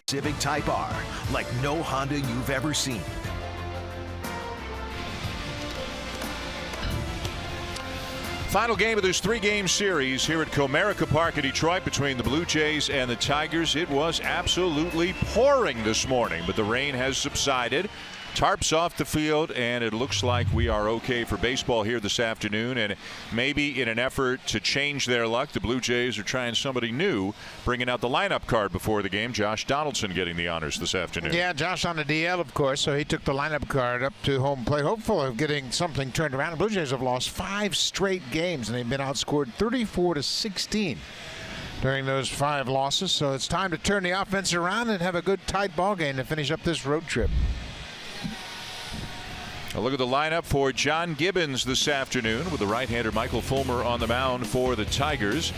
Civic Type R, like no Honda you've ever seen. Final game of this three-game series here at Comerica Park in Detroit between the Blue Jays and the Tigers. It was absolutely pouring this morning, but the rain has subsided. Tarps off the field, and it looks like we are okay for baseball here this afternoon. And maybe in an effort to change their luck, the Blue Jays are trying somebody new, bringing out the lineup card before the game. Josh Donaldson getting the honors this afternoon. Yeah, Josh on the DL, of course, so he took the lineup card up to home plate, hopeful of getting something turned around. The Blue Jays have lost 5 straight games, and they've been outscored 34-16 during those 5 losses. So it's time to turn the offense around and have a good tight ball game to finish up this road trip. A look at the lineup for John Gibbons this afternoon with the right-hander Michael Fulmer on the mound for the Tigers.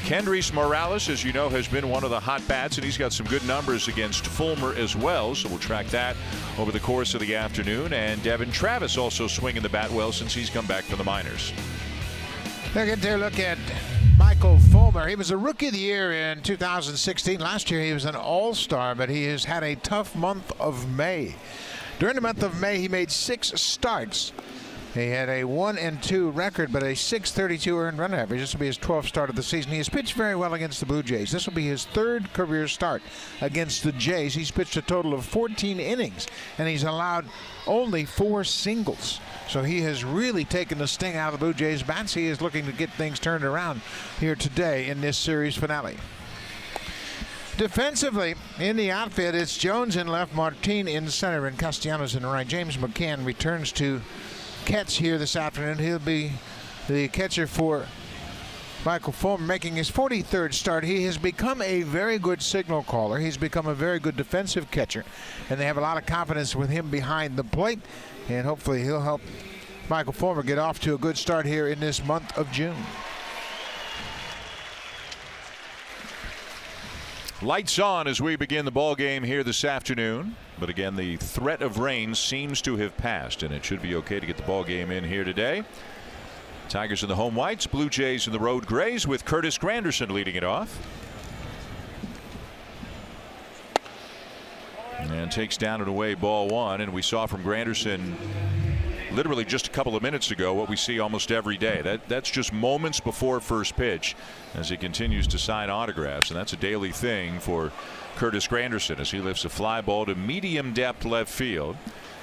Kendrys Morales, as you know, has been one of the hot bats, and he's got some good numbers against Fulmer as well, so we'll track that over the course of the afternoon. And Devin Travis also swinging the bat well since he's come back from the minors. They'll get their look at Michael Fulmer. He was a Rookie of the Year in 2016. Last year he was an All-Star, but he has had a tough month of May. During the month of May, he made 6 starts. He had a 1-2 record, but a .632 earned run average. This will be his 12th start of the season. He has pitched very well against the Blue Jays. This will be his 3rd career start against the Jays. He's pitched a total of 14 innings, and he's allowed only 4 singles. So he has really taken the sting out of the Blue Jays' bats. He is looking to get things turned around here today in this series finale. Defensively, in the outfield, it's Jones in left, Martin in center, and Castellanos in right. James McCann returns to catch here this afternoon. He'll be the catcher for Michael Fulmer, making his 43rd start. He has become a very good signal caller. He's become a very good defensive catcher, and they have a lot of confidence with him behind the plate, and hopefully he'll help Michael Fulmer get off to a good start here in this month of June. Lights on as we begin the ball game here this afternoon. But again, the threat of rain seems to have passed, and it should be okay to get the ball game in here today. Tigers in the home whites, Blue Jays in the road grays, with Curtis Granderson leading it off. And takes down and away ball 1, and we saw from Granderson literally just a couple of minutes ago what we see almost every day. That's just moments before first pitch as he continues to sign autographs, and that's a daily thing for Curtis Granderson as he lifts a fly ball to medium depth left field,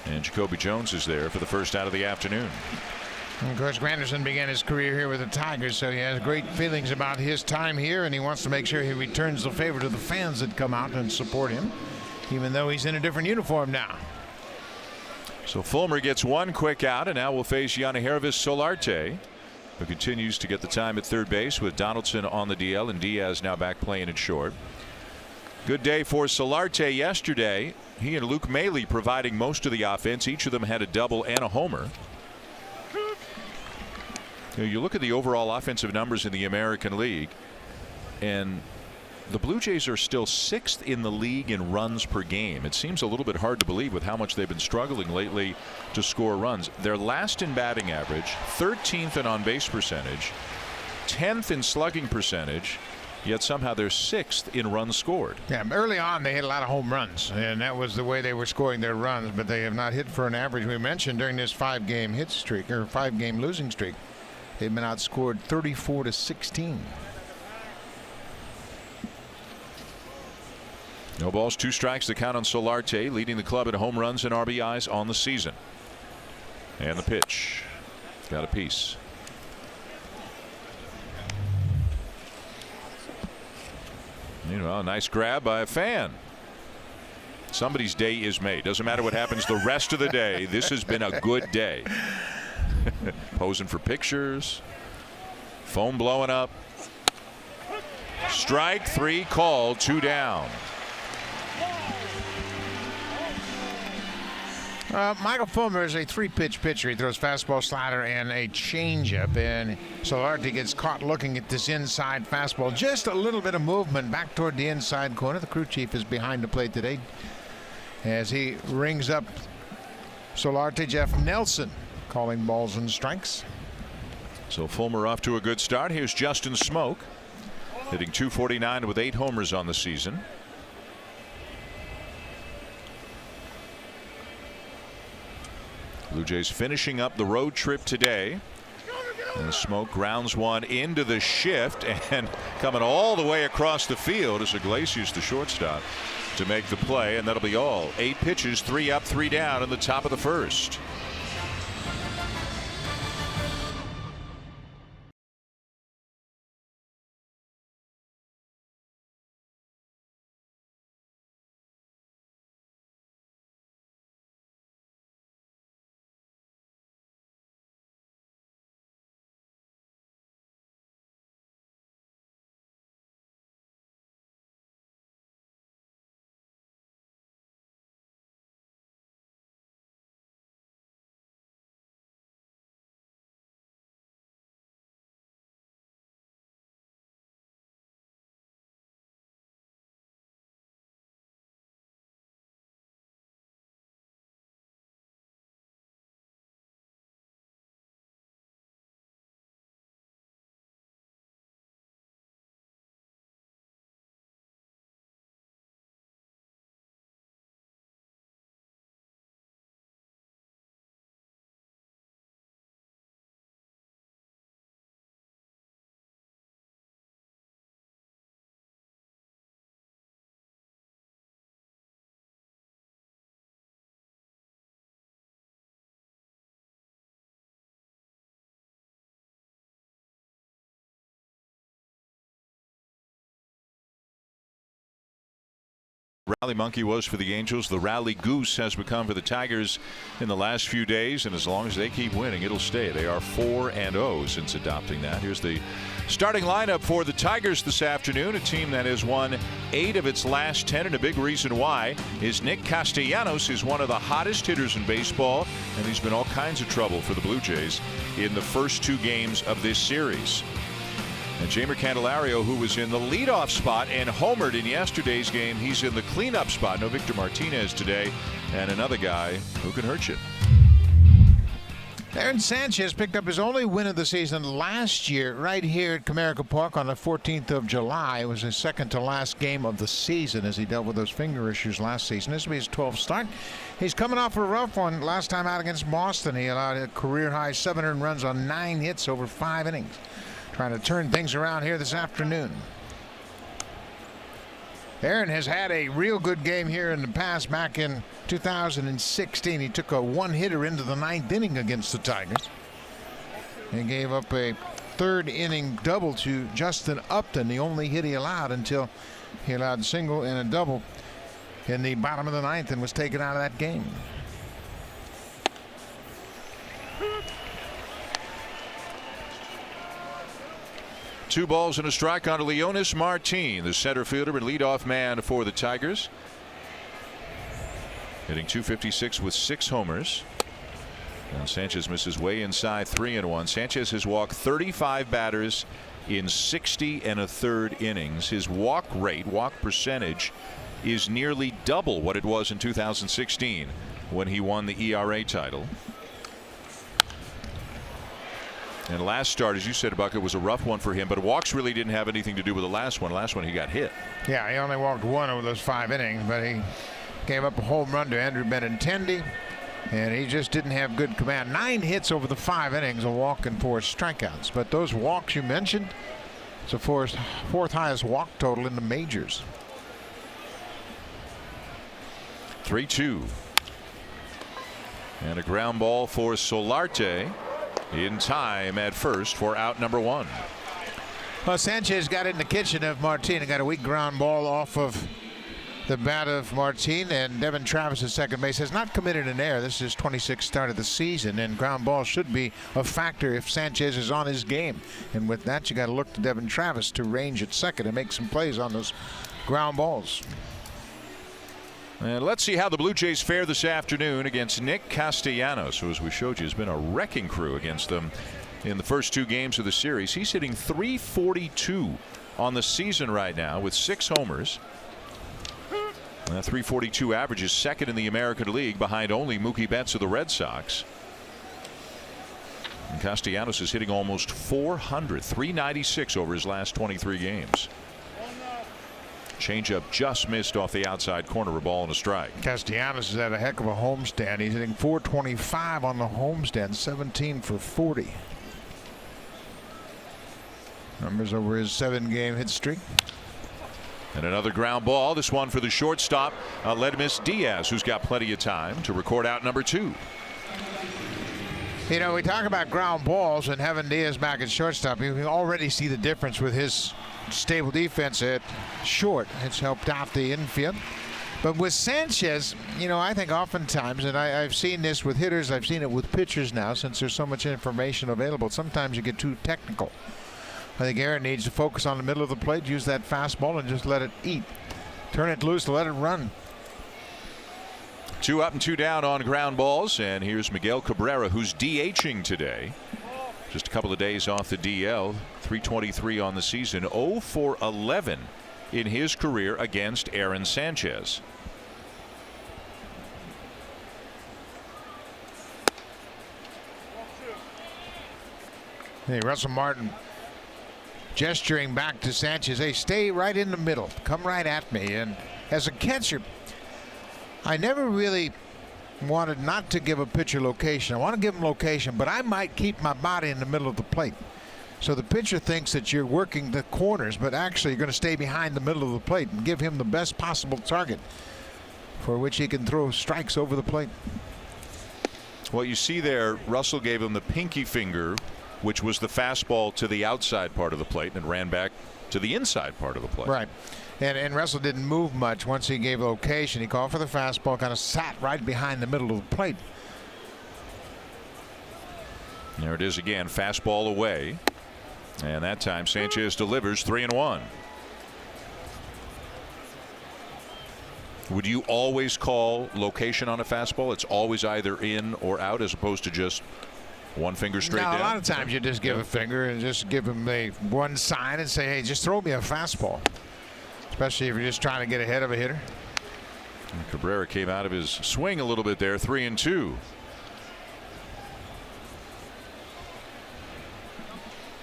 and Jacoby Jones is there for the first out of the afternoon. Of course, Granderson began his career here with the Tigers, so he has great feelings about his time here, and he wants to make sure he returns the favor to the fans that come out and support him, even though he's in a different uniform now. So Fulmer gets 1 quick out, and now we'll face Yannihervis Solarte, who continues to get the time at third base with Donaldson on the DL and Diaz now back playing at short. Good day for Solarte yesterday. He and Luke Maile providing most of the offense. Each of them had a double and a homer. You look at the overall offensive numbers in the American League, and the Blue Jays are still 6th in the league in runs per game. It seems a little bit hard to believe with how much they've been struggling lately to score runs. They're last in batting average, 13th in on-base percentage, 10th in slugging percentage, yet somehow they're 6th in runs scored. Yeah, early on they hit a lot of home runs, and that was the way they were scoring their runs, but they have not hit for an average. We mentioned during this 5-game hit streak, or 5-game losing streak, they've been outscored 34-16. No balls, 2 strikes, the count on Solarte, leading the club in home runs and RBIs on the season. And the pitch. Got a piece. A nice grab by a fan. Somebody's day is made. Doesn't matter what happens the rest of the day. This has been a good day. Posing for pictures. Phone blowing up. Strike 3 called, 2 down. Michael Fulmer is a 3-pitch pitcher. He throws fastball, slider, and a changeup. And Solarte gets caught looking at this inside fastball. Just a little bit of movement back toward the inside corner. The crew chief is behind the plate today as he rings up Solarte. Jeff Nelson calling balls and strikes. So Fulmer off to a good start. Here's Justin Smoke, hitting .249 with 8 homers on the season. Blue Jays finishing up the road trip today. And Smoke grounds one into the shift, and coming all the way across the field is Iglesias, the shortstop, to make the play, and that'll be all. 8 pitches, 3 up, 3 down in the top of the first. Rally monkey was for the Angels. The rally goose has become for the Tigers in the last few days, and as long as they keep winning, it'll stay. They are 4-0 since adopting that. Here's the starting lineup for the Tigers this afternoon, a team that has won 8 of its last 10, and a big reason why is Nick Castellanos is one of the hottest hitters in baseball, and he's been all kinds of trouble for the Blue Jays in the first 2 games of this series. And Jeimer Candelario, who was in the leadoff spot and homered in yesterday's game, he's in the cleanup spot. No Victor Martinez today, and another guy who can hurt you. Aaron Sanchez picked up his only win of the season last year right here at Comerica Park on the 14th of July. It was his second to last game of the season as he dealt with those finger issues last season. This will be his 12th start. He's coming off a rough one last time out against Boston. He allowed a career-high 700 runs on 9 hits over 5 innings. Trying to turn things around here this afternoon. Aaron has had a real good game here in the past. Back in 2016, he took a one-hitter into the 9th inning against the Tigers. He gave up a 3rd inning double to Justin Upton, the only hit he allowed until he allowed a single and a double in the bottom of the 9th and was taken out of that game. Two balls and a strike on to Leonis Martin, the center fielder and leadoff man for the Tigers. Hitting .256 with 6 homers. And Sanchez misses way inside 3-1. Sanchez has walked 35 batters in 60 1/3 innings. His walk rate, walk percentage, is nearly double what it was in 2016 when he won the ERA title. And last start, as you said, Buck, it was a rough one for him, but walks really didn't have anything to do with the last one. Last one, he got hit. Yeah, he only walked 1 over those 5 innings, but he gave up a home run to Andrew Benintendi, and he just didn't have good command. 9 hits over the 5 innings, a walk and 4 strikeouts. But those walks you mentioned, it's the 4th highest walk total in the majors. 3-2. And a ground ball for Solarte. In time at first for out number 1. Well, Sanchez got in the kitchen of Martin and got a weak ground ball off of the bat of Martin, and Devin Travis at second base has not committed an error. This is his 26th start of the season, and ground ball should be a factor if Sanchez is on his game. And with that, you got to look to Devin Travis to range at second and make some plays on those ground balls. And let's see how the Blue Jays fare this afternoon against Nick Castellanos, who, as we showed you, has been a wrecking crew against them in the first 2 games of the series. He's hitting .342 on the season right now with 6 homers. And that .342 average is second in the American League, behind only Mookie Betts of the Red Sox. And Castellanos is hitting almost .400, .396 over his last 23 games. Changeup just missed off the outside corner. A ball and a strike. Castellanos has had a heck of a homestand. He's hitting .425 on the homestand, 17 for 40. Numbers over his 7-game hit streak. And another ground ball. This one for the shortstop, Ledmus Diaz, who's got plenty of time to record out number 2. You know, we talk about ground balls and having Diaz back at shortstop. You can already see the difference with his stable defense at short. It's helped out the infield. But with Sanchez, you know, I think oftentimes, and I've seen this with hitters, I've seen it with pitchers now since there's so much information available, sometimes you get too technical. I think Aaron needs to focus on the middle of the plate, use that fastball, and just let it eat. Turn it loose, let it run. 2 up and 2 down on ground balls. And here's Miguel Cabrera, who's DHing today. Just a couple of days off the DL. 323 on the season. 0 for 11 in his career against Aaron Sanchez. Hey, Russell Martin gesturing back to Sanchez. Hey, stay right in the middle. Come right at me. And as a catcher, I never really wanted not to give a pitcher location. I want to give him location, but I might keep my body in the middle of the plate. So the pitcher thinks that you're working the corners, but actually you're going to stay behind the middle of the plate and give him the best possible target for which he can throw strikes over the plate. Well, you see there, Russell gave him the pinky finger, which was the fastball to the outside part of the plate, and ran back to the inside part of the plate. Right. And Russell didn't move much once he gave location. He called for the fastball, kind of sat right behind the middle of the plate. There it is again, fastball away. And that time Sanchez delivers 3-1. Would you always call location on a fastball? It's always either in or out as opposed to just one finger straight down? A lot of times you just give a finger and just give him the one sign and say, hey, just throw me a fastball. Especially if you're just trying to get ahead of a hitter. And Cabrera came out of his swing a little bit there, 3-2.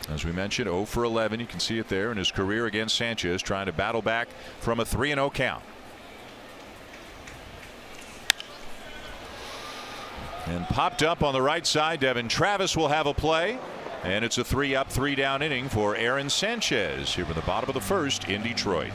As we mentioned, 0 for 11. You can see it there in his career against Sanchez, trying to battle back from a 3-0 count. And popped up on the right side, Devin Travis will have a play. And it's a 3-up, 3-down inning for Aaron Sanchez here in the bottom of the first in Detroit.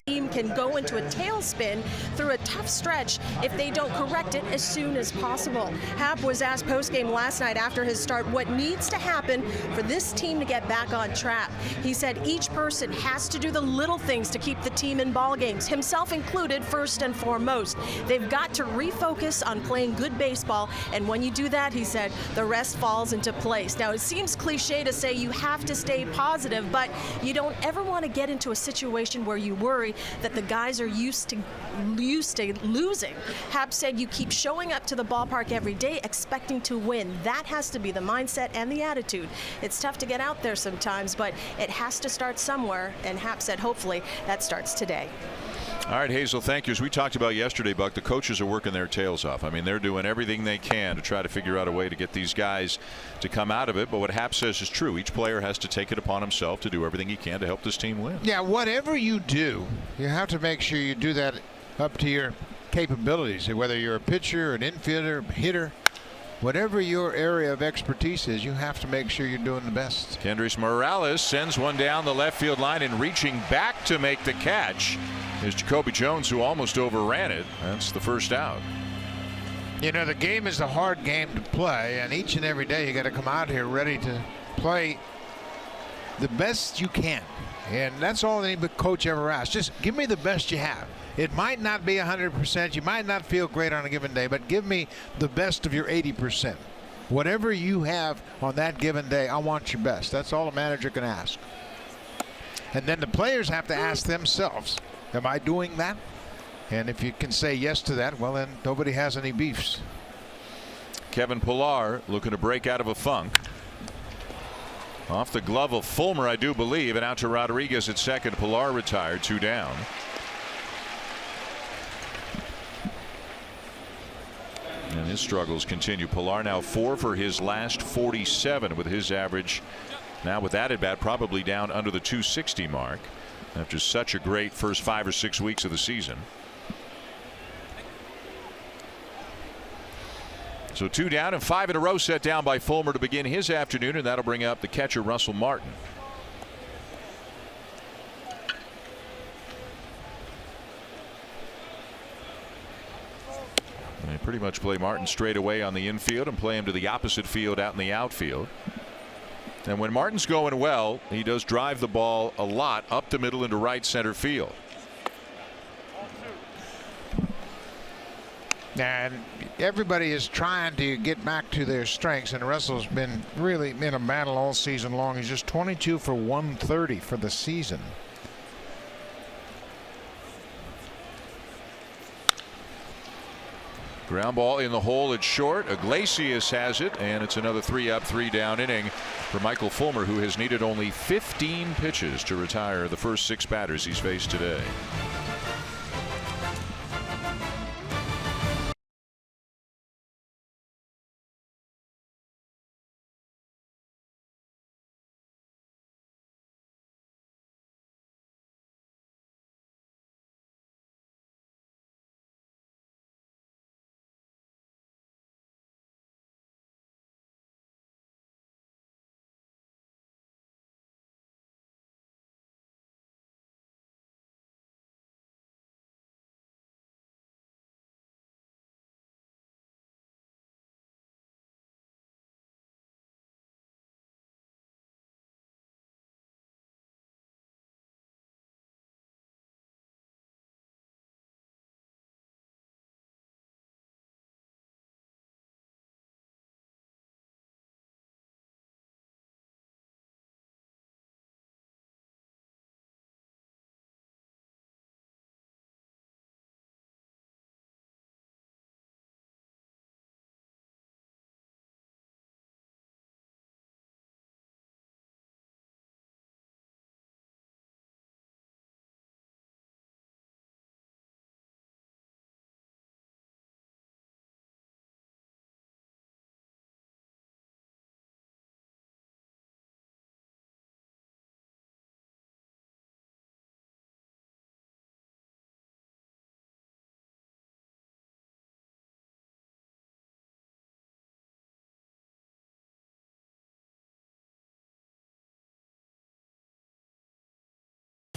Team can go into a tailspin through a tough stretch if they don't correct it as soon as possible. Happ was asked postgame last night after his start what needs to happen for this team to get back on track. He said each person has to do the little things to keep the team in ball games, himself included first and foremost. They've got to refocus on playing good baseball, and when you do that, he said, the rest falls into place. Now, it seems cliche to say you have to stay positive, but you don't ever want to get into a situation where you worry that the guys are used to losing. Happ said you keep showing up to the ballpark every day expecting to win. That has to be the mindset and the attitude. It's tough to get out there sometimes, but it has to start somewhere, and Happ said hopefully that starts today. All right, Hazel, thank you. As we talked about yesterday, Buck, the coaches are working their tails off. I mean, they're doing everything they can to try to figure out a way to get these guys to come out of it. But what Hap says is true. Each player has to take it upon himself to do everything he can to help this team win. Yeah, whatever you do, you have to make sure you do that up to your capabilities. Whether you're a pitcher, an infielder, hitter, whatever your area of expertise is, you have to make sure you're doing the best. Kendrys Morales sends one down the left field line, and reaching back to make the catch is Jacoby Jones, who almost overran it. That's the first out. You know, the game is a hard game to play, and each and every day you got to come out here ready to play the best you can. And that's all any coach ever asks. Just give me the best you have. It might not be 100%. You might not feel great on a given day, but give me the best of your 80%. Whatever you have on that given day, I want your best. That's all a manager can ask. And then the players have to ask themselves, am I doing that? And if you can say yes to that, well, then nobody has any beefs. Kevin Pillar looking to break out of a funk. Off the glove of Fulmer, I do believe, and out to Rodriguez at second. Pillar retired, 2 down. And his struggles continue. Pillar now 4 for his last 47, with his average now with that at bat probably down under the 260 mark after such a great first 5 or 6 weeks of the season. So 2 down and 5 in a row set down by Fulmer to begin his afternoon, and that'll bring up the catcher Russell Martin. They pretty much play Martin straight away on the infield and play him to the opposite field out in the outfield. And when Martin's going well, he does drive the ball a lot up the middle into right center field. And everybody is trying to get back to their strengths, and Russell's been really in a battle all season long. He's just 22 for 130 for the season. Ground ball in the hole at short. Iglesias has it, and it's another 3-up, 3-down inning for Michael Fulmer, who has needed only 15 pitches to retire the first 6 batters he's faced today.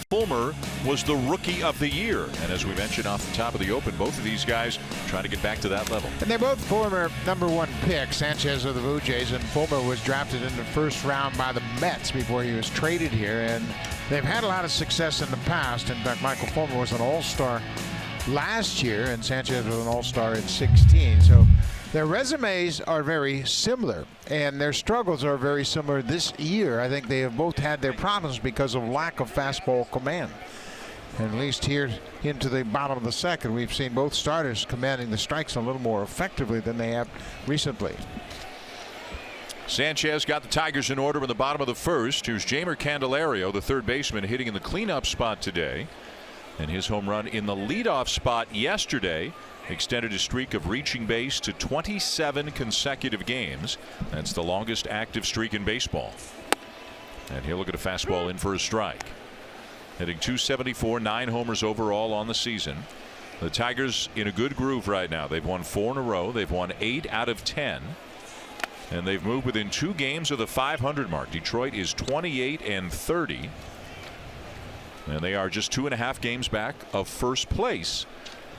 Fulmer was the rookie of the year, and as we mentioned off the top of the open, both of these guys trying to get back to that level. And they're both former #1 picks. Sanchez of the Blue Jays, and Fulmer was drafted in the first round by the Mets before he was traded here, and they've had a lot of success in the past. In fact, Michael Fulmer was an all-star last year, and Sanchez was an all-star in 16. So their resumes are very similar, and their struggles are very similar this year. I think they have both had their problems because of lack of fastball command. And at least here into the bottom of the second, we've seen both starters commanding the strikes a little more effectively than they have recently. Sanchez got the Tigers in order in the bottom of the first. Here's Jeimer Candelario, the third baseman, hitting in the cleanup spot today. And his home run in the leadoff spot yesterday extended his streak of reaching base to 27 consecutive games. That's the longest active streak in baseball. And he'll look at a fastball in for a strike. Hitting .274, 9 homers overall on the season. The Tigers in a good groove right now. They've won 4 in a row. They've won 8 out of 10. And they've moved within 2 games of the 500 mark. Detroit is 28-30. And they are just 2.5 games back of first place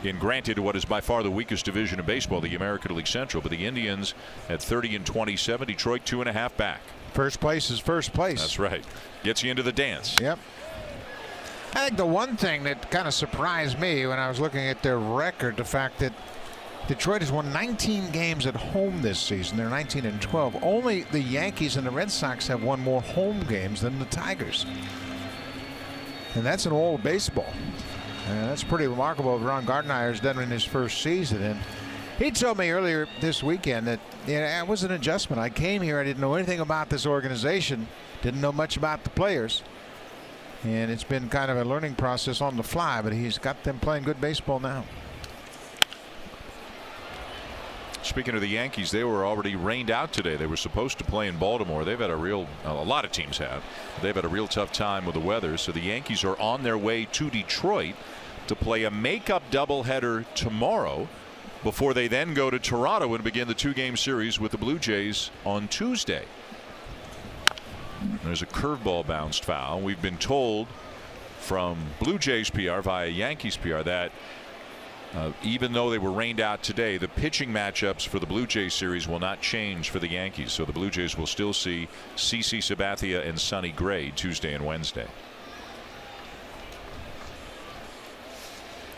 in, granted, what is by far the weakest division in baseball, the American League Central. But the Indians at 30-27. Detroit 2.5 back. First place is first place. That's right. Gets you into the dance. Yep. I think the one thing that kind of surprised me when I was looking at their record, the fact that Detroit has won 19 games at home this season. They're 19-12. Only the Yankees and the Red Sox have won more home games than the Tigers. And that's in all of baseball. And that's pretty remarkable what Ron Gardenhire's done in his first season. And he told me earlier this weekend that it was an adjustment. I came here, I didn't know anything about this organization, didn't know much about the players. And it's been kind of a learning process on the fly, but he's got them playing good baseball now. Speaking of the Yankees, they were already rained out today. They were supposed to play in Baltimore. They've had a lot of teams have. They've had a real tough time with the weather. So the Yankees are on their way to Detroit to play a makeup doubleheader tomorrow before they then go to Toronto and begin the 2-game series with the Blue Jays on Tuesday. There's a curveball bounced foul. We've been told from Blue Jays PR via Yankees PR that even though they were rained out today, the pitching matchups for the Blue Jays series will not change for the Yankees. So the Blue Jays will still see CC Sabathia and Sonny Gray Tuesday and Wednesday.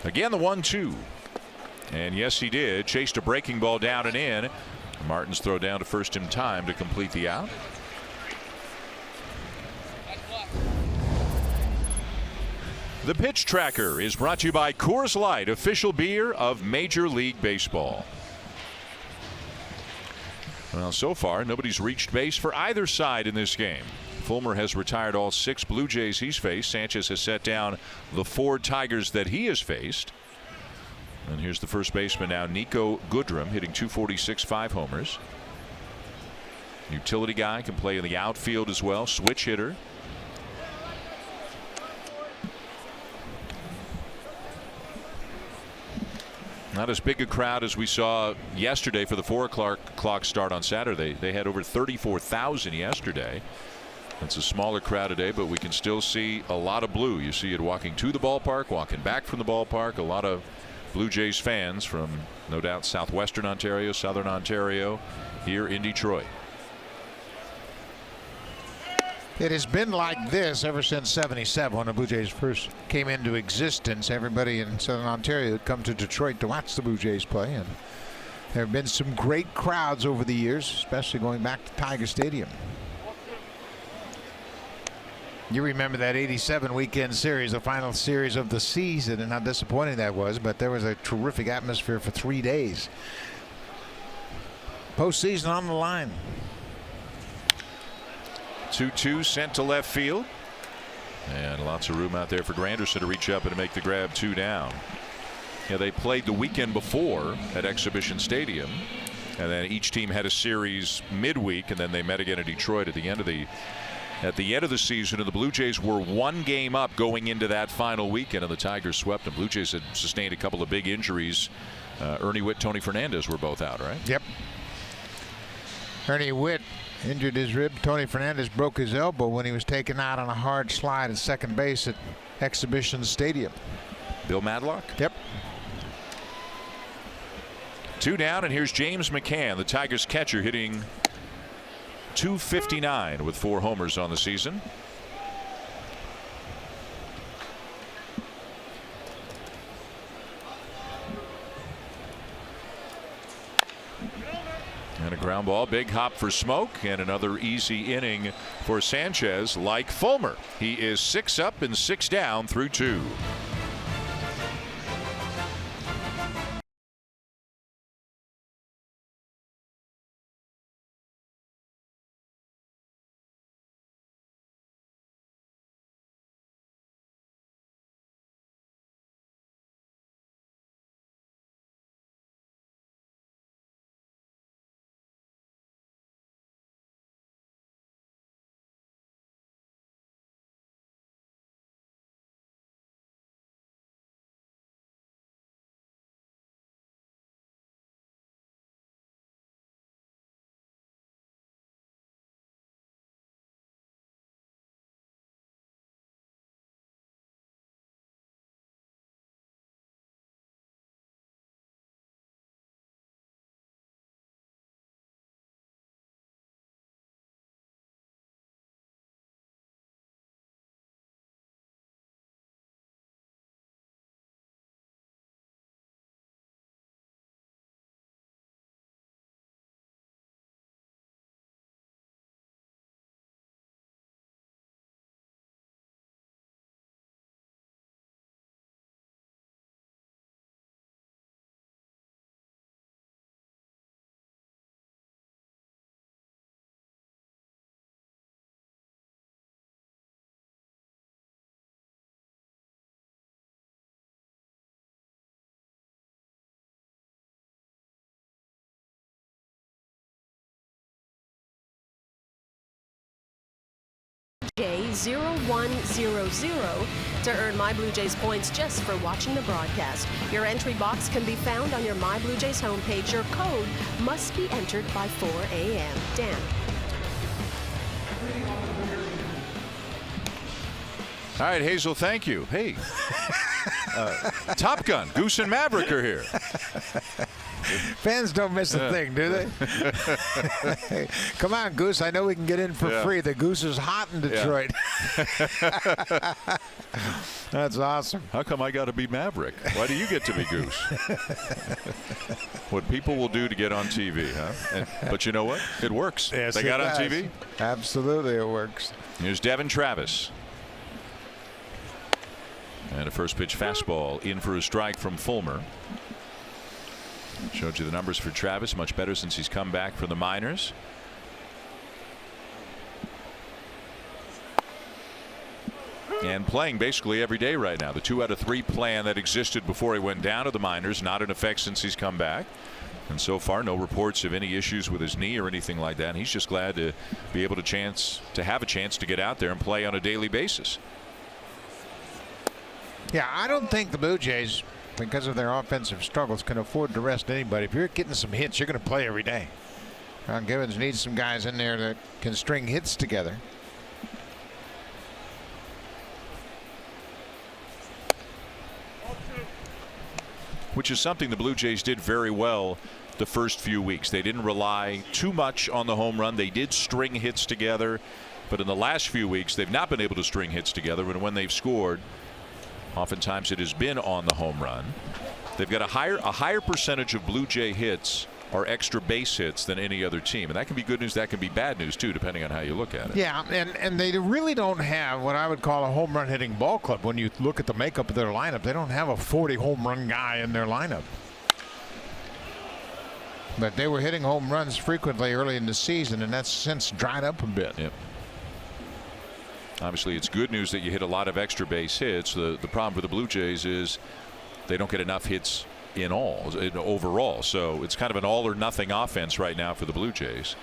Again, the 1-2. And yes, he did. Chased a breaking ball down and in. Martin's throw down to first in time to complete the out. The Pitch Tracker is brought to you by Coors Light, official beer of Major League Baseball. Well, so far, nobody's reached base for either side in this game. Fulmer has retired all 6 Blue Jays he's faced. Sanchez has set down the 4 Tigers that he has faced. And here's the first baseman now, Nico Goodrum, hitting .246, 5 homers. Utility guy, can play in the outfield as well, switch hitter. Not as big a crowd as we saw yesterday for the 4 o'clock start on Saturday. They had over 34,000 yesterday. It's a smaller crowd today, but we can still see a lot of blue. You see it walking to the ballpark, walking back from the ballpark. A lot of Blue Jays fans from, no doubt, southwestern Ontario, southern Ontario, here in Detroit. It has been like this ever since '77 when the Blue Jays first came into existence. Everybody in southern Ontario had come to Detroit to watch the Blue Jays play, and there have been some great crowds over the years, especially going back to Tiger Stadium. You remember that '87 weekend series, the final series of the season, and how disappointing that was, but there was a terrific atmosphere for 3 days. Postseason on the line. 2-2 sent to left field. And lots of room out there for Granderson to reach up and make the grab 2 down. Yeah, they played the weekend before at Exhibition Stadium. And then each team had a series midweek, and then they met again in Detroit at the end of the season. And the Blue Jays were 1 game up going into that final weekend, and the Tigers swept them. Blue Jays had sustained a couple of big injuries. Ernie Whitt, Tony Fernandez were both out, right? Yep. Ernie Whitt injured his rib. Tony Fernandez broke his elbow when he was taken out on a hard slide at second base at Exhibition Stadium. Bill Madlock? Yep. 2 down, and here's James McCann, the Tigers catcher, hitting .259 with 4 homers on the season. And a ground ball, big hop for Smoke, and another easy inning for Sanchez. Like Fulmer, he is 6 up and 6 down through 2. J0100 to earn My Blue Jays points just for watching the broadcast. Your entry box can be found on your My Blue Jays homepage. Your code must be entered by 4 a.m. Dan. All right, Hazel, thank you. Hey, Top Gun, Goose and Maverick are here. Fans don't miss a thing, do they? Come on, Goose. I know we can get in for free. The Goose is hot in Detroit. Yeah. That's awesome. How come I got to be Maverick? Why do you get to be Goose? What people will do to get on TV, huh? But you know what? It works. Yes, they got on TV. Absolutely, it works. Here's Devin Travis. And a first pitch fastball in for a strike from Fulmer. Showed you the numbers for Travis, much better since he's come back from the minors. And playing basically every day right now. The 2 out of 3 plan that existed before he went down to the minors, not in effect since he's come back. And so far, no reports of any issues with his knee or anything like that. And he's just glad to be able to have a chance to get out there and play on a daily basis. Yeah, I don't think the Blue Jays, because of their offensive struggles, can afford to rest anybody. If you're getting some hits, you're going to play every day. Ron Gibbons needs some guys in there that can string hits together. Which is something the Blue Jays did very well the first few weeks. They didn't rely too much on the home run. They did string hits together. But in the last few weeks, they've not been able to string hits together. And when they've scored, oftentimes it has been on the home run. They've got a higher percentage of Blue Jay hits are extra base hits than any other team. And that can be good news. That can be bad news, too, depending on how you look at it. Yeah, and they really don't have what I would call a home run hitting ball club. When you look at the makeup of their lineup, they don't have a 40 home run guy in their lineup. But they were hitting home runs frequently early in the season, and that's since dried up a bit. Yep. Obviously, it's good news that you hit a lot of extra base hits. The problem for the Blue Jays is they don't get enough hits overall. So it's kind of an all or nothing offense right now for the Blue Jays.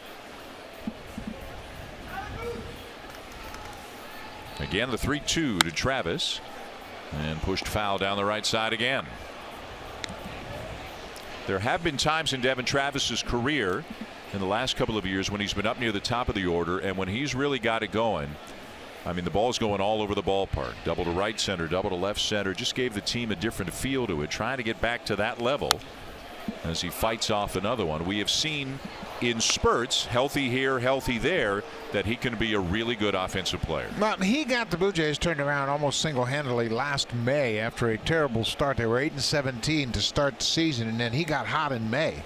Again, the 3-2 to Travis, and pushed foul down the right side again. There have been times in Devin Travis's career in the last couple of years when he's been up near the top of the order, and when he's really got it going, I mean, the ball's going all over the ballpark. Double to right center, double to left center. Just gave the team a different feel to it, trying to get back to that level as he fights off another one. We have seen in spurts, healthy here, healthy there, that he can be a really good offensive player. Well, he got the Blue Jays turned around almost single-handedly last May after a terrible start. They were 8-17 to start the season, and then he got hot in May.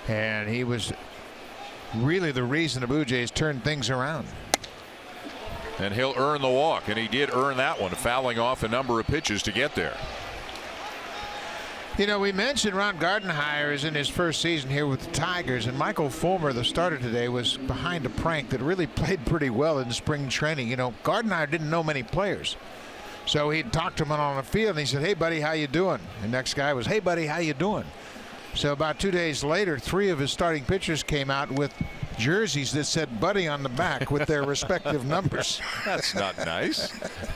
And he was really the reason the Blue Jays turned things around. And he'll earn the walk, and he did earn that one, fouling off a number of pitches to get there. You know, we mentioned Ron Gardenhire is in his first season here with the Tigers, and Michael Fulmer, the starter today, was behind a prank that really played pretty well in spring training. You know, Gardenhire didn't know many players, so he'd talk to him on the field, and he said, "Hey, buddy, how you doing?" And next guy was, "Hey, buddy, how you doing?" So about 2 days later, 3 of his starting pitchers came out with jerseys that said "Buddy" on the back with their respective numbers. That's not nice.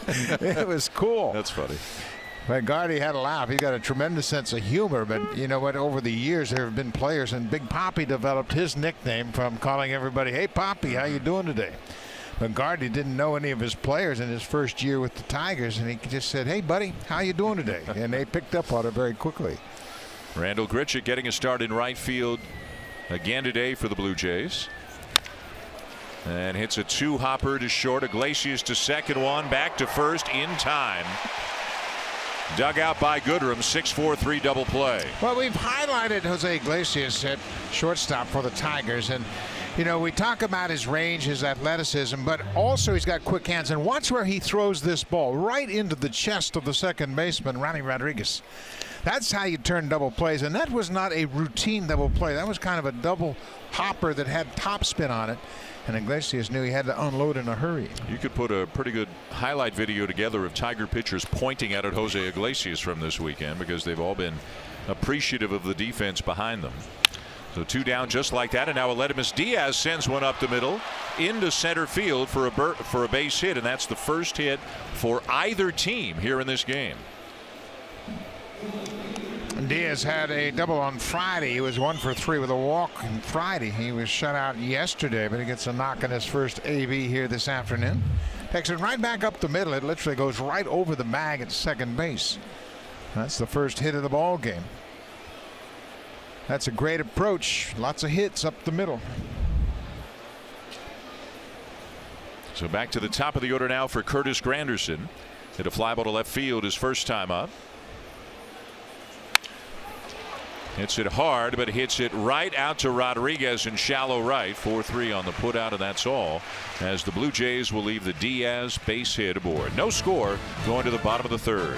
It was cool. That's funny. But Gardy had a laugh. He got a tremendous sense of humor. But you know what? Over the years, there have been players, and Big Poppy developed his nickname from calling everybody, "Hey, Poppy, how you doing today?" But Gardy didn't know any of his players in his first year with the Tigers, and he just said, "Hey, buddy, how you doing today?" And they picked up on it very quickly. Randall Grichuk getting a start in right field again today for the Blue Jays. And hits a 2-hopper to short. Iglesias to second, one back to first in time. Dug out by Goodrum. 6-4-3 double play. Well, we've highlighted Jose Iglesias at shortstop for the Tigers, and you know, we talk about his range, his athleticism, but also he's got quick hands. And watch where he throws this ball right into the chest of the second baseman, Ronnie Rodriguez. That's how you turn double plays, and that was not a routine double play. That was kind of a double hopper that had topspin on it, and Iglesias knew he had to unload in a hurry. You could put a pretty good highlight video together of Tiger pitchers pointing at Jose Iglesias from this weekend, because they've all been appreciative of the defense behind them. So 2 down just like that, and now Aledmus Diaz sends one up the middle into center field for a base hit, and that's the first hit for either team here in this game. Diaz had a double on Friday. He was 1 for 3 with a walk on Friday. He was shut out yesterday, but he gets a knock on his first AB here this afternoon. Takes it right back up the middle. It literally goes right over the bag at second base. That's the first hit of the ball game. That's a great approach. Lots of hits up the middle. So back to the top of the order now for Curtis Granderson. Hit a fly ball to left field his first time up. Hits it hard, but hits it right out to Rodriguez in shallow right. 4-3 on the put out, and that's all, as the Blue Jays will leave the Diaz base hit aboard. No score going to the bottom of the third.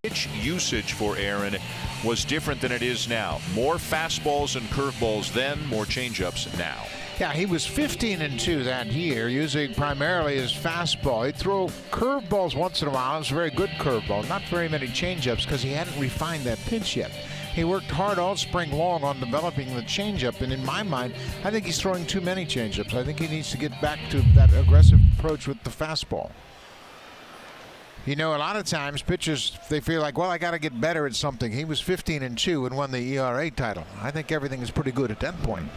Pitch usage for Aaron was different than it is now. More fastballs and curveballs then, more changeups now. Yeah, he was 15-2 that year, using primarily his fastball. He'd throw curveballs once in a while. It was a very good curveball. Not very many changeups because he hadn't refined that pitch yet. He worked hard all spring long on developing the changeup, and in my mind, I think he's throwing too many changeups. I think he needs to get back to that aggressive approach with the fastball. You know, a lot of times pitchers, they feel like, well, I got to get better at something. He was 15-2 and won the ERA title. I think everything is pretty good at that point.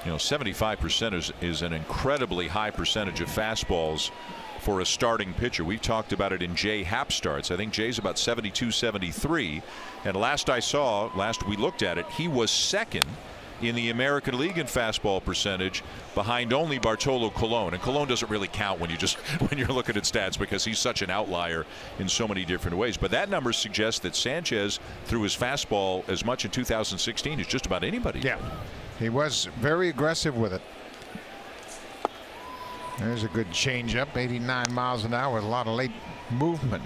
You know, 75% is an incredibly high percentage of fastballs for a starting pitcher. We've talked about it in Jay Happ starts. I think Jay's about 72, 73. And last we looked at it, he was second in the American League in fastball percentage, behind only Bartolo Colon. And Colon doesn't really count when you're looking at stats because he's such an outlier in so many different ways. But that number suggests that Sanchez threw his fastball as much in 2016 as just about anybody. Yeah, he was very aggressive with it. There's a good changeup, 89 miles an hour with a lot of late movement.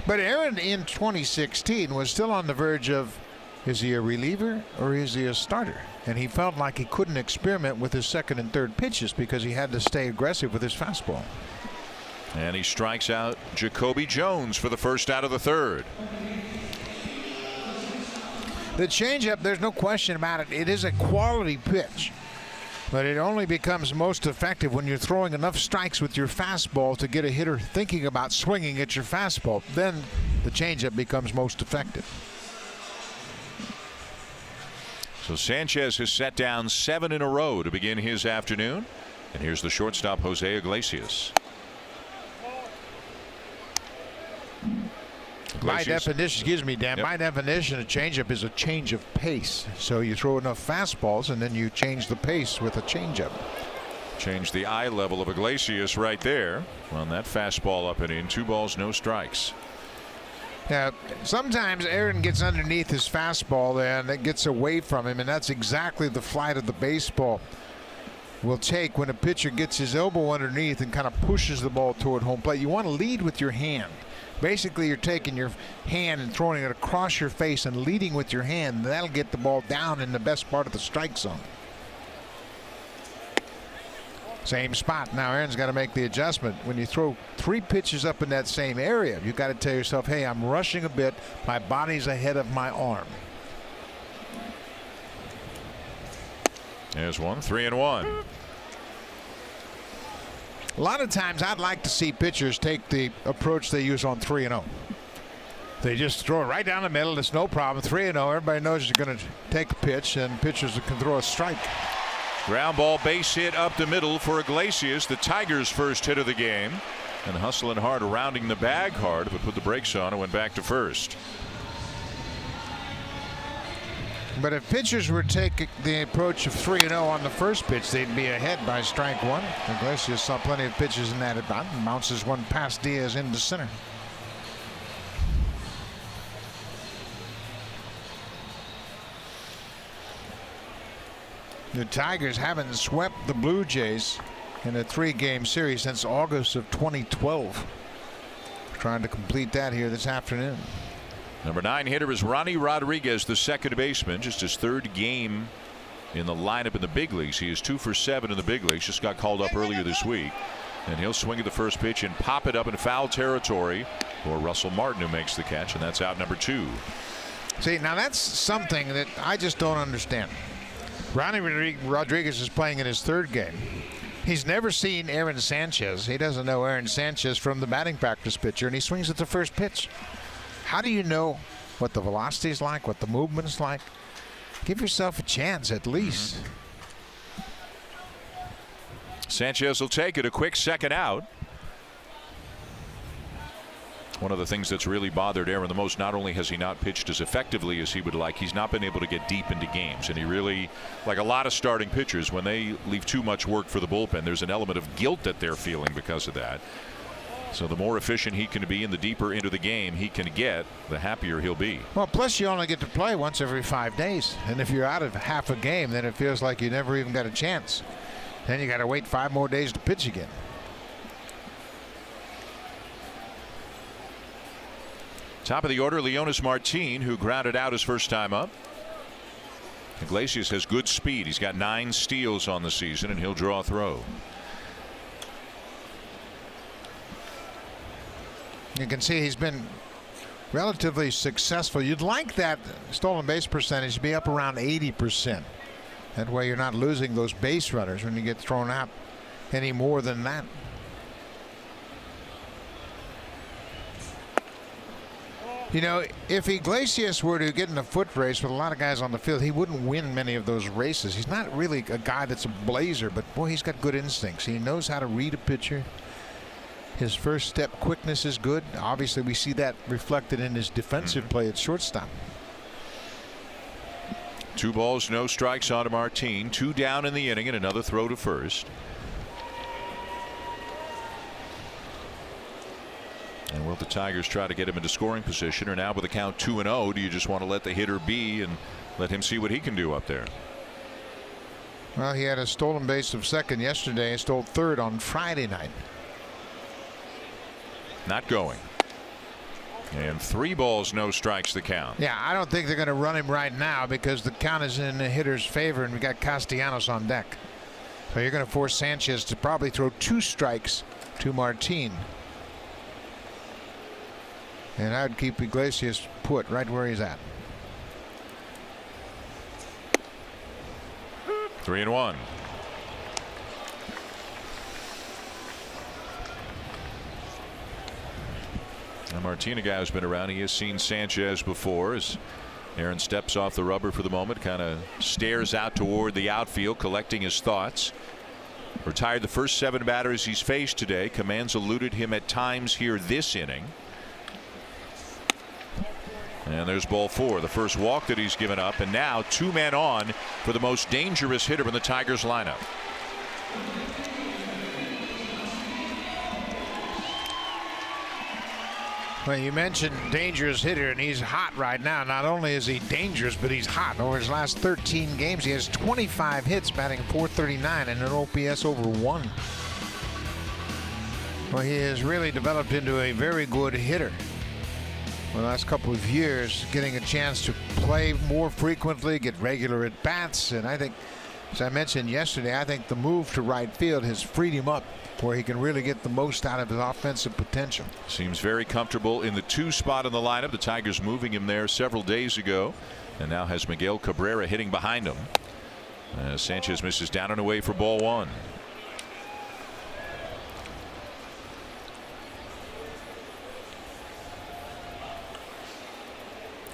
But Aaron in 2016 was still on the verge of, is he a reliever or is he a starter? And he felt like he couldn't experiment with his second and third pitches because he had to stay aggressive with his fastball. And he strikes out Jacoby Jones for the first out of the third. The changeup, there's no question about it. It is a quality pitch, but it only becomes most effective when you're throwing enough strikes with your fastball to get a hitter thinking about swinging at your fastball. Then the changeup becomes most effective. So Sanchez has set down 7 in a row to begin his afternoon. And here's the shortstop, Jose Iglesias. By definition, excuse me, Dan, by definition, a changeup is a change of pace. So you throw enough fastballs and then you change the pace with a changeup. Change the eye level of Iglesias right there on that fastball up and in. 2 balls, no strikes. Now, sometimes Aaron gets underneath his fastball and it gets away from him, and that's exactly the flight of the baseball. will take when a pitcher gets his elbow underneath and kind of pushes the ball toward home plate. You want to lead with your hand. Basically, you're taking your hand and throwing it across your face and leading with your hand. That'll get the ball down in the best part of the strike zone. Same spot. Now Aaron's got to make the adjustment. When you throw 3 pitches up in that same area, you've got to tell yourself, hey, I'm rushing a bit. My body's ahead of my arm. There's one, 3-1. A lot of times I'd like to see pitchers take the approach they use on 3-0. They just throw it right down the middle. It's no problem. 3-0. Everybody knows you're going to take a pitch, and pitchers can throw a strike. Ground ball base hit up the middle for Iglesias, the Tigers' first hit of the game. And hustling hard, rounding the bag hard, but put the brakes on and went back to first. But if pitchers were to take the approach of 3-0 on the first pitch, they'd be ahead by strike 1. Iglesias saw plenty of pitches in that at bat and bounces one past Diaz into center. The Tigers haven't swept the Blue Jays in a 3-game series since August of 2012. Trying to complete that here this afternoon. Number 9 hitter is Ronnie Rodriguez, the second baseman. Just his 3rd game in the lineup in the big leagues. He is 2 for 7 in the big leagues. Just got called up earlier this week. And he'll swing at the first pitch and pop it up in foul territory for Russell Martin, who makes the catch, and that's out number 2. See, now that's something that I just don't understand. Ronnie Rodriguez is playing in his 3rd game. He's never seen Aaron Sanchez. He doesn't know Aaron Sanchez from the batting practice pitcher, and he swings at the first pitch. How do you know what the velocity is like, what the movement's like? Give yourself a chance at least. Sanchez will take it, a quick second out. One of the things that's really bothered Aaron the most, not only has he not pitched as effectively as he would like, he's not been able to get deep into games. And he really, like a lot of starting pitchers, when they leave too much work for the bullpen, there's an element of guilt that they're feeling because of that. So the more efficient he can be and the deeper into the game he can get, the happier he'll be. Well, plus you only get to play once every 5 days. And if you're out of half a game, then it feels like you never even got a chance. Then you got to wait 5 more days to pitch again. Top of the order, Leonis Martin, who grounded out his first time up. Iglesias has good speed. He's got 9 steals on the season, and he'll draw a throw. You can see he's been relatively successful. You'd like that stolen base percentage to be up around 80%. That way you're not losing those base runners when you get thrown out any more than that. You know, if Iglesias were to get in a foot race with a lot of guys on the field, he wouldn't win many of those races. He's not really a guy that's a blazer, but boy, he's got good instincts. He knows how to read a pitcher. His first step quickness is good. Obviously, we see that reflected in his defensive play at shortstop. 2 balls, no strikes on to Martin. 2 down in the inning and another throw to first. And will the Tigers try to get him into scoring position, or now with the count 2-0, do you just want to let the hitter be and let him see what he can do up there? Well, he had a stolen base of second yesterday. He stole third on Friday night. Not going. And 3 balls, no strikes the count. Yeah, I don't think they're going to run him right now because the count is in the hitter's favor, and we got Castellanos on deck. So you're going to force Sanchez to probably throw 2 strikes to Martin. And I would keep Iglesias put right where he's at. 3-1. Now Martin, a guy who's been around, he has seen Sanchez before as Aaron steps off the rubber for the moment, kind of stares out toward the outfield, collecting his thoughts. Retired the first 7 batters he's faced today. Commands eluded him at times here this inning. And there's ball 4, the first walk that he's given up, and now 2 men on for the most dangerous hitter in the Tigers lineup. Well, you mentioned dangerous hitter, and he's hot right now. Not only is he dangerous, but he's hot. Over his last 13 games, he has 25 hits, batting .439 and an OPS over 1. Well, he has really developed into a very good hitter. The last couple of years, getting a chance to play more frequently, get regular at bats, and I think, as I mentioned yesterday, I think the move to right field has freed him up where he can really get the most out of his offensive potential. Seems very comfortable in the 2 spot in the lineup. The Tigers moving him there several days ago, and now has Miguel Cabrera hitting behind him. Sanchez misses down and away for ball 1.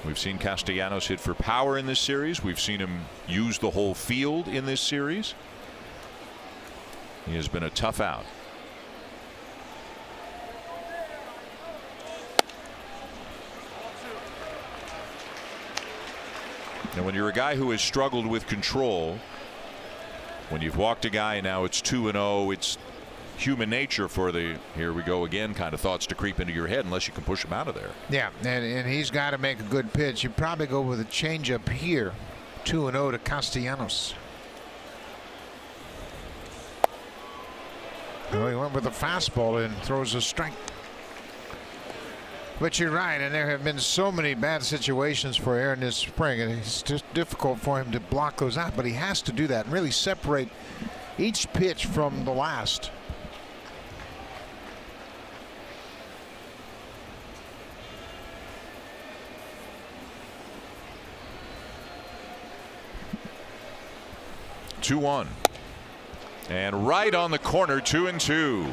We've seen Castellanos hit for power in this series. We've seen him use the whole field in this series. He has been a tough out. And when you're a guy who has struggled with control, when you've walked a guy and now it's 2-0, it's human nature for the here we go again kind of thoughts to creep into your head unless you can push him out of there. Yeah, and he's got to make a good pitch. You probably go with a changeup here. 2-0 to Castellanos. Well, he went with a fastball and throws a strike. But you're right, and there have been so many bad situations for Aaron this spring, and it's just difficult for him to block those out, but he has to do that and really separate each pitch from the last. Two-one, and right on the corner, 2-2.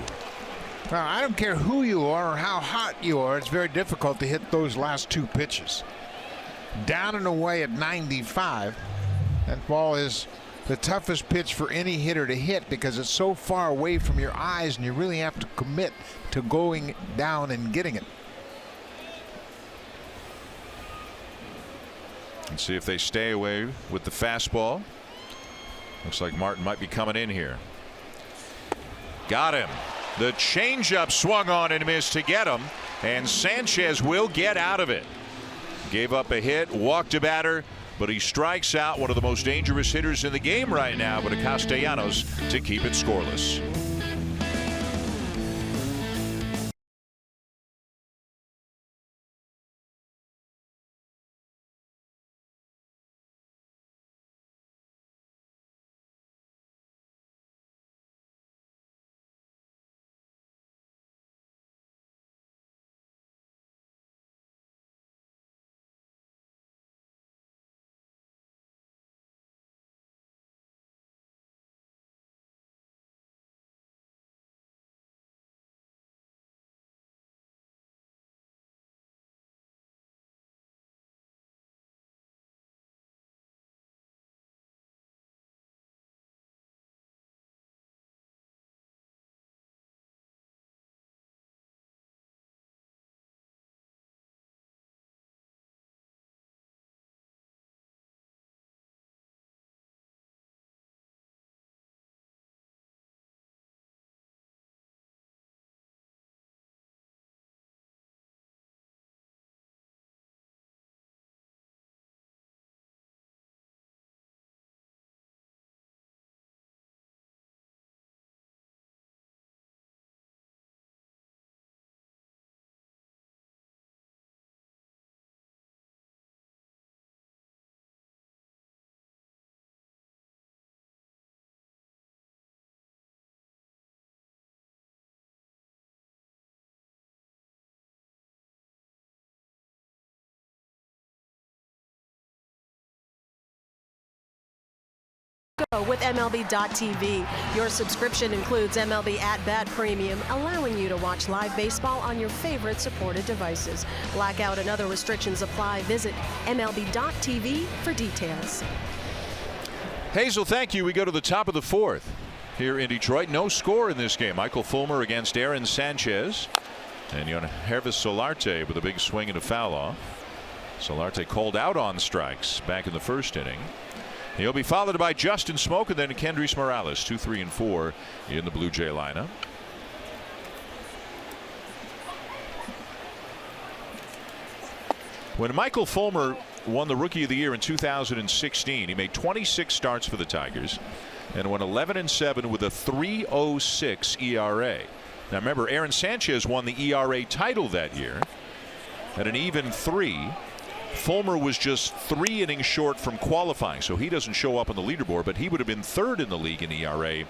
Well, I don't care who you are or how hot you are, it's very difficult to hit those last 2 pitches. Down and away at 95. That ball is the toughest pitch for any hitter to hit because it's so far away from your eyes, and you really have to commit to going down and getting it. Let's see if they stay away with the fastball. Looks like Martin might be coming in here. Got him. The changeup swung on and missed to get him, and Sanchez will get out of it. Gave up a hit, walked a batter, but he strikes out one of the most dangerous hitters in the game right now, but a Castellanos to keep it scoreless. With MLB.tv. Your subscription includes MLB At Bat Premium, allowing you to watch live baseball on your favorite supported devices. Blackout and other restrictions apply. Visit MLB.tv for details. Hazel, thank you. We go to the top of the 4th here in Detroit. No score in this game. Michael Fulmer against Aaron Sanchez, and Hervis Solarte with a big swing and a foul off. Solarte called out on strikes back in the 1st inning. He'll be followed by Justin Smoke and then Kendrys Morales, 2, 3, and 4 in the Blue Jay lineup. When Michael Fulmer won the Rookie of the Year in 2016, he made 26 starts for the Tigers and went 11-7 with a 3.06 ERA. Now remember, Aaron Sanchez won the ERA title that year at an even 3. Fulmer was just 3 innings short from qualifying, so he doesn't show up on the leaderboard, but he would have been third in the league in ERA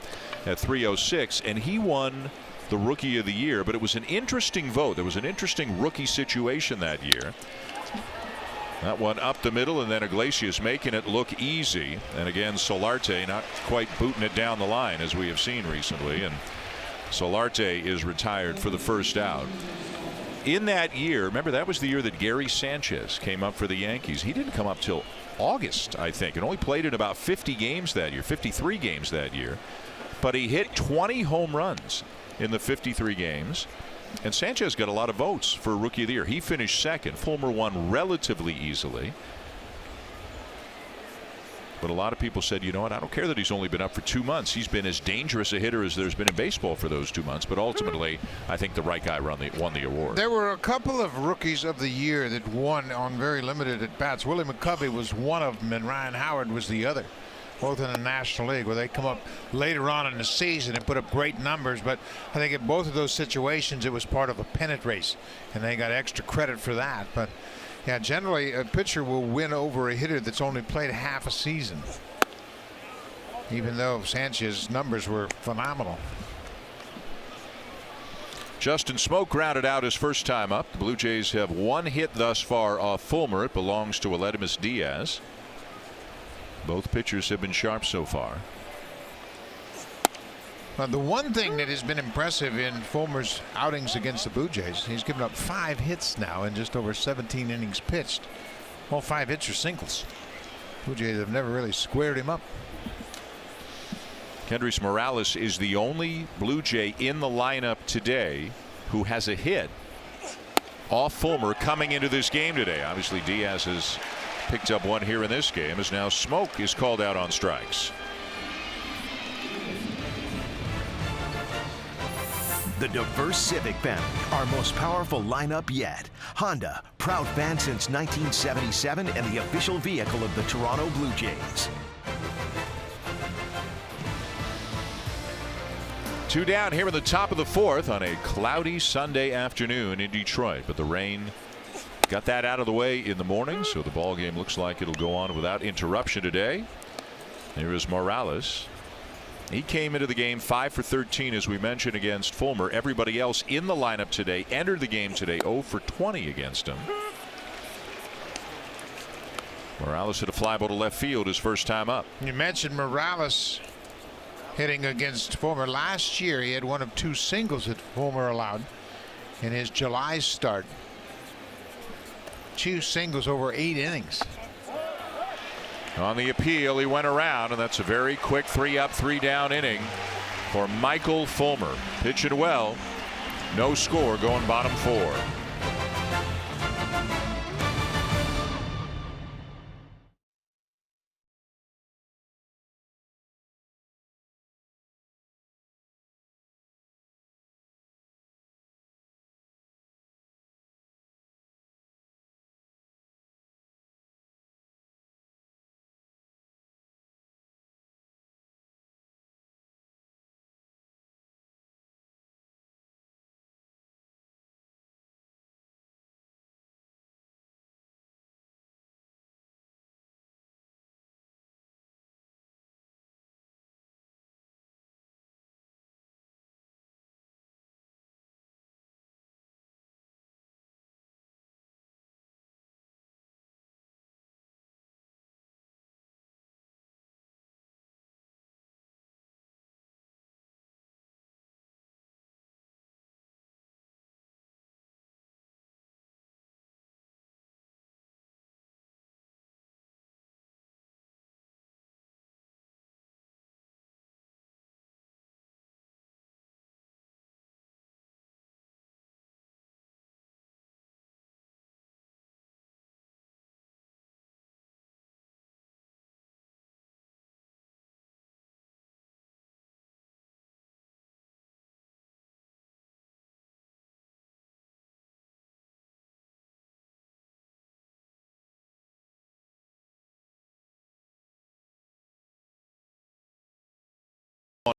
at 3.06, and he won the Rookie of the Year. But it was an interesting vote. There was an interesting rookie situation that year. That one up the middle, and then Iglesias making it look easy, and again Solarte not quite booting it down the line as we have seen recently, and Solarte is retired for the first out. In that year, remember, that was the year that Gary Sanchez came up for the Yankees. He didn't come up till August, I think, and only played in about 50 games that year, 53 games that year. But he hit 20 home runs in the 53 games. And Sanchez got a lot of votes for Rookie of the Year. He finished second. Fulmer won relatively easily. But a lot of people said, you know what, I don't care that he's only been up for 2 months. He's been as dangerous a hitter as there's been in baseball for those 2 months. But ultimately, I think the right guy won the award. There were a couple of Rookies of the Year that won on very limited at-bats. Willie McCovey was one of them, and Ryan Howard was the other. Both in the National League, where they come up later on in the season and put up great numbers. But I think in both of those situations, it was part of a pennant race, and they got extra credit for that. But yeah, generally a pitcher will win over a hitter that's only played half a season, even though Sanchez's numbers were phenomenal. Justin Smoke grounded out his first time up. The Blue Jays have 1 hit thus far off Fulmer. It belongs to Aledmus Diaz. Both pitchers have been sharp so far. Now, the one thing that has been impressive in Fulmer's outings against the Blue Jays, he's given up 5 hits now in just over 17 innings pitched. All 5 hits are singles. Blue Jays have never really squared him up. Kendrys Morales is the only Blue Jay in the lineup today who has a hit off Fulmer coming into this game today. Obviously, Diaz has picked up 1 here in this game, as now Smoke is called out on strikes. The diverse Civic family, our most powerful lineup yet. Honda, proud fan since 1977 and the official vehicle of the Toronto Blue Jays. 2 down here in the top of the 4th on a cloudy Sunday afternoon in Detroit, but the rain got that out of the way in the morning, so the ball game looks like it'll go on without interruption today. Here is Morales. He came into the game 5 for 13, as we mentioned, against Fulmer. Everybody else in the lineup today entered the game today 0 for 20 against him. Morales hit a fly ball to left field his first time up. You mentioned Morales hitting against Fulmer. Last year he had 1 of 2 singles that Fulmer allowed in his July start. 2 singles over 8 innings. On the appeal, he went around, and that's a very quick 3 up, 3 down inning for Michael Fulmer. Pitching well. No score, going bottom 4.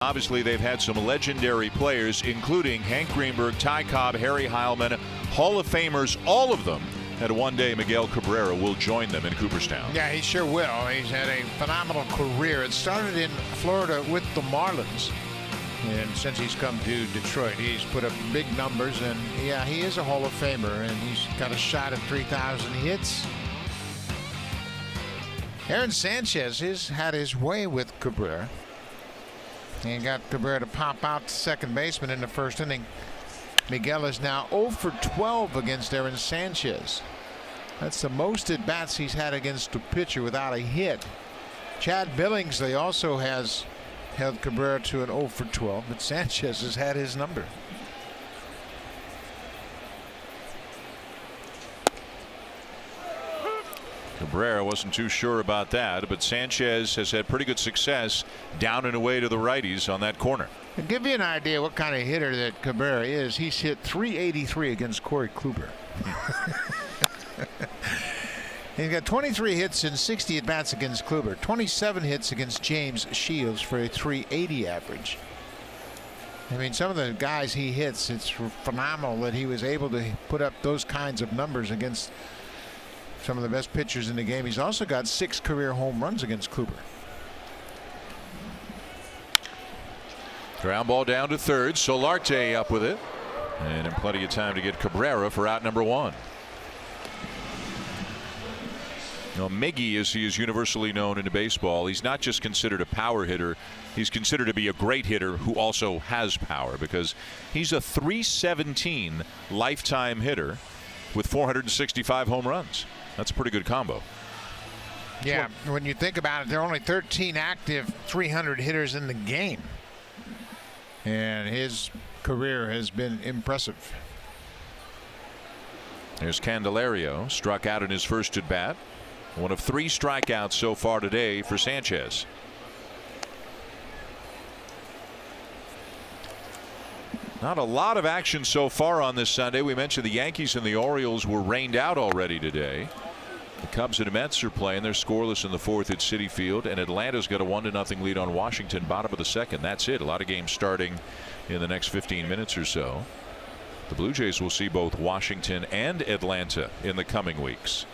Obviously, they've had some legendary players, including Hank Greenberg, Ty Cobb, Harry Heilman, Hall of Famers, all of them. And one day, Miguel Cabrera will join them in Cooperstown. Yeah, he sure will. He's had a phenomenal career. It started in Florida with the Marlins. And since he's come to Detroit, he's put up big numbers. And, yeah, he is a Hall of Famer. And he's got a shot at 3,000 hits. Aaron Sanchez has had his way with Cabrera. He got Cabrera to pop out to second baseman in the first inning. Miguel is now 0 for 12 against Aaron Sanchez. That's the most at bats he's had against a pitcher without a hit. Chad Billingsley also has held Cabrera to an 0 for 12, but Sanchez has had his number. Cabrera wasn't too sure about that, but Sanchez has had pretty good success down and away to the righties on that corner. To give you an idea what kind of hitter that Cabrera is, he's hit .383 against Corey Kluber. He's got 23 hits and 60 at bats against Kluber, 27 hits against James Shields for a .380 average. I mean, some of the guys he hits, it's phenomenal that he was able to put up those kinds of numbers against some of the best pitchers in the game. He's also got 6 career home runs against Kluber. Ground ball down to third. Solarte up with it. And in plenty of time to get Cabrera for out number 1. Now, Miggy, as he is universally known in baseball, he's not just considered a power hitter. He's considered to be a great hitter who also has power, because he's a .317 lifetime hitter with 465 home runs. That's a pretty good combo. Yeah, when you think about it, there are only 13 active 300 hitters in the game. And his career has been impressive. There's Candelario, struck out in his first at bat. One of 3 strikeouts so far today for Sanchez. Not a lot of action so far on this Sunday. We mentioned the Yankees and the Orioles were rained out already today. The Cubs and the Mets are playing. They're scoreless in the 4th at Citi Field, and Atlanta's got a 1-0 lead on Washington, bottom of the 2nd. That's it. A lot of games starting in the next 15 minutes or so. The Blue Jays will see both Washington and Atlanta in the coming weeks.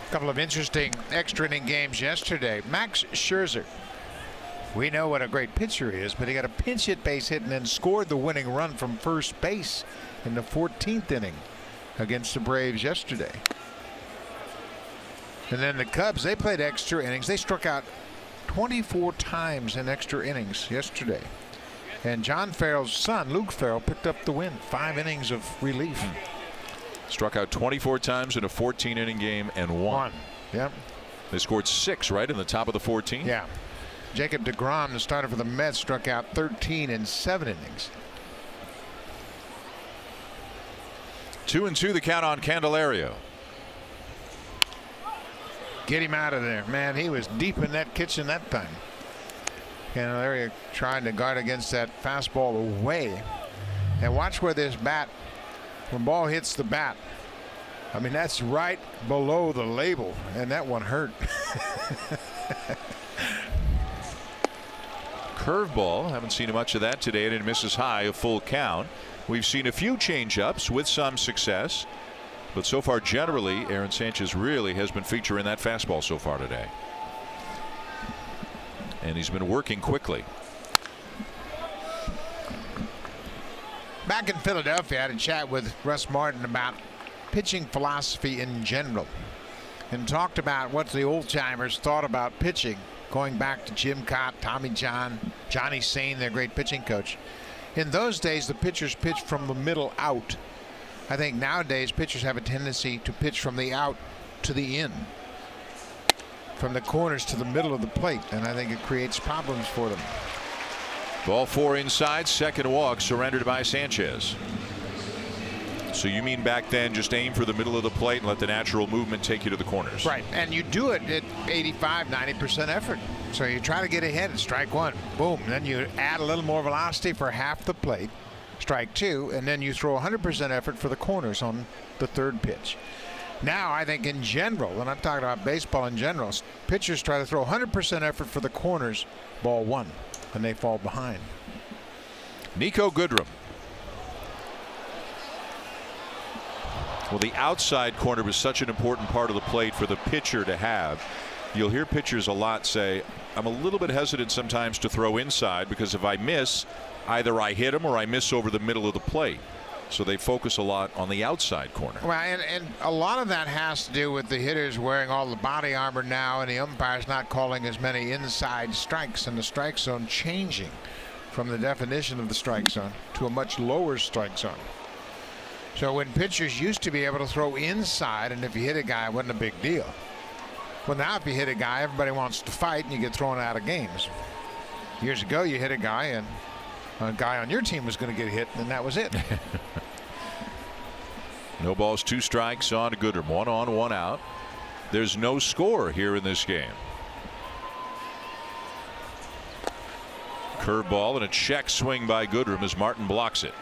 A couple of interesting extra inning games yesterday. Max Scherzer, we know what a great pitcher he is, but he got a pinch hit base hit and then scored the winning run from first base in the 14th inning against the Braves yesterday. And then the Cubs, they played extra innings. They struck out 24 times in extra innings yesterday. And John Farrell's son, Luke Farrell, picked up the win. 5 innings of relief. Struck out 24 times in a 14-inning game and won. Yep. They scored 6 right in the top of the 14. Yeah. Jacob deGrom, the starter for the Mets, struck out 13 in 7 innings. 2-2 the count on Candelario. Get him out of there, man. He was deep in that kitchen that time. Candelario trying to guard against that fastball away. And watch where this bat, when ball hits the bat, I mean, that's right below the label, and that one hurt. Curveball, haven't seen much of that today, and it misses high, a full count. We've seen a few changeups with some success, but so far generally Aaron Sanchez really has been featuring that fastball so far today, and he's been working quickly. Back in Philadelphia, I had a chat with Russ Martin about pitching philosophy in general, and talked about what the old timers thought about pitching, going back to Jim Cott, Tommy John, Johnny Sain, their great pitching coach. In those days, the pitchers pitched from the middle out. I think nowadays pitchers have a tendency to pitch from the out to the in, from the corners to the middle of the plate, and I think it creates problems for them. Ball 4 inside, second walk surrendered by Sanchez. So you mean back then just aim for the middle of the plate and let the natural movement take you to the corners? Right, and you do it at 85-90% effort. So you try to get ahead and strike 1, boom, then you add a little more velocity for half the plate, strike 2, and then you throw 100% effort for the corners on the 3rd pitch. Now, I think in general, and I'm talking about baseball in general, pitchers try to throw 100% effort for the corners, ball one, and they fall behind. Nico Goodrum. Well, the outside corner was such an important part of the plate for the pitcher to have. You'll hear pitchers a lot say, I'm a little bit hesitant sometimes to throw inside because if I miss, either I hit him or I miss over the middle of the plate. So they focus a lot on the outside corner. Well, and a lot of that has to do with the hitters wearing all the body armor now and the umpires not calling as many inside strikes and the strike zone changing from the definition of the strike zone to a much lower strike zone. So when pitchers used to be able to throw inside and if you hit a guy, it wasn't a big deal. Well, now if you hit a guy, everybody wants to fight and you get thrown out of games. Years ago, you hit a guy and a guy on your team was going to get hit, and that was it. No balls, 2 strikes on to Goodrum. 1 on, 1 out. There's no score here in this game. Curveball and a check swing by Goodrum as Martin blocks it.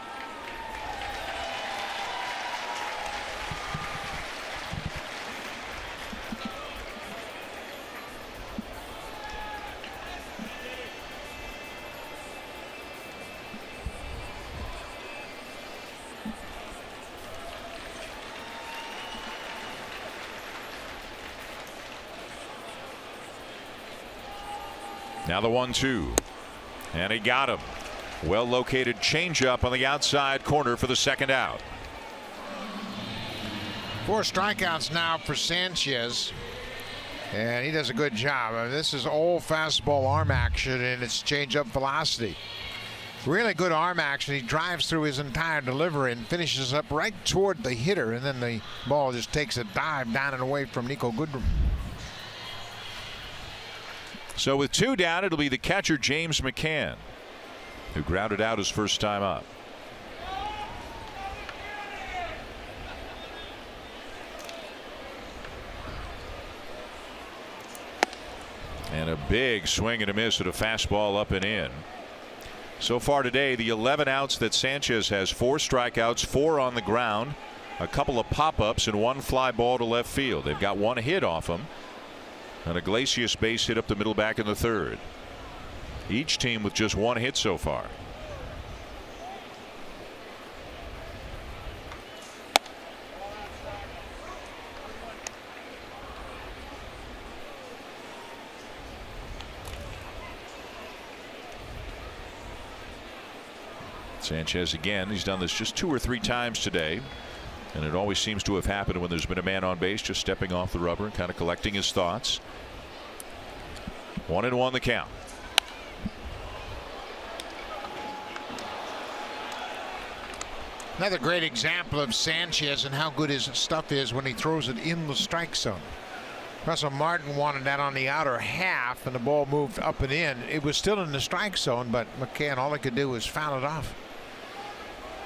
Now the 1-2. And he got him. Well located changeup on the outside corner for the second out. 4 strikeouts now for Sanchez. And he does a good job. I mean, this is all fastball arm action and it's changeup velocity. Really good arm action. He drives through his entire delivery and finishes up right toward the hitter. And then the ball just takes a dive down and away from Nico Goodrum. So with 2 down, it'll be the catcher James McCann, who grounded out his first time up. And a big swing and a miss at a fastball up and in. So far today, the 11 outs that Sanchez has, 4 strikeouts, 4 on the ground, a couple of pop-ups, and 1 fly ball to left field. They've got 1 hit off him. And Iglesias base hit up the middle back in the 3rd. Each team with just 1 hit so far. Sanchez again. He's done this just 2 or 3 times today. And it always seems to have happened when there's been a man on base, just stepping off the rubber and kind of collecting his thoughts. 1-1 the count. Another great example of Sanchez and how good his stuff is when he throws it in the strike zone. Russell Martin wanted that on the outer half and the ball moved up and in. It was still in the strike zone, but McCann, all he could do was foul it off.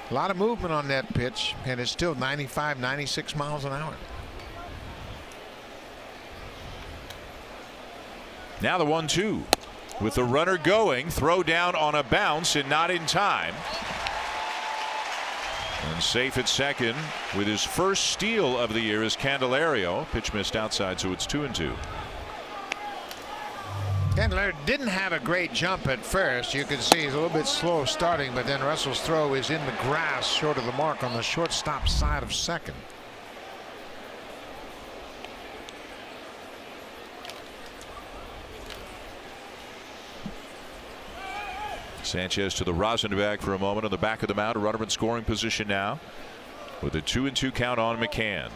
A lot of movement on that pitch, and it's still 95, 96 miles an hour. Now the 1-2 with the runner going, throw down on a bounce and not in time. And safe at second with his first steal of the year is Candelario. Pitch missed outside, so it's 2-2. Candelario didn't have a great jump at first. You can see he's a little bit slow starting, but then Russell's throw is in the grass short of the mark on the shortstop side of second. Sanchez to the rosin bag for a moment on the back of the mound. A runner in scoring position now with a 2-2 count on McCann.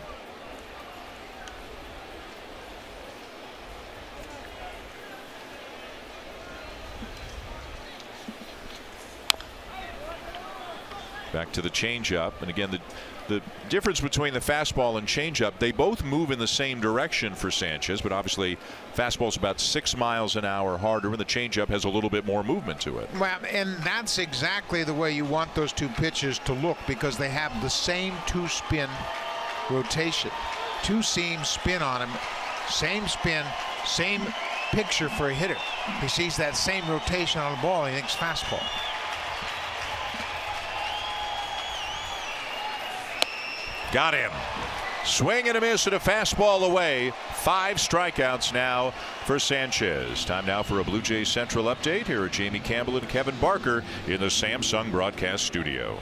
Back to the changeup, and again the difference between the fastball and changeup, they both move in the same direction for Sanchez, but obviously fastball's about 6 miles an hour harder and the changeup has a little bit more movement to it. Well, and that's exactly the way you want those 2 pitches to look, because they have the same 2-spin rotation, 2-seam spin on him, same spin, same picture for a hitter. He sees that same rotation on the ball, he thinks fastball. Got him. Swing and a miss and a fastball away. 5 strikeouts now for Sanchez. Time now for a Blue Jays Central update. Here are Jamie Campbell and Kevin Barker in the Samsung broadcast studio.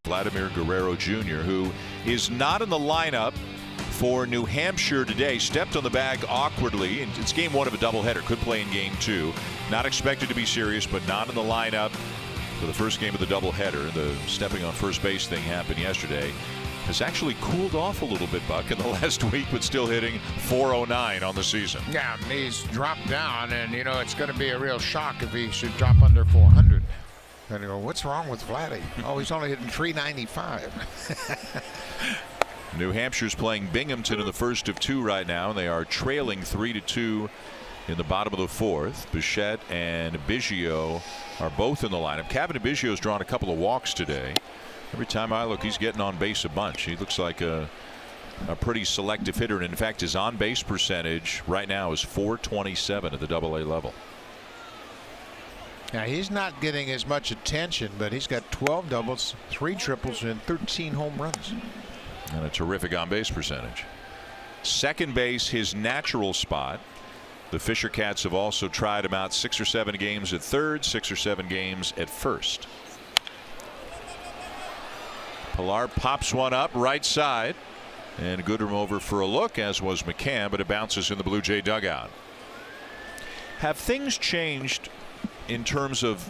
Vladimir Guerrero Jr., who is not in the lineup for New Hampshire today, stepped on the bag awkwardly. It's game 1 of a doubleheader. Could play in game 2. Not expected to be serious, but not in the lineup for the first game of the doubleheader. The stepping on first base thing happened yesterday. Has actually cooled off a little bit, Buck, in the last week, but still hitting .409 on the season. Yeah, he's dropped down, and you know it's going to be a real shock if he should drop under 400. And you go, what's wrong with Vladdy? Oh, he's only hitting .395. New Hampshire's playing Binghamton in the first of 2 right now, and they are trailing 3-2 in the bottom of the 4th. Bichette and Biggio are both in the lineup. Kevin Biggio's drawn a couple of walks today. Every time I look, he's getting on base a bunch. He looks like a pretty selective hitter, and in fact his on base percentage right now is .427 at the AA level. Now he's not getting as much attention, but he's got 12 doubles, 3 triples, and 13 home runs. And a terrific on base percentage. Second base, his natural spot. The Fisher Cats have also tried him out 6 or 7 games at third, 6 or 7 games at first. Pilar pops one up right side, and Goodrum over for a look, as was McCann, but it bounces in the Blue Jay dugout. Have things changed in terms of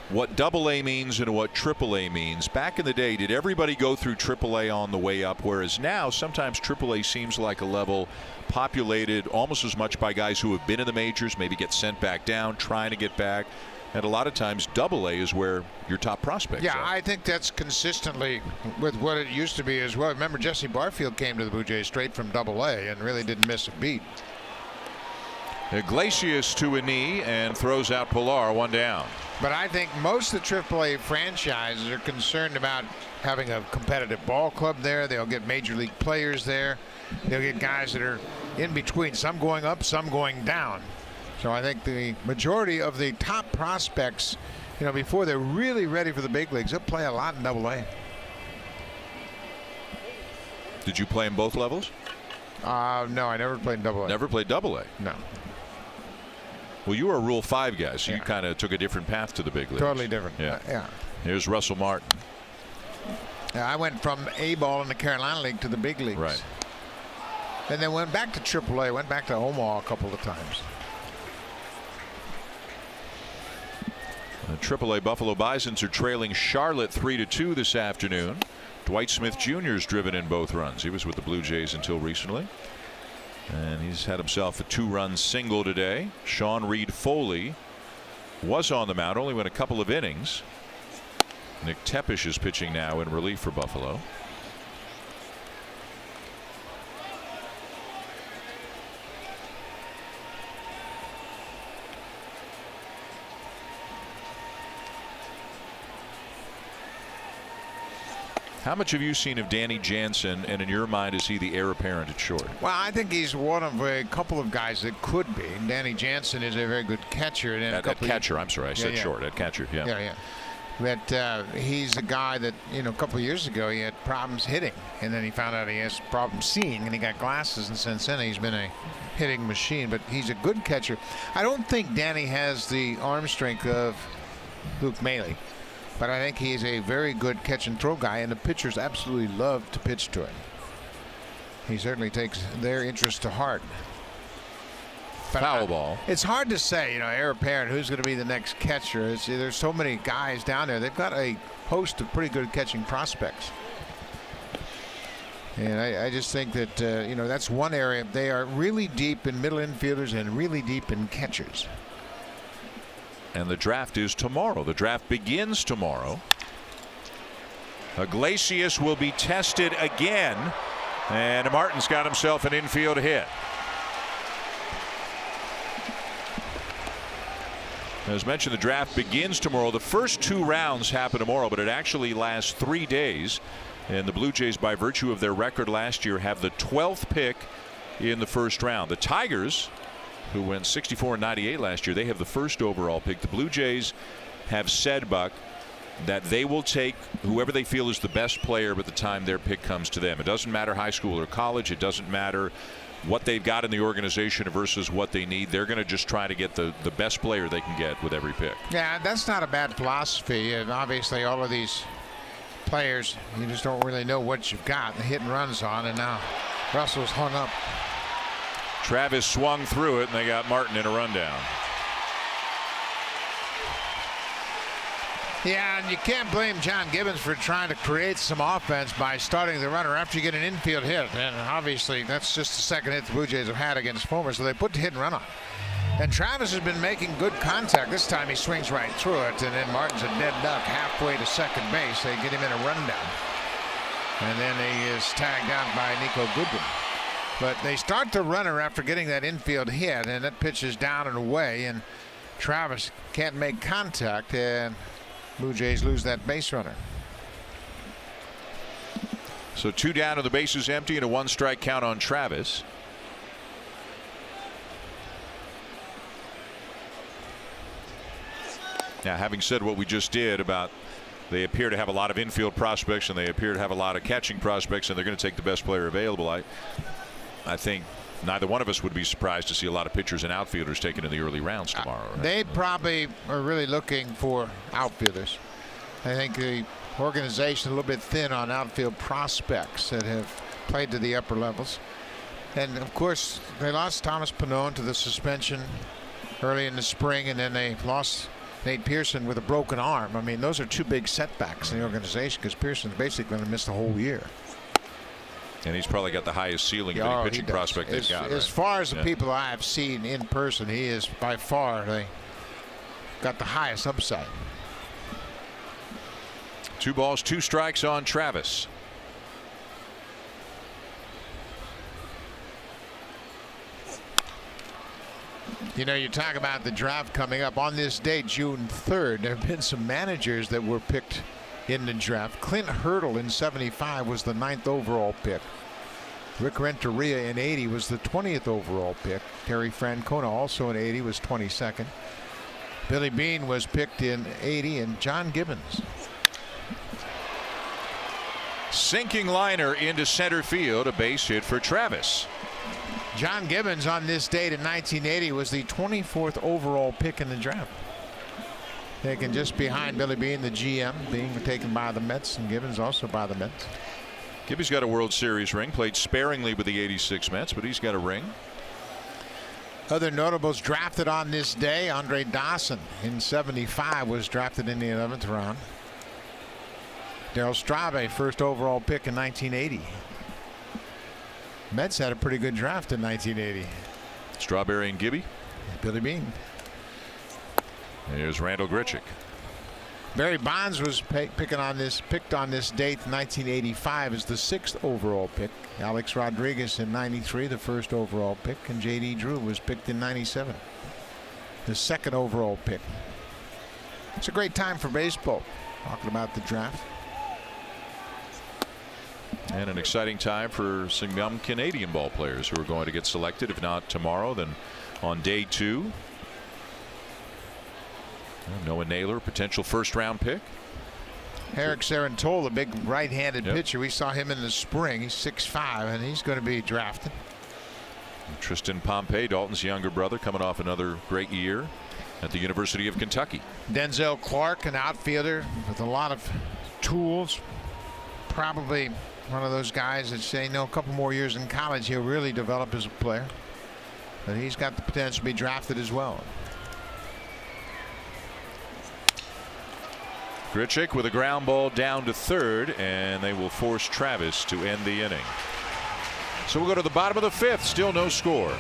what AA means and what AAA means? Back in the day, did everybody go through AAA on the way up, whereas now sometimes AAA seems like a level populated almost as much by guys who have been in the majors, maybe get sent back down, trying to get back, and a lot of times AA is where your top prospects are. I think that's consistently with what it used to be as well. Remember, Jesse Barfield came to the Blue Jays straight from AA and really didn't miss a beat. Iglesias to a knee and throws out Pilar, 1 down. But I think most of the AAA franchises are concerned about having a competitive ball club there. They'll get major league players there. They'll get guys that are in between, some going up, some going down. So I think the majority of the top prospects, you know, before they're really ready for the big leagues, they'll play a lot in AA. Did you play in both levels? No, I never played in AA. Never played AA? No. Well, you were a Rule 5 guy, so you kind of took a different path to the big leagues. Totally different. Yeah. Here's Russell Martin. Yeah, I went from A-ball in the Carolina League to the big leagues. Right. And then went back to AAA, went back to Omaha a couple of times. The AAA Buffalo Bisons are trailing Charlotte 3-2 this afternoon. Dwight Smith Jr. has driven in both runs. He was with the Blue Jays until recently. And he's had himself a 2-run single today. Sean Reed Foley was on the mound, only went a couple of innings. Nick Tepish is pitching now in relief for Buffalo. How much have you seen of Danny Jansen, and in your mind, is he the heir apparent at short? Well, I think he's one of a couple of guys that could be. Danny Jansen is a very good catcher. And at catcher, I'm sorry, I said short. At catcher, yeah. Yeah. But he's a guy that, a couple of years ago he had problems hitting, and then he found out he has problems seeing, and he got glasses, and since then he's been a hitting machine. But he's a good catcher. I don't think Danny has the arm strength of Luke Maley, but I think he's a very good catch and throw guy, and the pitchers absolutely love to pitch to him. He certainly takes their interest to heart. But foul ball. It's hard to say, heir apparent, who's going to be the next catcher. There's so many guys down there. They've got a host of pretty good catching prospects. And I just think that, that's one area. They are really deep in middle infielders and really deep in catchers. And the draft is tomorrow. The draft begins tomorrow. Iglesias will be tested again. And Martin's got himself an infield hit. As mentioned, the draft begins tomorrow. The first 2 rounds happen tomorrow, but it actually lasts 3 days. And the Blue Jays, by virtue of their record last year, have the 12th pick in the first round. The Tigers, who went 64-98 last year, they have the first overall pick. The Blue Jays have said, Buck, that they will take whoever they feel is the best player by the time their pick comes to them. It doesn't matter high school or college. It doesn't matter what they've got in the organization versus what they need. They're going to just try to get the best player they can get with every pick. Yeah, that's not a bad philosophy. And obviously all of these players, you just don't really know what you've got. The hit and runs on, and now Russell's hung up. Travis swung through it, and they got Martin in a rundown. Yeah, and you can't blame John Gibbons for trying to create some offense by starting the runner after you get an infield hit. And obviously that's just the second hit the Blue Jays have had against Fulmer, so they put the hit and run on. And Travis has been making good contact. This time he swings right through it, and then Martin's a dead duck halfway to second base. They get him in a rundown. And then he is tagged out by Nico Goodwin. But they start the runner after getting that infield hit, and that pitch is down and away, and Travis can't make contact, and Blue Jays lose that base runner. So 2 down and the bases empty, and a 1-strike count on Travis. Now, having said what we just did about they appear to have a lot of infield prospects and they appear to have a lot of catching prospects, and they're going to take the best player available, I think neither one of us would be surprised to see a lot of pitchers and outfielders taken in the early rounds tomorrow. Right? They probably are really looking for outfielders. I think the organization is a little bit thin on outfield prospects that have played to the upper levels. And of course, they lost Thomas Pannone to the suspension early in the spring, and then they lost Nate Pearson with a broken arm. I mean, those are 2 big setbacks in the organization because Pearson's basically going to miss the whole year. And he's probably got the highest ceiling of any pitching prospect they've got. As far as the people I have seen in person, he is by far got the highest upside. 2 balls, 2 strikes on Travis. You talk about the draft coming up on this day, June 3rd. There have been some managers that were picked in the draft. Clint Hurdle in '75 was the 9th overall pick. Rick Renteria in '80 was the 20th overall pick. Terry Francona also in '80 was 22nd. Billy Beane was picked in '80, and John Gibbons. Sinking liner into center field, a base hit for Travis. John Gibbons on this date in 1980 was the 24th overall pick in the draft. Taken just behind Billy Beane, the GM, being taken by the Mets, and Gibbons also by the Mets. Gibby's got a World Series ring, played sparingly with the '86 Mets, but he's got a ring. Other notables drafted on this day: Andre Dawson in '75 was drafted in the 11th round. Darryl Strave, first overall pick in 1980. Mets had a pretty good draft in 1980. Strawberry and Gibby. Billy Beane. Here's Randall Grichuk. Barry Bonds was picked on this date, 1985, as the 6th overall pick. Alex Rodriguez in '93, the 1st overall pick, and J.D. Drew was picked in '97, the 2nd overall pick. It's a great time for baseball. Talking about the draft. And an exciting time for some young Canadian ball players who are going to get selected, if not tomorrow, then on day 2. Noah Naylor, potential first-round pick. Eric Sarantol, the big right-handed pitcher. We saw him in the spring. He's 6'5", and he's going to be drafted. Tristan Pompey, Dalton's younger brother, coming off another great year at the University of Kentucky. Denzel Clark, an outfielder with a lot of tools. Probably one of those guys that say, no, a couple more years in college, he'll really develop as a player. But he's got the potential to be drafted as well. Grichuk with a ground ball down to third, and they will force Travis to end the inning. So we'll go to the bottom of the 5th. Still no score.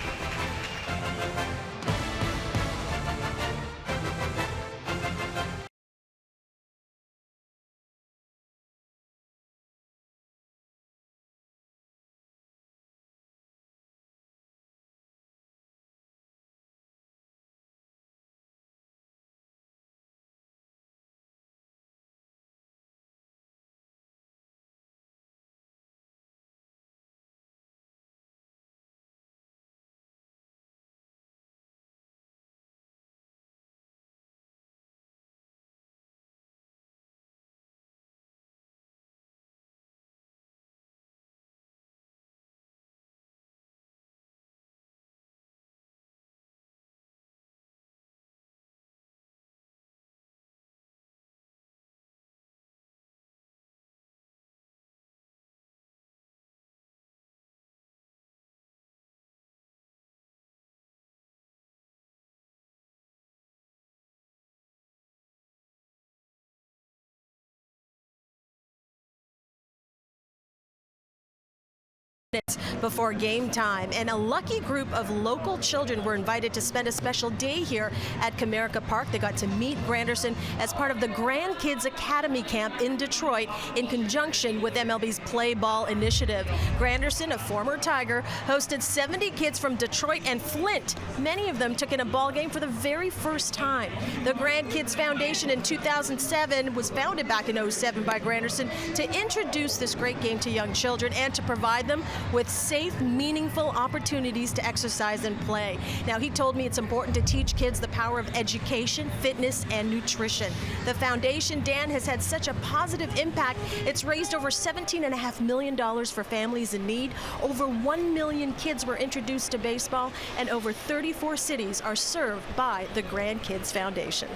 Before game time, and a lucky group of local children were invited to spend a special day here at Comerica Park. They got to meet Granderson as part of the Grandkids Academy Camp in Detroit in conjunction with MLB's Play Ball initiative. Granderson, a former Tiger, hosted 70 kids from Detroit and Flint. Many of them took in a ball game for the very first time. The Grandkids Foundation in 2007 was founded back in 2007 by Granderson to introduce this great game to young children and to provide them with safe, meaningful opportunities to exercise and play. Now, he told me it's important to teach kids the power of education, fitness, and nutrition. The foundation, Dan, has had such a positive impact. It's raised over $17.5 million for families in need. Over 1 million kids were introduced to baseball, and over 34 cities are served by the Grandkids Foundation.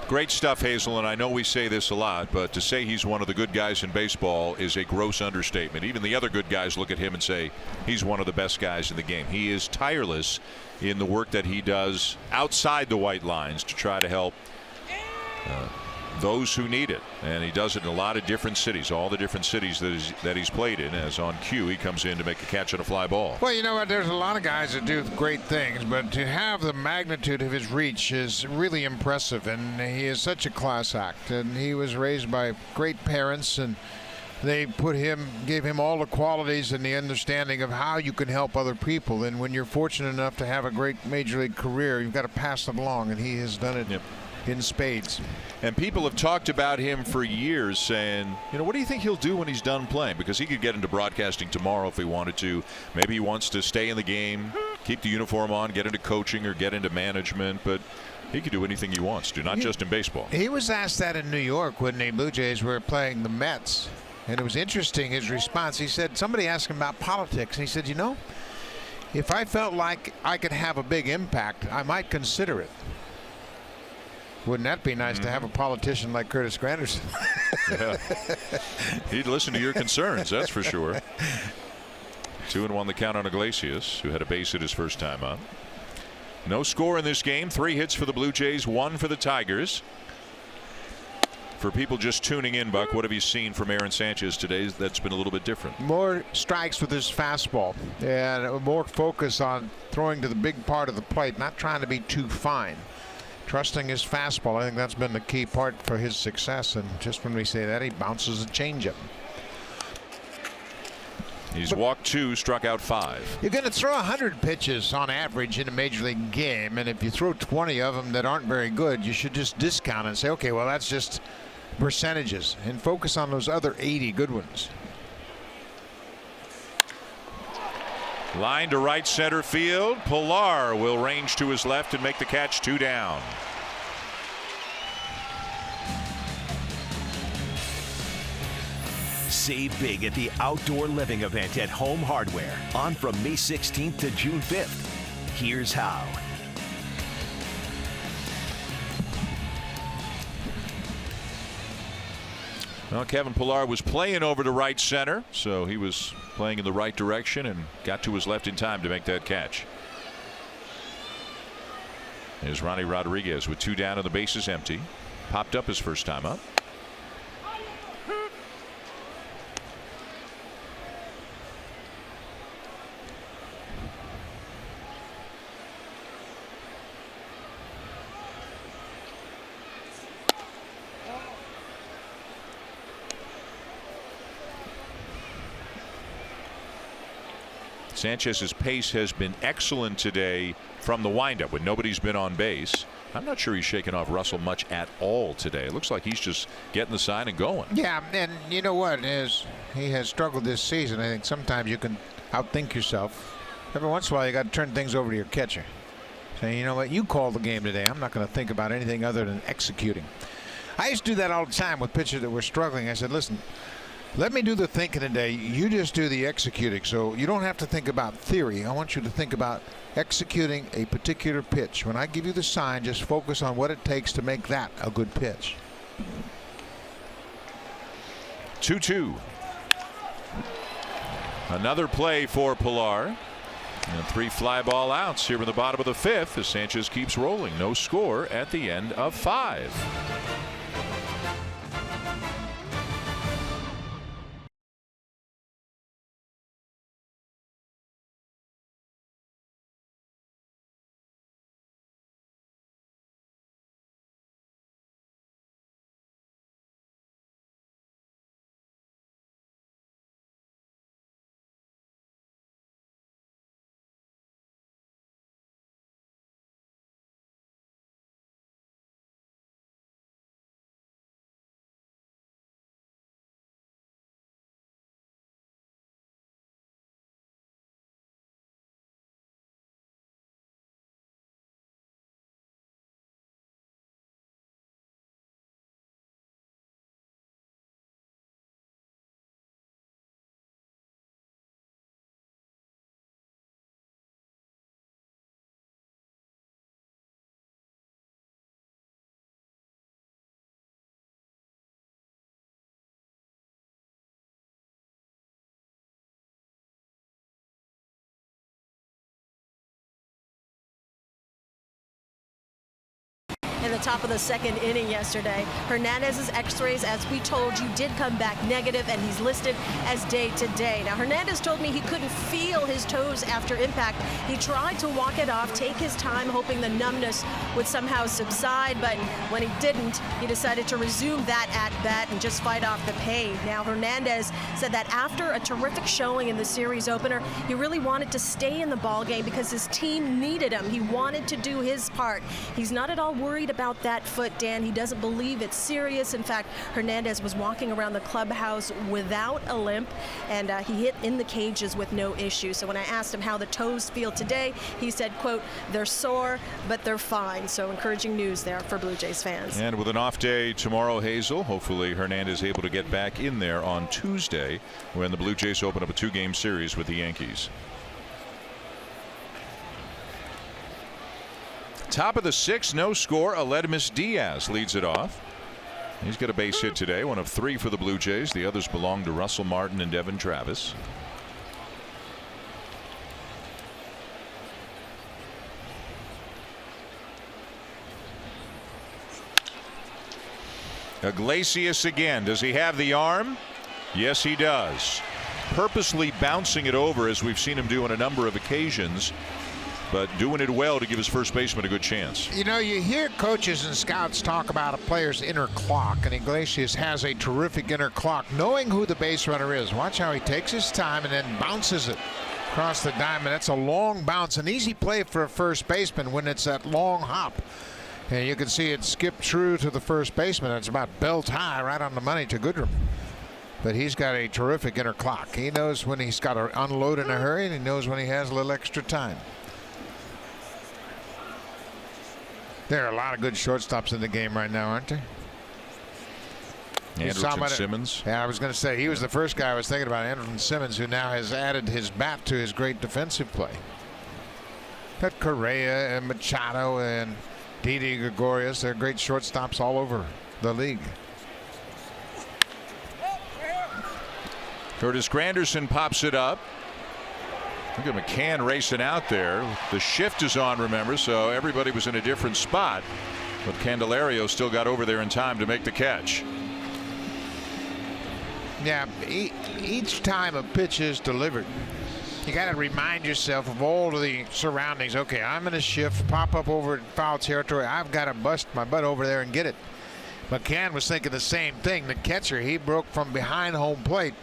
Great stuff, Hazel, and I know we say this a lot, but to say he's one of the good guys in baseball is a gross understatement. Even the other good guys look at him and say he's one of the best guys in the game. He is tireless in the work that he does outside the white lines to try to help those who need it, and he does it in a lot of different cities, all the different cities that he's played in. As on cue, he comes in to make a catch on a fly ball. Well, you know what, there's a lot of guys that do great things, but to have the magnitude of his reach is really impressive, and he is such a class act. And he was raised by great parents, and they gave him all the qualities and the understanding of how you can help other people. And when you're fortunate enough to have a great major league career, you've got to pass it along, and he has done it. Yep. In spades. And people have talked about him for years, saying, you know, what do you think he'll do when he's done playing? Because he could get into broadcasting tomorrow if he wanted to. Maybe he wants to stay in the game, keep the uniform on, get into coaching or get into management, but he could do anything he wants to, not just in baseball. He was asked that in New York when the Blue Jays were playing the Mets, and it was interesting, his response. He said, somebody asked him about politics, and he said, you know, if I felt like I could have a big impact, I might consider it. Wouldn't that be nice to have a politician like Curtis Granderson? Yeah. He'd listen to your concerns, that's for sure. 2-1 the count on Iglesias, who had a base hit his first time up. No score in this game. 3 hits for the Blue Jays, 1 for the Tigers. For people just tuning in, Buck, what have you seen from Aaron Sanchez today that's been a little bit different? More strikes with his fastball and more focus on throwing to the big part of the plate, not trying to be too fine. Trusting his fastball. I think that's been the key part for his success. And just when we say that, he bounces a changeup. He's walked 2, struck out 5. You're going to throw 100 pitches on average in a major league game, and if you throw 20 of them that aren't very good, you should just discount it and say, okay, well, that's just percentages, and focus on those other 80 good ones. Line to right center field. Pilar will range to his left and make the catch. 2 down. Save big at the outdoor living event at Home Hardware on from May 16th to June 5th. Here's how. Well, Kevin Pilar was playing over to right center, so he was playing in the right direction and got to his left in time to make that catch. There's Ronnie Rodriguez with 2 down and the bases empty. Popped up his first time up. Sanchez's pace has been excellent today from the windup when nobody's been on base. I'm not sure he's shaken off Russell much at all today. It looks like he's just getting the sign and going. Yeah, and you know what? As he has struggled this season, I think sometimes you can outthink yourself. Every once in a while, you got to turn things over to your catcher. Say, you know what? You call the game today. I'm not going to think about anything other than executing. I used to do that all the time with pitchers that were struggling. I said, listen, let me do the thinking today. You just do the executing. So you don't have to think about theory. I want you to think about executing a particular pitch. When I give you the sign, just focus on what it takes to make that a good pitch. 2-2. Another play for Pilar. And 3 fly ball outs here in the bottom of the 5th as Sanchez keeps rolling. No score at the end of 5. In the top of the 2nd inning yesterday, Hernandez's x-rays, as we told you, did come back negative, and he's listed as day-to-day. Now, Hernandez told me he couldn't feel his toes after impact. He tried to walk it off, take his time, hoping the numbness would somehow subside, but when he didn't, he decided to resume that at-bat and just fight off the pain. Now, Hernandez said that after a terrific showing in the series opener, he really wanted to stay in the ballgame because his team needed him. He wanted to do his part. He's not at all worried about that foot, Dan. He doesn't believe it's serious. In fact, Hernandez was walking around the clubhouse without a limp, and he hit in the cages with no issue. So when I asked him how the toes feel today, he said, quote, they're sore, but they're fine. So encouraging news there for Blue Jays fans. And with an off day tomorrow, Hazel, hopefully Hernandez able to get back in there on Tuesday when the Blue Jays open up a 2-game series with the Yankees. Top of the 6th, no score. Aledmus Diaz leads it off. He's got a base hit today, one of 3 for the Blue Jays. The others belong to Russell Martin and Devin Travis. Iglesias again. Does he have the arm? Yes, he does. Purposely bouncing it over, as we've seen him do on a number of occasions, but doing it well to give his first baseman a good chance. You know, you hear coaches and scouts talk about a player's inner clock, and Iglesias has a terrific inner clock, knowing who the base runner is. Watch how he takes his time and then bounces it across the diamond. That's a long bounce, an easy play for a first baseman when it's that long hop. And you can see it skip true to the first baseman. It's about belt high, right on the money to Goodrum. But he's got a terrific inner clock. He knows when he's got to unload in a hurry, and he knows when he has a little extra time. There are a lot of good shortstops in the game right now, aren't there? Andrelton Simmons. Yeah, I was going to say he was the first guy I was thinking about, Andrelton Simmons, who now has added his bat to his great defensive play. Got Correa and Machado and Didi Gregorius. They're great shortstops all over the league. Curtis Granderson pops it up. Look at McCann racing out there. The shift is on, remember, so everybody was in a different spot. But Candelario still got over there in time to make the catch. Yeah, each time a pitch is delivered, you got to remind yourself of all of the surroundings. Okay, I'm going to shift, pop up over foul territory. I've got to bust my butt over there and get it. McCann was thinking the same thing. The catcher, he broke from behind home plate,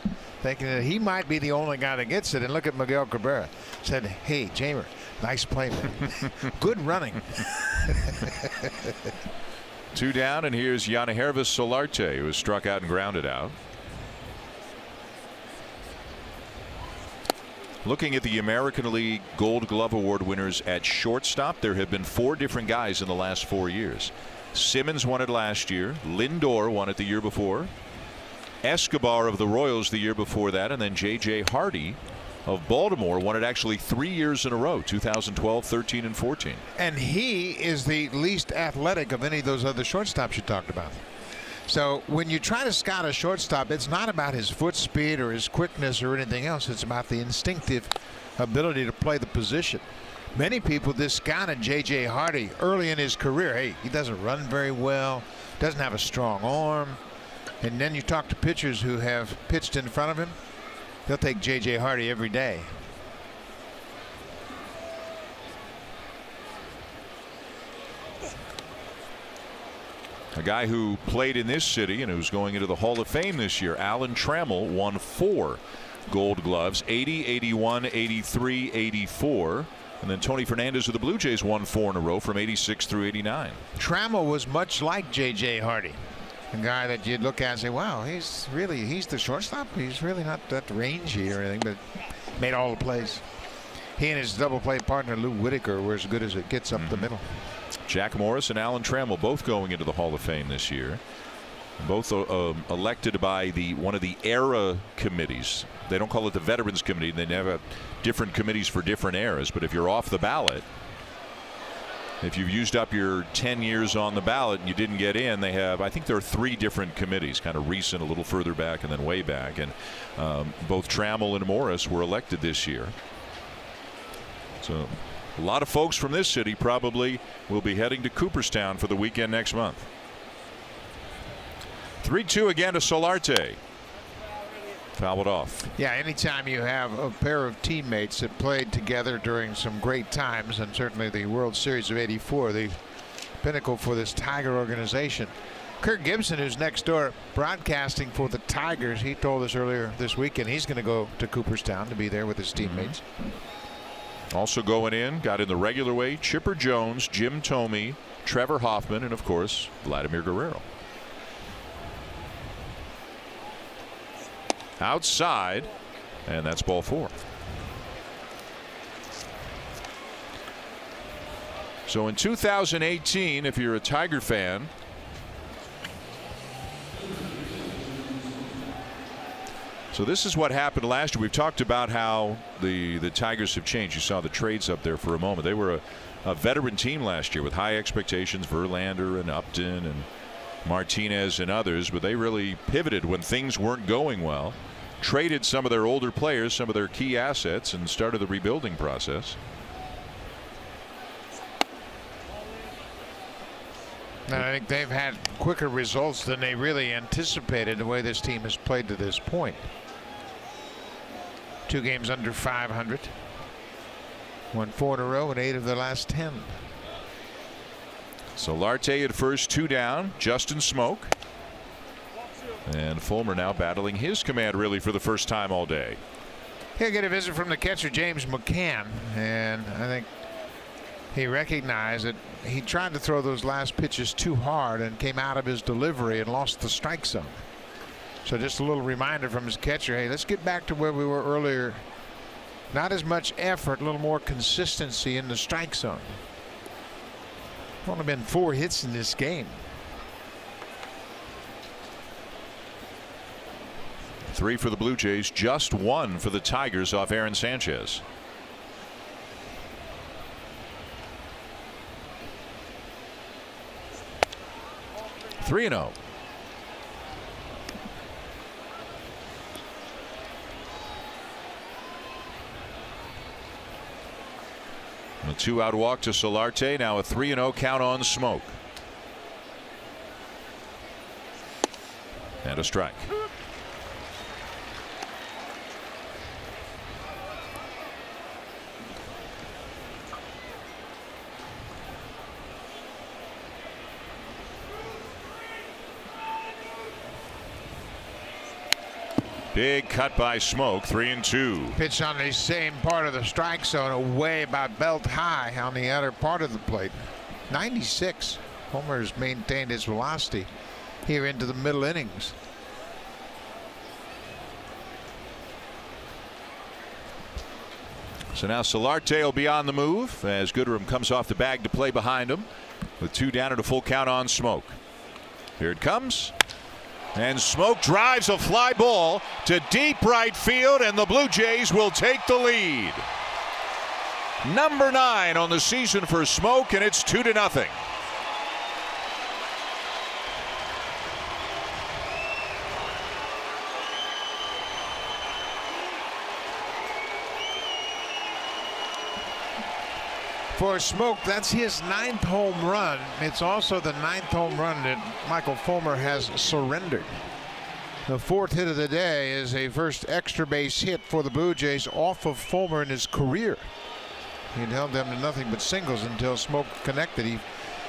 thinking that he might be the only guy that gets it. And look at Miguel Cabrera. Said, hey, Jamer, nice play, man. Good running. 2 down, and here's Yannihervis Solarte, who was struck out and grounded out. Looking at the American League Gold Glove Award winners at shortstop, there have been 4 different guys in the last 4 years. Simmons won it last year. Lindor won it the year before. Escobar of the Royals the year before that, and then J.J. Hardy of Baltimore won it actually 3 years in a row, 2012, 13, and 14. And he is the least athletic of any of those other shortstops you talked about. So when you try to scout a shortstop, it's not about his foot speed or his quickness or anything else. It's about the instinctive ability to play the position. Many people discounted J.J. Hardy early in his career. Hey, he doesn't run very well, doesn't have a strong arm. And then you talk to pitchers who have pitched in front of him, they'll take J.J. Hardy every day. A guy who played in this city and who's going into the Hall of Fame this year, Alan Trammell, won 4 Gold Gloves, 80, 81, 83, 84. And then Tony Fernandez of the Blue Jays won 4 in a row from 86 through 89. Trammell was much like J.J. Hardy. A guy that you'd look at and say, wow, he's the shortstop. He's really not that rangy or anything, but made all the plays. He and his double play partner Lou Whitaker were as good as it gets up the middle. Jack Morris and Alan Trammell both going into the Hall of Fame this year. Both elected by one of the era committees. They don't call it the Veterans Committee. They have different committees for different eras. But if you're off the ballot, if you've used up your 10 years on the ballot and you didn't get in, they have, I think there are 3 different committees, kind of recent, a little further back, and then way back. And both Trammell and Morris were elected this year. So a lot of folks from this city probably will be heading to Cooperstown for the weekend next month. 3-2 again to Solarte. Fouled off. Yeah, anytime you have a pair of teammates that played together during some great times, and certainly the World Series of '84, the pinnacle for this Tiger organization. Kirk Gibson, who's next door broadcasting for the Tigers, he told us earlier this weekend he's going to go to Cooperstown to be there with his teammates. Also going in, got in the regular way, Chipper Jones, Jim Thome, Trevor Hoffman, and of course Vladimir Guerrero. Outside, and that's ball 4. So in 2018, if you're a Tiger fan, so this is what happened last year. We've talked about how the Tigers have changed. You saw the trades up there for a moment. They were a veteran team last year with high expectations, Verlander and Upton and Martinez and others, but they really pivoted when things weren't going well, traded some of their older players, some of their key assets, and started the rebuilding process. And I think they've had quicker results than they really anticipated the way this team has played to this point. 2 games under 500. Won 4 in a row and 8 of the last 10. Solarte at first, 2 down. Justin Smoke. And Fulmer now battling his command really for the first time all day. He'll get a visit from the catcher James McCann, and I think he recognized that he tried to throw those last pitches too hard and came out of his delivery and lost the strike zone. So just a little reminder from his catcher, hey, let's get back to where we were earlier. Not as much effort, a little more consistency in the strike zone. Only been 4 hits in this game. 3 for the Blue Jays, just 1 for the Tigers off Aaron Sanchez. Three and 0. A 2-out walk to Solarte. Now a 3-0 count on Smoke. And a strike. Big cut by Smoke. 3-2. Pitch on the same part of the strike zone, away about belt high on the other part of the plate. 96. Homer's maintained his velocity here into the middle innings. So now Solarte will be on the move as Goodrum comes off the bag to play behind him with 2 down and a full count on Smoke. Here it comes. And Smoke drives a fly ball to deep right field, and the Blue Jays will take the lead. Number 9 on the season for Smoke, and it's 2-0. For Smoke, that's his 9th home run. It's also the 9th home run that Michael Fulmer has surrendered. The 4th hit of the day is a first extra base hit for the Blue Jays off of Fulmer in his career. He'd held them to nothing but singles until Smoke connected. He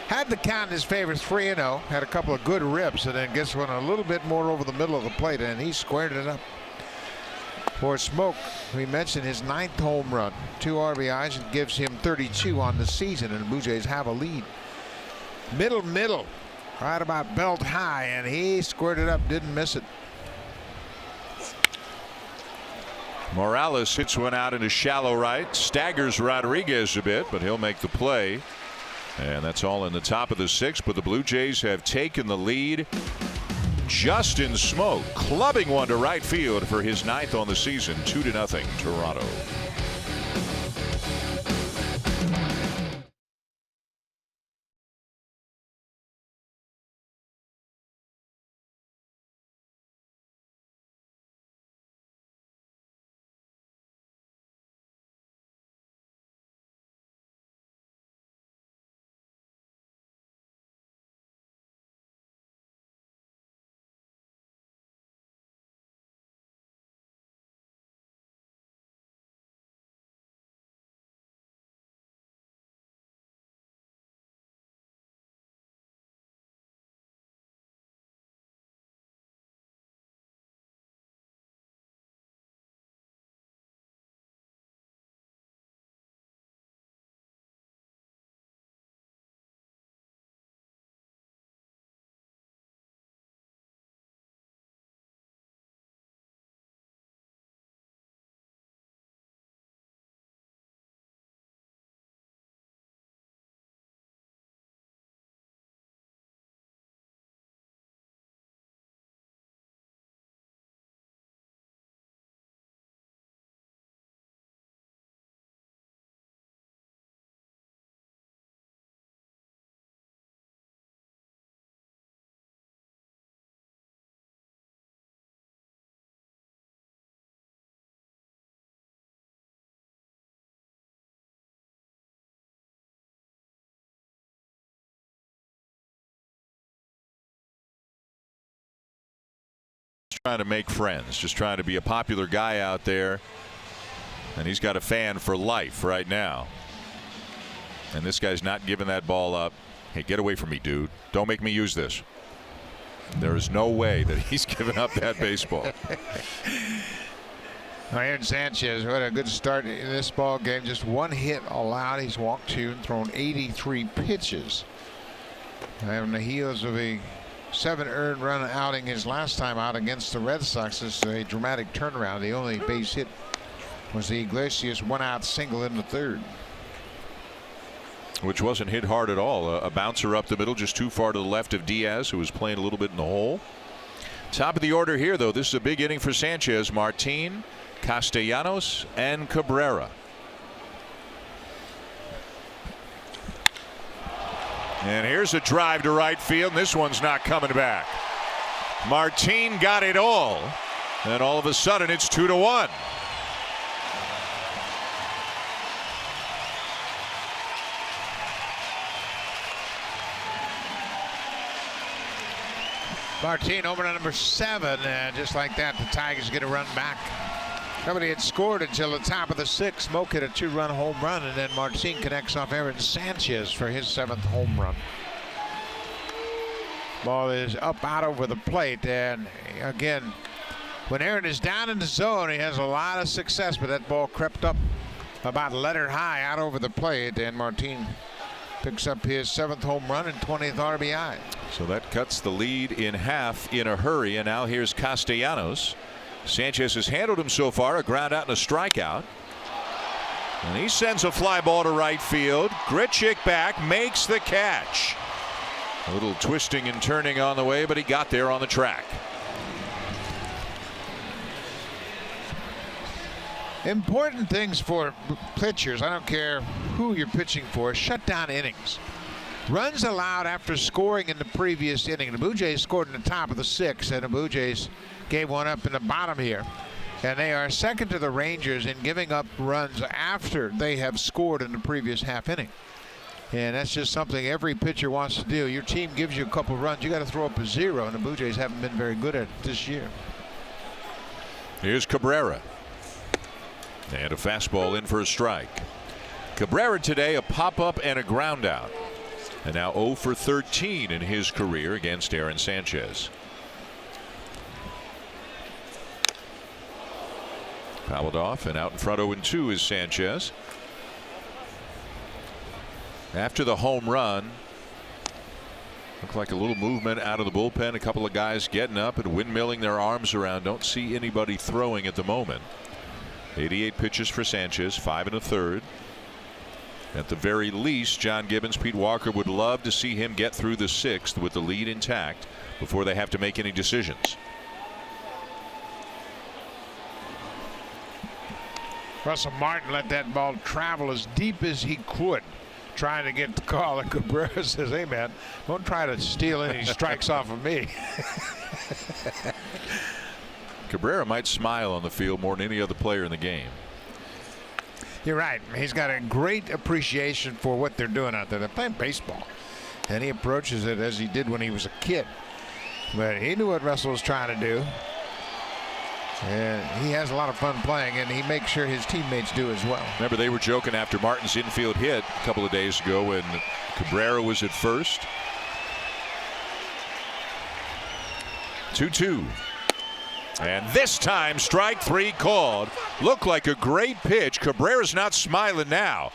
had the count in his favor, 3-0. Had a couple of good rips, and then gets one a little bit more over the middle of the plate, and he squared it up. For Smoke, we mentioned his 9th home run, 2 RBIs, and gives him 32 on the season, and the Blue Jays have a lead. Middle, right about belt high, and he squared it up, didn't miss it. Morales hits one out into shallow right, staggers Rodriguez a bit, but he'll make the play. And that's all in the top of the 6th, but the Blue Jays have taken the lead. Justin Smoke clubbing one to right field for his 9th on the season. 2-0 Toronto. Trying to make friends, just trying to be a popular guy out there, and he's got a fan for life right now. And this guy's not giving that ball up. Hey, get away from me, dude. Don't make me use this. There is no way that he's giving up that baseball. Aaron Sanchez, what a good start in this ball game. Just 1 hit allowed. He's walked 2 and thrown 83 pitches. On the heels of a 7 earned run outing his last time out against the Red Sox. This is a dramatic turnaround. The only base hit was the Iglesias 1-out single in the 3rd. Which wasn't hit hard at all. A bouncer up the middle, just too far to the left of Diaz, who was playing a little bit in the hole. Top of the order here, though. This is a big inning for Sanchez. Martin, Castellanos, and Cabrera. And here's a drive to right field, and this one's not coming back. Martin got it all, and all of a sudden it's 2-1. Martin over to number 7, and just like that, the Tigers get a run back. Nobody had scored until the top of the 6th. Moak hit a 2-run home run, and then Martin connects off Aaron Sanchez for his 7th home run. Ball is up out over the plate, and again, when Aaron is down in the zone, he has a lot of success, but that ball crept up about letter high out over the plate, and Martin picks up his 7th home run and 20th RBI. So that cuts the lead in half in a hurry, and now here's Castellanos. Sanchez has handled him so far, a ground out and a strikeout. And he sends a fly ball to right field. Grichuk back, makes the catch. A little twisting and turning on the way, but he got there on the track. Important things for pitchers, I don't care who you're pitching for, shut down innings. Runs allowed after scoring in the previous inning. The Blue Jays scored in the top of the 6th, and the Blue Jays gave one up in the bottom here. And they are second to the Rangers in giving up runs after they have scored in the previous half inning. And that's just something every pitcher wants to do. Your team gives you a couple runs, you got to throw up a 0, and the Blue Jays haven't been very good at it this year. Here's Cabrera. And a fastball in for a strike. Cabrera today, a pop-up and a ground out. And now 0 for 13 in his career against Aaron Sanchez. Fouled off, and out in front 0-2 is Sanchez. After the home run, looked like a little movement out of the bullpen. A couple of guys getting up and windmilling their arms around. Don't see anybody throwing at the moment. 88 pitches for Sanchez, 5 1/3. At the very least, John Gibbons, Pete Walker would love to see him get through the 6th with the lead intact before they have to make any decisions. Russell Martin let that ball travel as deep as he could, trying to get the call. And Cabrera says, hey man, don't try to steal any strikes off of me. Cabrera might smile on the field more than any other player in the game. You're right. He's got a great appreciation for what they're doing out there. They're playing baseball, and he approaches it as he did when he was a kid. But he knew what Russell was trying to do, and he has a lot of fun playing, and he makes sure his teammates do as well. Remember, they were joking after Martin's infield hit a couple of days ago when Cabrera was at first. 2-2. And this time, strike 3 called. Looked like a great pitch. Cabrera's not smiling now.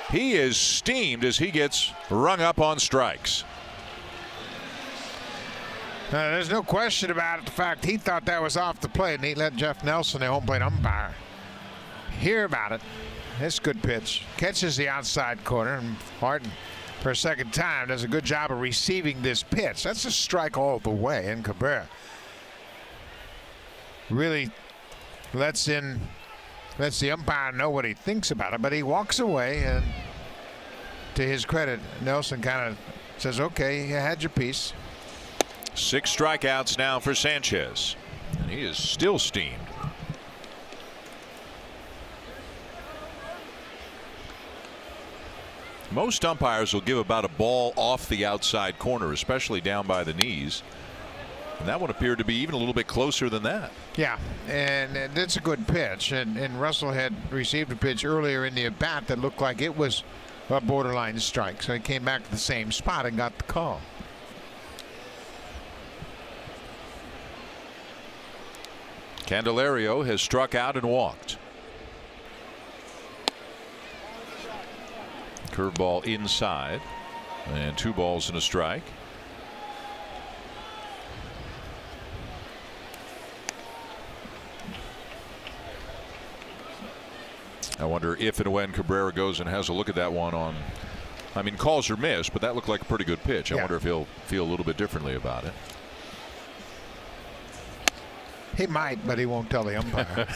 He is steamed as he gets rung up on strikes. There's no question about it. The fact he thought that was off the plate, and he let Jeff Nelson, the home plate umpire, hear about it. This good pitch. Catches the outside corner, and Martin, for a second time, does a good job of receiving this pitch. That's a strike all the way, and Cabrera really lets the umpire know what he thinks about it, but he walks away, and to his credit, Nelson kind of says, okay, you had your piece. 6 strikeouts now for Sanchez, and he is still steamed. Most umpires will give about a ball off the outside corner, especially down by the knees. And that one appeared to be even a little bit closer than that. Yeah, and it's a good pitch. And Russell had received a pitch earlier in the at-bat that looked like it was a borderline strike. So he came back to the same spot and got the call. Candelario has struck out and walked. Curveball inside, and 2 balls and a strike. I wonder if and when Cabrera goes and has a look at that one on. I mean, calls are missed, but that looked like a pretty good pitch. I wonder if he'll feel a little bit differently about it. He might, but he won't tell the umpire.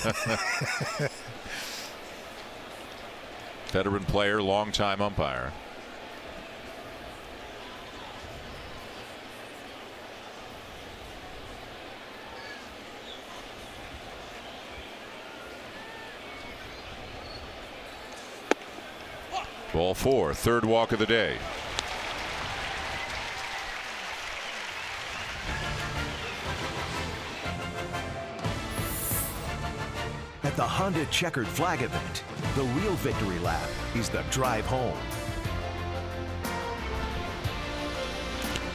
Veteran player, longtime umpire. Ball 4, third walk of the day. At the Honda Checkered Flag event, the real victory lap is the drive home.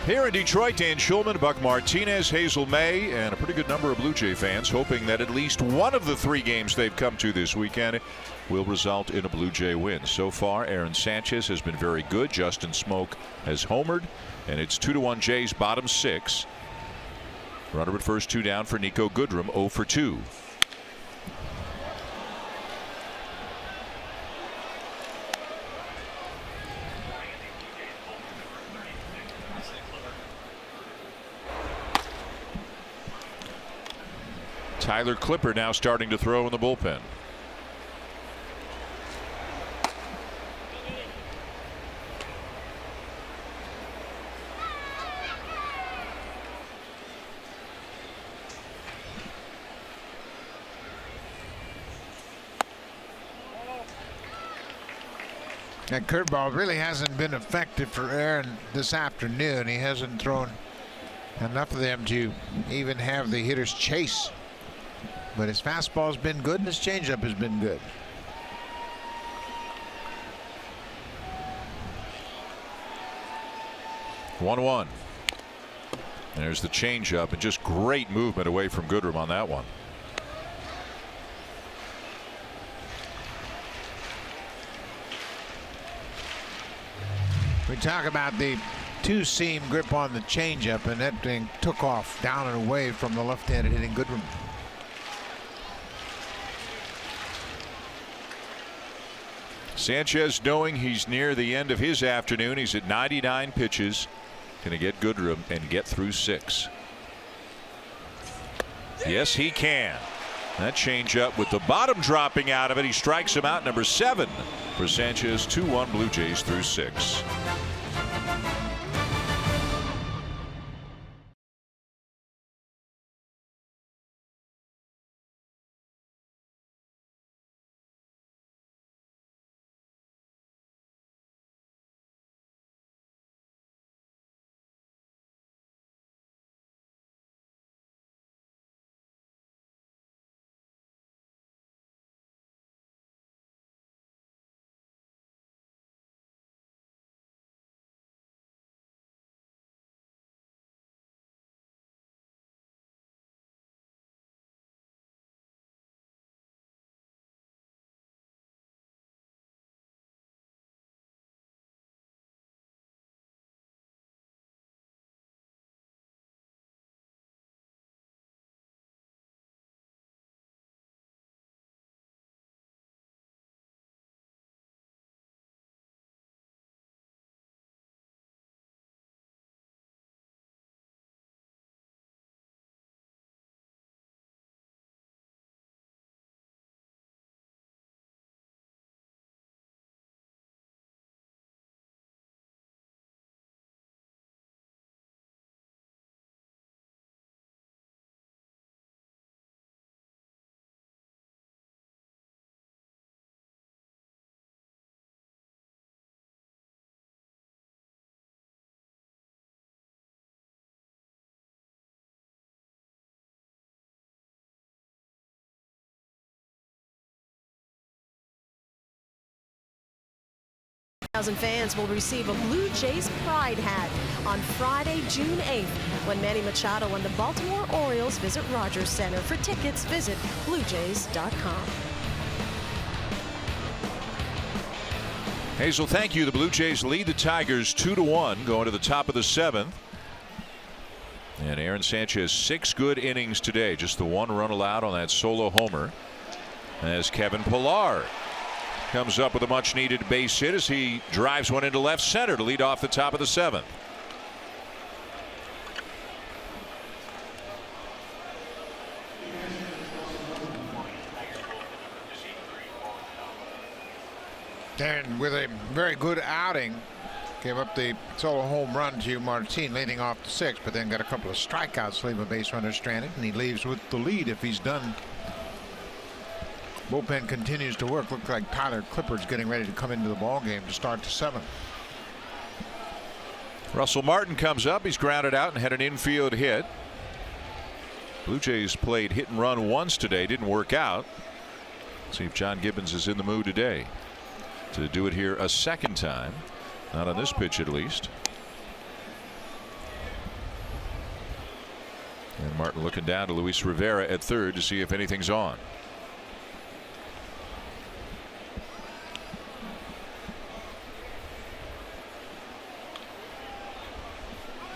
Here in Detroit, Dan Schulman, Buck Martinez, Hazel May, and a pretty good number of Blue Jay fans hoping that at least one of the 3 games they've come to this weekend will result in a Blue Jay win. So far, Aaron Sanchez has been very good. Justin Smoke has homered, and it's 2-1 Jays, bottom 6. Runner at first, 2 down for Nico Goodrum, 0 for 2. Tyler Clipper now starting to throw in the bullpen. That curveball really hasn't been effective for Aaron this afternoon. He hasn't thrown enough of them to even have the hitters chase. But his fastball's been good and his changeup has been good. One. There's the changeup, and just great movement away from Goodrum on that one. We talk about the 2-seam grip on the changeup, and that thing took off down and away from the left-handed hitting Goodrum. Sanchez, knowing he's near the end of his afternoon, he's at 99 pitches. Going to get Goodrum and get through 6. Yes, he can. That changeup with the bottom dropping out of it. He strikes him out, number 7 for Sanchez. 2-1 Blue Jays through 6. Fans will receive a Blue Jays Pride hat on Friday, June 8th, when Manny Machado and the Baltimore Orioles visit Rogers Center. For tickets, visit BlueJays.com. Hazel, thank you. The Blue Jays lead the Tigers 2-1 going to the top of the 7th. And Aaron Sanchez, 6 good innings today. Just the 1 run allowed on that solo homer. As Kevin Pillar comes up with a much needed base hit as he drives one into left center to lead off the top of the 7th. And with a very good outing, gave up the solo home run to Martin, leading off the 6th, but then got a couple of strikeouts, leave a base runner stranded, and he leaves with the lead if he's done. Bullpen continues to work. Looks like Tyler Clippard's getting ready to come into the ball game to start the 7th. Russell Martin comes up. He's grounded out and had an infield hit. Blue Jays played hit and run once today. Didn't work out. See if John Gibbons is in the mood today to do it here a second time. Not on this pitch, at least. And Martin looking down to Luis Rivera at third to see if anything's on.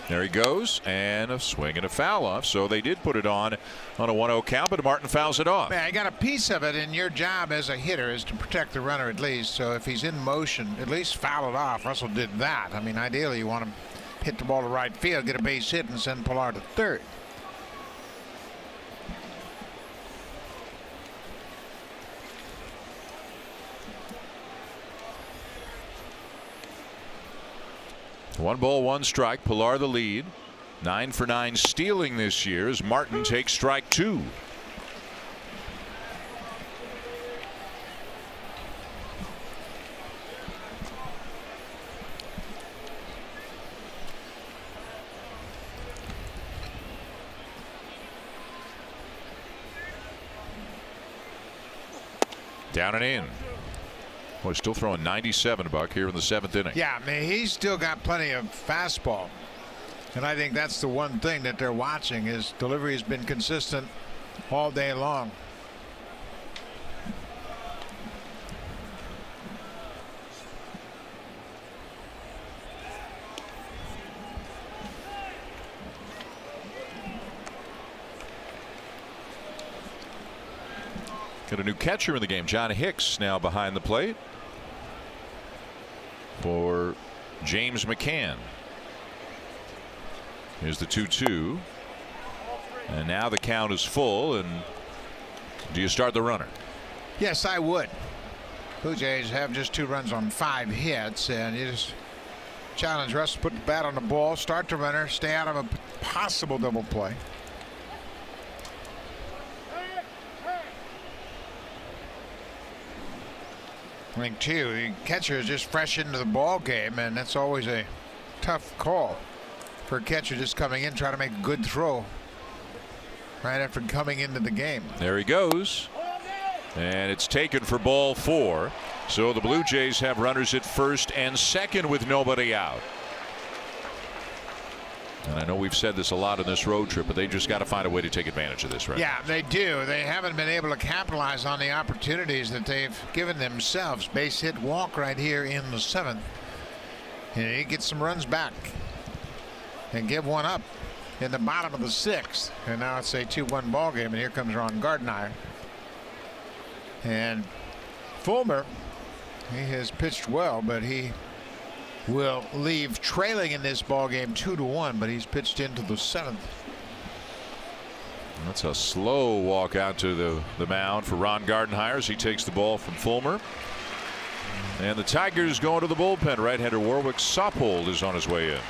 There he goes, and a swing and a foul off. So they did put it on a 1-0 count, but Martin fouls it off. Yeah, you got a piece of it, and your job as a hitter is to protect the runner at least. So if he's in motion, at least foul it off. Russell did that. I mean, ideally, you want to hit the ball to right field, get a base hit, and send Pilar to third. One ball, one strike. Pilar the lead. 9 for 9 stealing this year as Martin takes strike 2. Down and in. Boy, still throwing 97, Buck, here in the 7th inning. Yeah, I mean, he's still got plenty of fastball. And I think that's the one thing that they're watching. His delivery has been consistent all day long. Got a new catcher in the game. John Hicks now behind the plate for James McCann. Here's the 2-2. And now the count is full. And do you start the runner? Yes, I would. Blue Jays have just 2 runs on 5 hits, and you just challenge Russ to put the bat on the ball, start the runner, stay out of a possible double play. I think too, the catcher is just fresh into the ball game, and that's always a tough call for a catcher just coming in, trying to make a good throw right after coming into the game. There he goes, and it's taken for ball 4. So the Blue Jays have runners at first and second with nobody out. And I know we've said this a lot on this road trip, but they just got to find a way to take advantage of this, right? Yeah, they do. They haven't been able to capitalize on the opportunities that they've given themselves. Base hit, walk right here in the 7th. And he gets some runs back and give one up in the bottom of the 6th. And now it's a 2-1 ball game, and here comes Ron Gardenhire. And Fulmer, he has pitched well, but he will leave trailing in this ball game 2-1, but he's pitched into the 7th. That's a slow walk out to the mound for Ron Gardenhire as he takes the ball from Fulmer. And the Tigers going to the bullpen. Right-hander Warwick Saupold is on his way in.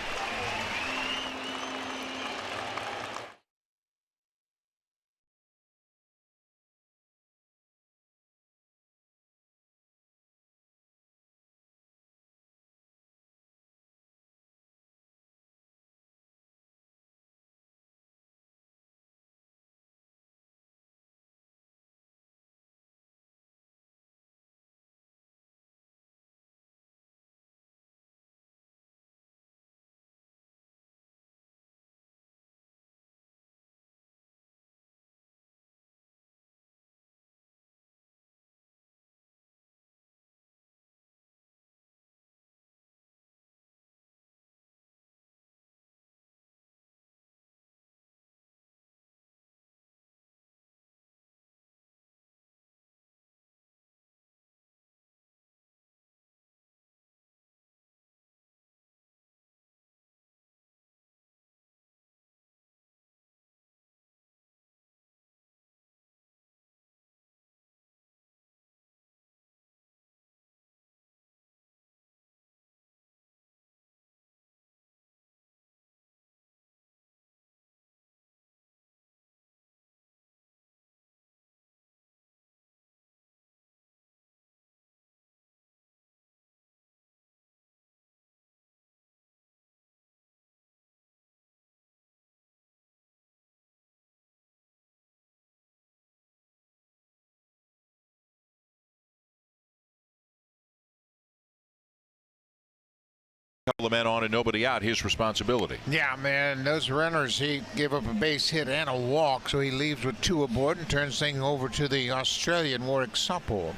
couple of men on and nobody out, his responsibility. Yeah, man, those runners, he gave up a base hit and a walk, so he leaves with 2 aboard and turns things over to the Australian Warwick Suppel.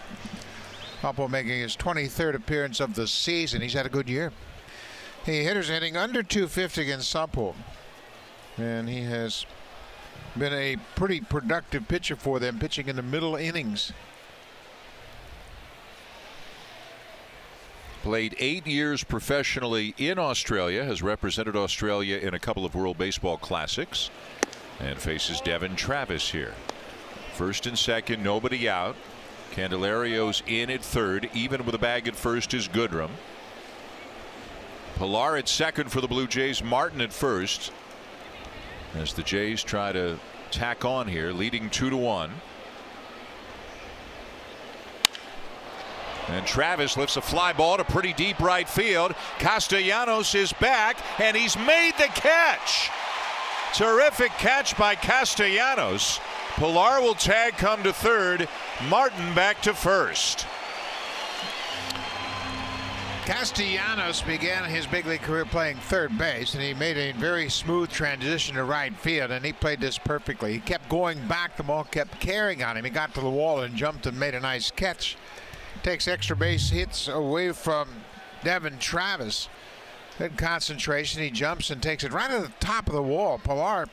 Suppel making his 23rd appearance of the season. He's had a good year. He hitters hitting under 250 against Suppel, and he has been a pretty productive pitcher for them, pitching in the middle innings. Played 8 years professionally in Australia, has represented Australia in a couple of World Baseball Classics, and faces Devin Travis here. First and second, nobody out. Candelario's in at third, even with a bag at first is Goodrum. Pilar at second for the Blue Jays, Martin at first, as the Jays try to tack on here, leading 2-1. And Travis lifts a fly ball to pretty deep right field. Castellanos is back, and he's made the catch. Terrific catch by Castellanos. Pilar will tag, come to third. Martin back to first. Castellanos began his big league career playing third base, and he made a very smooth transition to right field, and he played this perfectly. He kept going back, the ball kept carrying on him. He got to the wall and jumped and made a nice catch. Takes extra base hits away from Devin Travis. Good concentration. He jumps and takes it right at the top of the wall. Pilar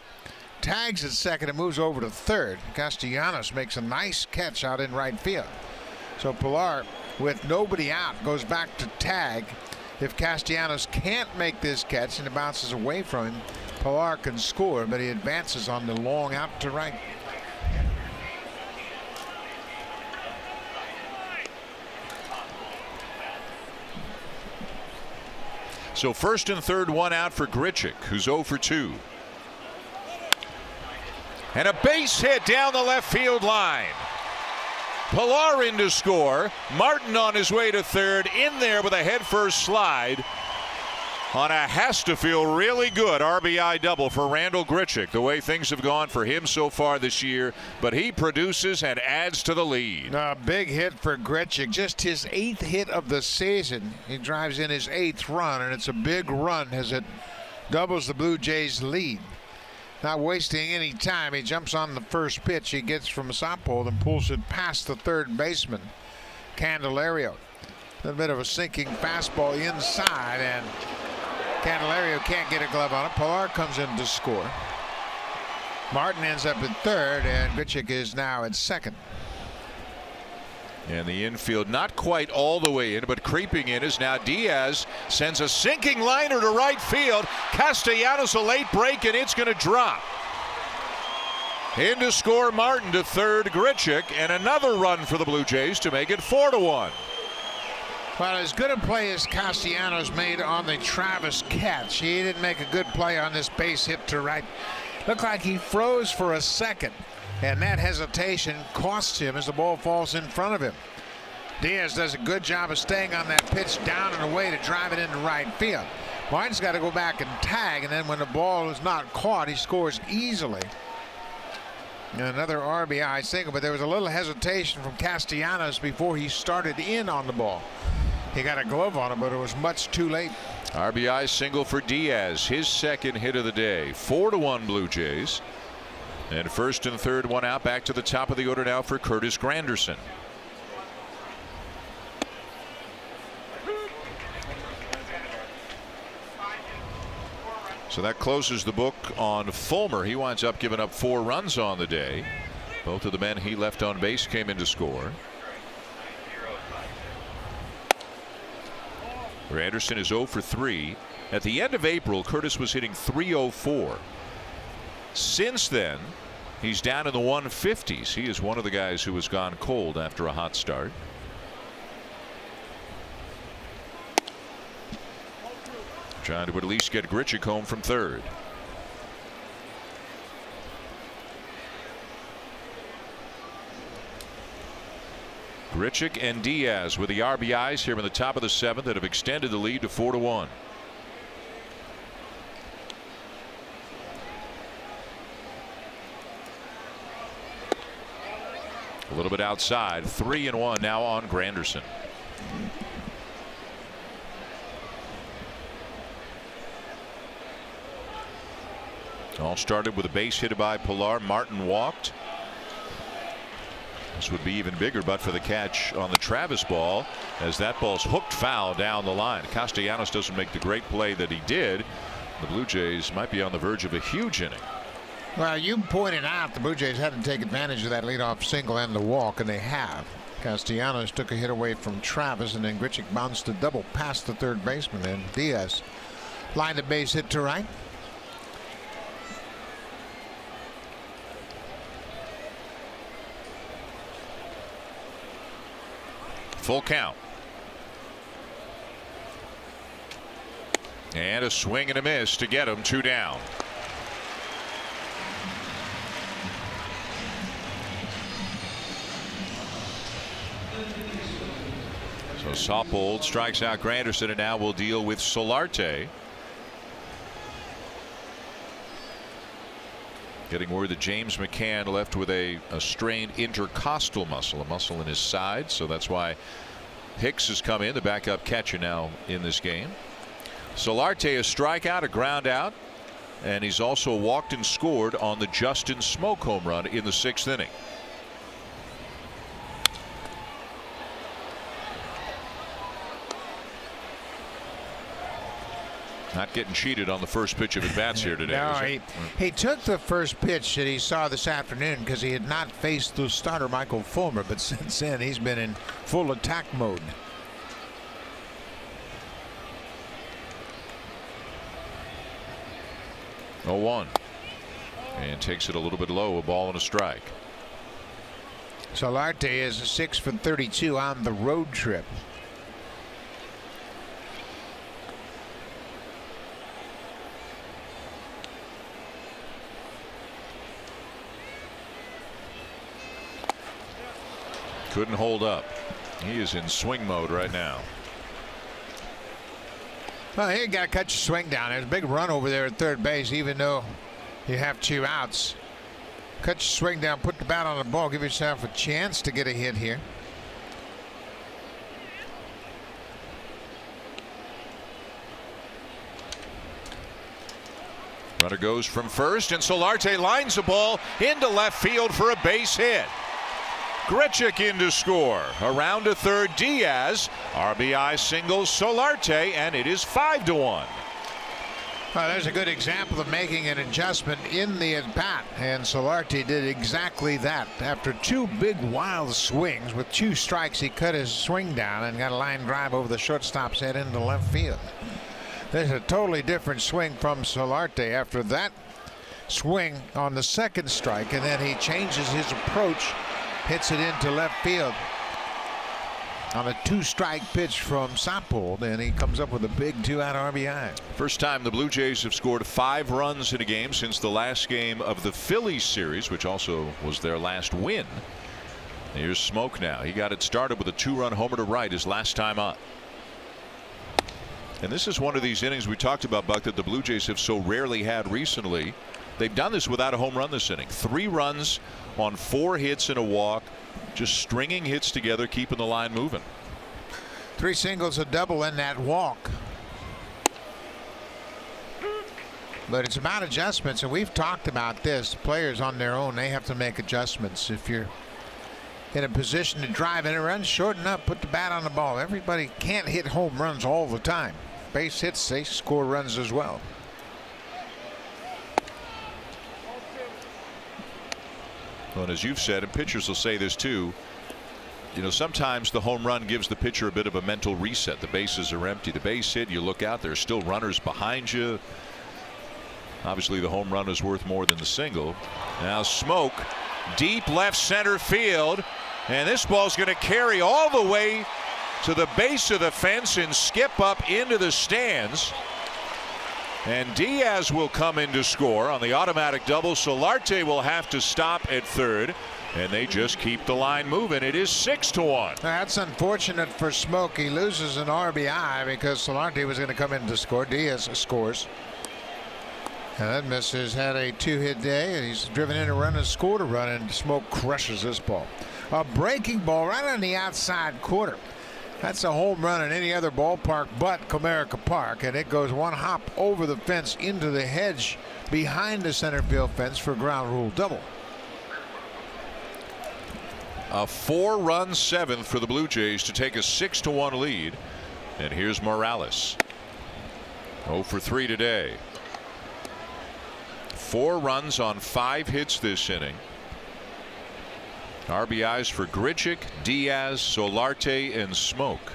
tags at second and moves over to third. Castellanos makes a nice catch out in right field. So Pilar, with nobody out, goes back to tag. If Castellanos can't make this catch and it bounces away from him, Pilar can score, but he advances on the long out to right. So first and third, 1 out for Grichuk, who's 0 for 2. And a base hit down the left field line. Pilar in to score. Martin on his way to third, in there with a headfirst slide on a has to feel really good RBI double for Randal Grichuk, the way things have gone for him so far this year, but he produces and adds to the lead. A big hit for Grichuk, just his 8th hit of the season. He drives in his 8th run, and it's a big run as it doubles the Blue Jays lead. Not wasting any time, he jumps on the first pitch he gets from Suppel and pulls it past the third baseman, Candelario. A bit of a sinking fastball inside, and Candelario can't get a glove on it. Pilar comes in to score. Martin ends up at third, and Grichuk is now at second. And the infield not quite all the way in, but creeping in is now Diaz. Sends a sinking liner to right field. Castellanos a late break, and it's going to drop. In to score Martin to third, Grichuk, and another run for the Blue Jays to make it 4-1. Well, as good a play as Castellanos made on the Travis catch, he didn't make a good play on this base hit to right. Looked like he froze for a second, and that hesitation costs him as the ball falls in front of him. Diaz does a good job of staying on that pitch down and away to drive it into right field. Martin's got to go back and tag, and then when the ball is not caught, he scores easily. And another RBI single, but there was a little hesitation from Castellanos before he started in on the ball. He got a glove on him, but it was much too late. RBI single for Diaz, his second hit of the day. 4-1 Blue Jays. And first and third, 1 out. Back to the top of the order now for Curtis Granderson. So that closes the book on Fulmer. He winds up giving up 4 runs on the day. Both of the men he left on base came in to score. Granderson is 0 for 3. At the end of April, Curtis was hitting .304. Since then, he's down in the 150s. He is one of the guys who has gone cold after a hot start. Trying to at least get Grichuk home from third. Grichuk and Diaz with the RBIs here in the top of the 7th that have extended the lead to 4-1. A little bit outside. 3-1 now on Granderson. All started with a base hit by Pilar. Martin walked. This would be even bigger but for the catch on the Travis ball, as that ball's hooked foul down the line. Castellanos doesn't make the great play that he did. The Blue Jays might be on the verge of a huge inning. Well, you pointed out the Blue Jays had to take advantage of that leadoff single and the walk, and they have. Castellanos took a hit away from Travis, and then Grichuk bounced a double past the third baseman, and Diaz lined a base hit to right. Full count. And a swing and a miss to get him 2 down. So Saupold strikes out Granderson, and now we'll deal with Solarte. Getting word that James McCann left with a strained intercostal muscle, a muscle in his side. So that's why Hicks has come in, the backup catcher now in this game. Solarte, a strikeout, a ground out, and he's also walked and scored on the Justin Smoke home run in the 6th inning. Not getting cheated on the first pitch of at bats here today. No, he took the first pitch that he saw this afternoon because he had not faced the starter Michael Fulmer, but since then he's been in full attack mode. Oh, 1 and takes it a little bit low, a ball and a strike. Solarte is 6 for 32 on the road trip. Couldn't hold up. He is in swing mode right now. Well, you got to cut your swing down. There's a big run over there at third base, even though you have 2 outs. Cut your swing down, put the bat on the ball, give yourself a chance to get a hit here. Runner goes from first, and Solarte lines the ball into left field for a base hit. Grichuk in to score. Around to third, Diaz. RBI singles Solarte, and it is 5-1. Well, there's a good example of making an adjustment in the at-bat, and Solarte did exactly that. After 2 big wild swings with 2 strikes, he cut his swing down and got a line drive over the shortstop's head into left field. There's a totally different swing from Solarte after that swing on the 2nd strike, and then he changes his approach, hits it into left field on a 2-strike pitch from Saupold, and he comes up with a big 2-out RBI. First time the Blue Jays have scored 5 runs in a game since the last game of the Phillies series, which also was their last win. Here's Smoke now. He got it started with a 2-run homer to right his last time up. And this is one of these innings we talked about, Buck, that the Blue Jays have so rarely had recently. They've done this without a home run this inning. 3 runs on 4 hits and a walk, just stringing hits together, keeping the line moving. 3 singles, a double, and that walk. But it's about adjustments, and we've talked about this. Players on their own, they have to make adjustments. If you're in a position to drive in a run, shorten up, put the bat on the ball. Everybody can't hit home runs all the time. Base hits, they score runs as well. Well, and as you've said, and pitchers will say this too, you know, sometimes the home run gives the pitcher a bit of a mental reset. The bases are empty. The base hit, you look out, there's still runners behind you. Obviously, the home run is worth more than the single. Now Smoke, deep left center field, and this ball's going to carry all the way to the base of the fence and skip up into the stands. And Diaz will come in to score on the automatic double. Solarte will have to stop at third, and they just keep the line moving. It is 6-1. That's unfortunate for Smoke. He loses an RBI because Solarte was going to come in to score. Diaz scores. And that miss has had a 2-hit day, and he's driven in a run and scored a run, and Smoke crushes this ball. A breaking ball right on the outside corner. That's a home run in any other ballpark but Comerica Park, and it goes one hop over the fence into the hedge behind the center field fence for ground rule double. A 4-run seventh for the Blue Jays to take a 6-1 lead. And here's Morales. 0 for 3 today. 4 runs on 5 hits this inning. RBIs for Grichuk, Diaz, Solarte, and Smoke.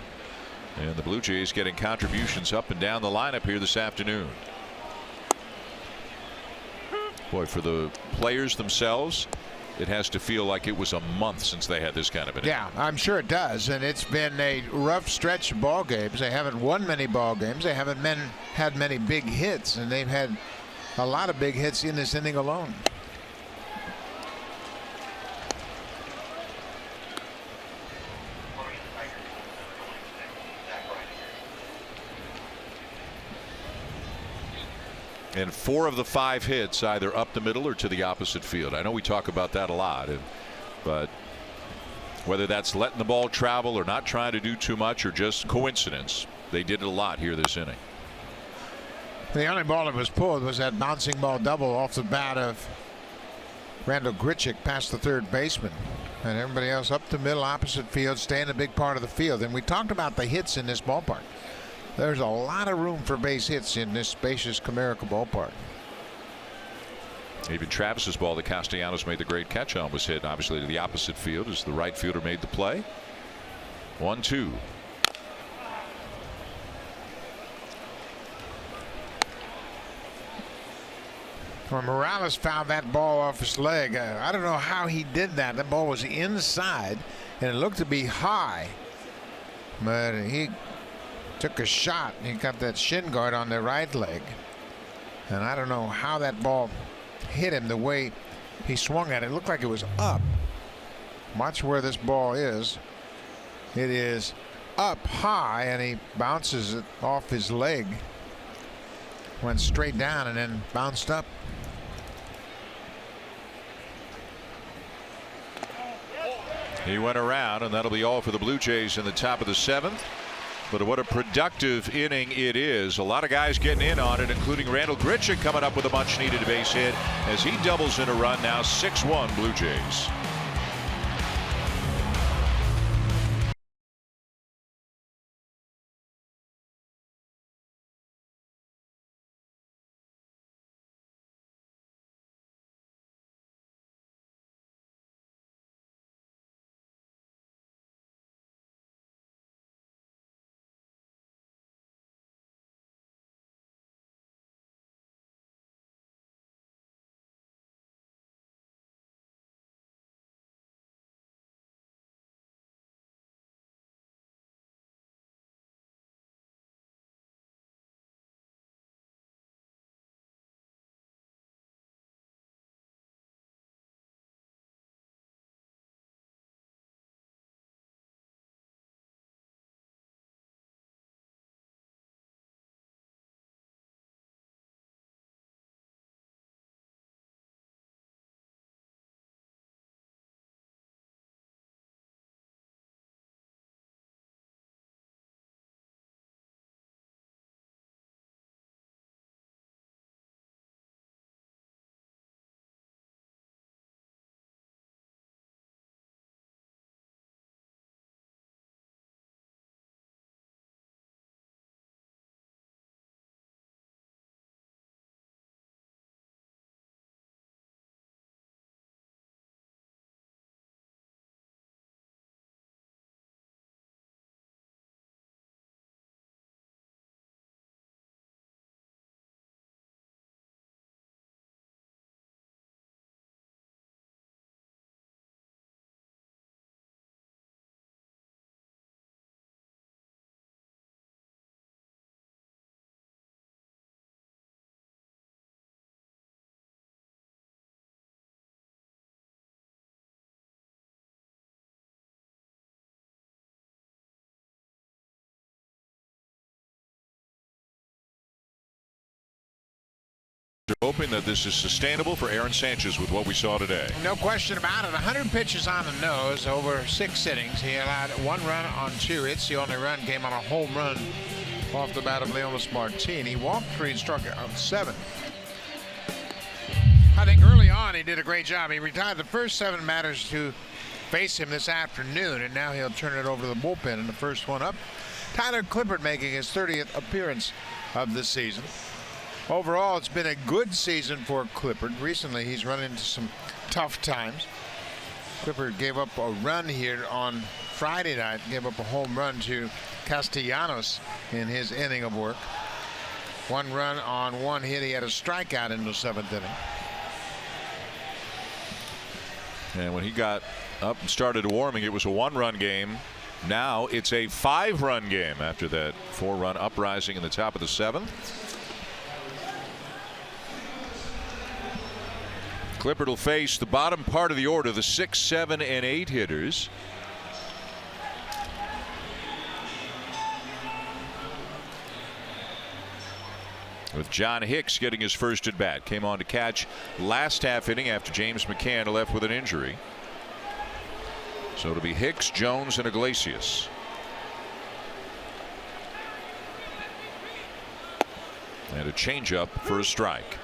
And the Blue Jays getting contributions up and down the lineup here this afternoon. Boy, for the players themselves, it has to feel like it was a month since they had this kind of an inning. Yeah, I'm sure it does, and it's been a rough stretch of ball games. They haven't won many ball games. They haven't had many big hits, and they've had a lot of big hits in this inning alone. And 4 of the 5 hits either up the middle or to the opposite field. I know we talk about that a lot, but whether that's letting the ball travel or not trying to do too much or just coincidence, they did it a lot here this inning. The only ball that was pulled was that bouncing ball double off the bat of Randall Grichuk past the third baseman, and everybody else up the middle opposite field, staying a big part of the field. And we talked about the hits in this ballpark. There's a lot of room for base hits in this spacious Comerica ballpark. Even Travis's ball that Castellanos made the great catch on was hit obviously to the opposite field as the right fielder made the play. 1-2. Well, Morales found that ball off his leg. I don't know how he did that. That ball was inside and it looked to be high, but he took a shot. He got that shin guard on the right leg, and I don't know how that ball hit him the way he swung at it. It looked like it was up. Watch where this ball is. It is up high, and he bounces it off his leg. Went straight down and then bounced up. He went around, and that'll be all for the Blue Jays in the top of the 7th. But what a productive inning it is. A lot of guys getting in on it, including Randall Grichuk coming up with a much needed base hit as he doubles in a run. Now 6-1 Blue Jays. hoping that this is sustainable for Aaron Sanchez with what we saw today. No question about it. 100 pitches on the nose over 6 innings. He allowed 1 run on 2 hits. The only run came on a home run off the bat of Leonis Martin. He walked 3 and struck out 7. I think early on he did a great job. He retired the first 7 batters to face him this afternoon, and now he'll turn it over to the bullpen in the first one up. Tyler Clippard making his 30th appearance of the season. Overall, it's been a good season for Clippard. Recently, he's run into some tough times. Clippard gave up a run here on Friday night, gave up a home run to Castellanos in his inning of work. 1 run on 1 hit. He had a strikeout in the 7th inning. And when he got up and started warming, it was a 1-run game. Now it's a 5-run game after that 4-run uprising in the top of the 7th. Clippard will face the bottom part of the order, the 6, 7, and 8 hitters. With John Hicks getting his first at bat. Came on to catch last half inning after James McCann left with an injury. So it'll be Hicks, Jones, and Iglesias. And a changeup for a strike.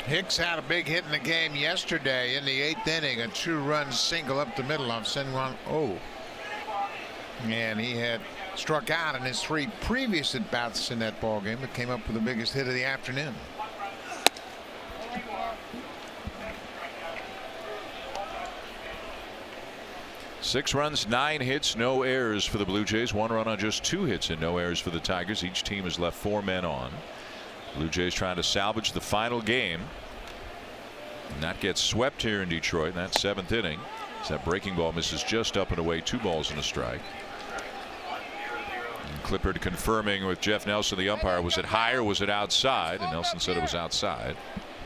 Hicks had a big hit in the game yesterday in the 8th inning, a 2-run single up the middle on Senwan Oh. And he had struck out in his 3 previous at bats in that ball game, but came up with the biggest hit of the afternoon. Six runs, 9 hits, no errors for the Blue Jays. 1 run on just 2 hits and no errors for the Tigers. Each team has left 4 men on. Blue Jays trying to salvage the final game. And that gets swept here in Detroit in that 7th inning. As that breaking ball misses just up and away, 2 balls and a strike. And Clippard confirming with Jeff Nelson, the umpire, was it high or was it outside? And Nelson said it was outside.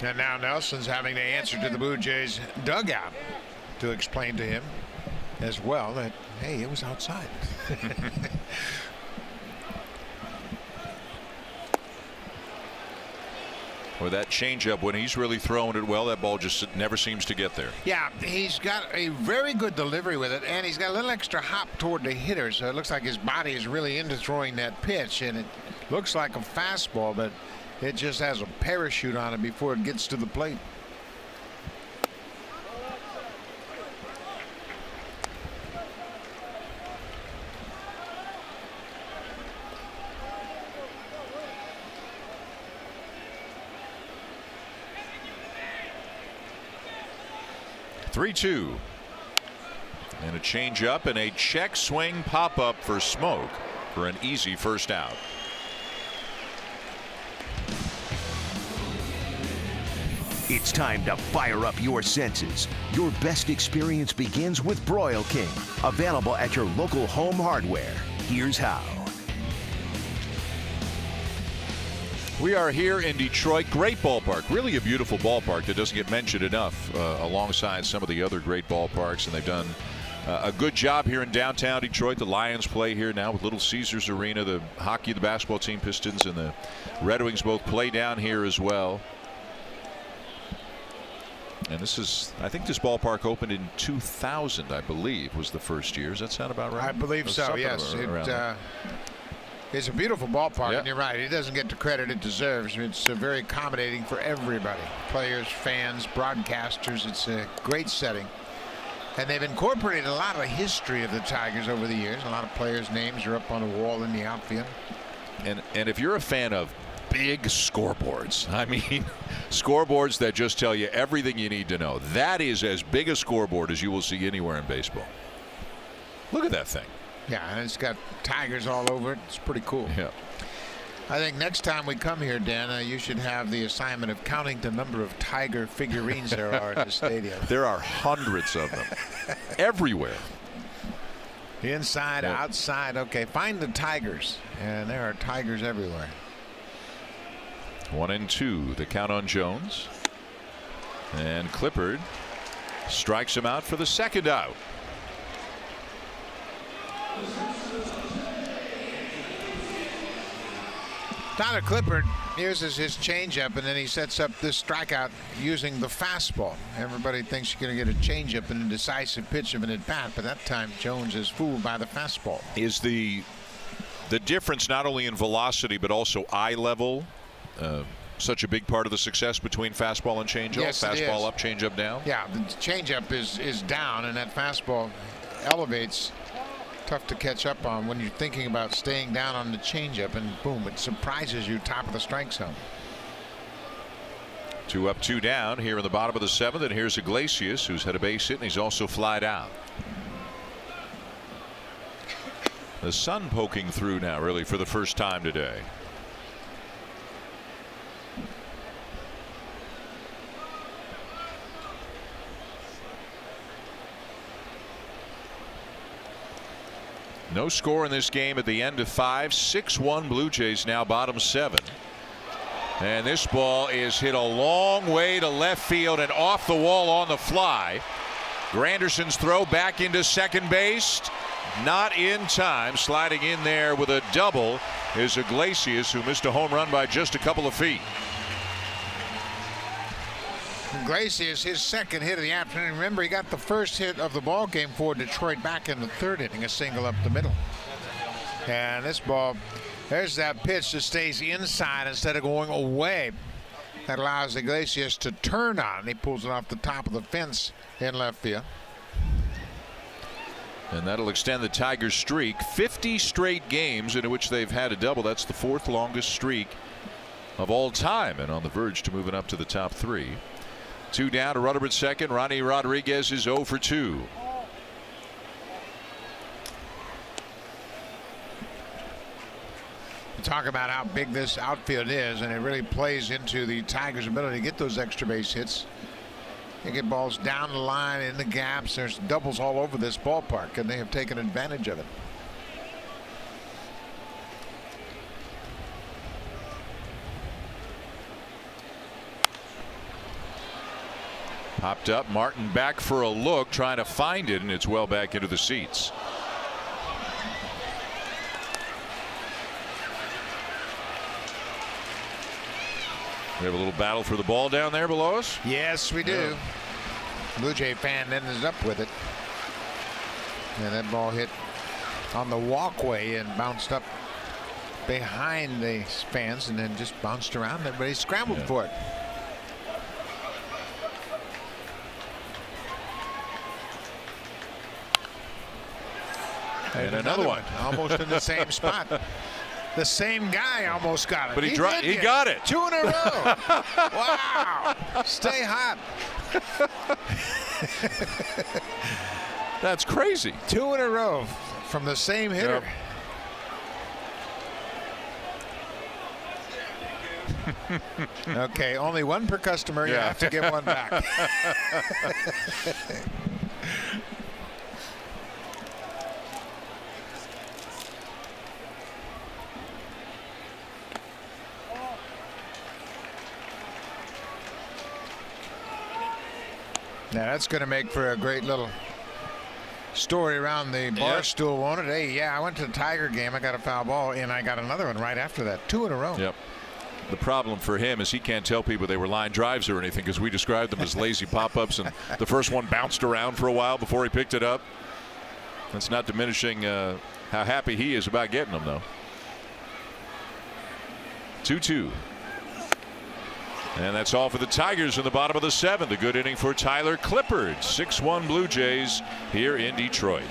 And now Nelson's having to answer to the Blue Jays dugout to explain to him as well that, hey, it was outside. Or that changeup, when he's really throwing it well, that ball just never seems to get there. Yeah, he's got a very good delivery with it, and he's got a little extra hop toward the hitter, so it looks like his body is really into throwing that pitch, and it looks like a fastball, but it just has a parachute on it before it gets to the plate. (3-2) and a changeup and a check swing pop up for Smoke for an easy first out. It's time to fire up your senses. Your best experience begins with Broil King, available at your local home hardware. Here's how. We are here in Detroit. Great ballpark. Really a beautiful ballpark that doesn't get mentioned enough alongside some of the other great ballparks. And they've done a good job here in downtown Detroit. The Lions play here now with Little Caesars Arena. The hockey, the basketball team, Pistons, and the Red Wings both play down here as well. And this is, I think this ballpark opened in 2000, I believe, was the first year. Does that sound about right? I believe so, yes. It's a beautiful ballpark, yep. And you're right. It doesn't get the credit it deserves. It's very accommodating for everybody. Players, fans, broadcasters. It's a great setting. And they've incorporated a lot of the history of the Tigers over the years. A lot of players' names are up on the wall in the outfield. And if you're a fan of big scoreboards, I mean, scoreboards that just tell you everything you need to know, that is as big a scoreboard as you will see anywhere in baseball. Look at that thing. Yeah, and it's got Tigers all over it. It's pretty cool. Yeah. I think next time we come here, Dan, you should have the assignment of counting the number of Tiger figurines there are at the stadium. There are hundreds of them everywhere. Inside, outside. Okay, find the Tigers. And there are Tigers everywhere. 1-2, the count on Jones. And Clippard strikes him out for the second out. Tyler Clippard uses his changeup, and then he sets up this strikeout using the fastball. Everybody thinks you're going to get a changeup and a decisive pitch of an at-bat, but that time Jones is fooled by the fastball. Is the difference not only in velocity but also eye level such a big part of the success between fastball and changeup? Yes, fastball up, changeup down? Yeah, the changeup is down, and that fastball elevates. Tough to catch up on when you're thinking about staying down on the changeup, and boom, it surprises you top of the strike zone. 2 up, 2 down here in the bottom of the 7th, and here's Iglesias, who's had a base hit, and he's also flied out. The sun poking through now, really, for the first time today. No score in this game at the end of 5. 6-1 Blue Jays now bottom 7. And this ball is hit a long way to left field and off the wall on the fly. Granderson's throw back into second base. Not in time. Sliding in there with a double is Iglesias, who missed a home run by just a couple of feet. Iglesias, his second hit of the afternoon. Remember, he got the first hit of the ball game for Detroit back in the 3rd inning, a single up the middle. And this ball, there's that pitch that stays inside instead of going away. That allows Iglesias to turn on, and he pulls it off the top of the fence in left field. And that'll extend the Tigers' streak. 50 straight games in which they've had a double. That's the 4th longest streak of all time, and on the verge to moving up to the top 3. 2 down to Rutherford second. Ronnie Rodriguez is 0 for 2. Talk about how big this outfield is, and it really plays into the Tigers' ability to get those extra base hits. They get balls down the line, in the gaps. There's doubles all over this ballpark, and they have taken advantage of it. Popped up, Martin back for a look, trying to find it, and it's well back into the seats. We have a little battle for the ball down there below us. Yes, we do. Yeah. Blue Jay fan ends up with it. And that ball hit on the walkway and bounced up behind the fans and then just bounced around. Everybody scrambled for it. And another one. Almost in the same spot. The same guy almost got it. But he got it. 2 in a row. Wow. Stay hot. That's crazy. 2 in a row from the same hitter. Yep. Okay, only one per customer. You have to give one back. Now that's going to make for a great little story around the bar stool, won't it? Hey, yeah, I went to the Tiger game. I got a foul ball, and I got another one right after that. 2 in a row. Yep. The problem for him is he can't tell people they were line drives or anything, because we described them as lazy pop-ups, and the first one bounced around for a while before he picked it up. That's not diminishing how happy he is about getting them, though. 2-2. And that's all for the Tigers in the bottom of the 7th. A good inning for Tyler Clippard. 6-1 Blue Jays here in Detroit.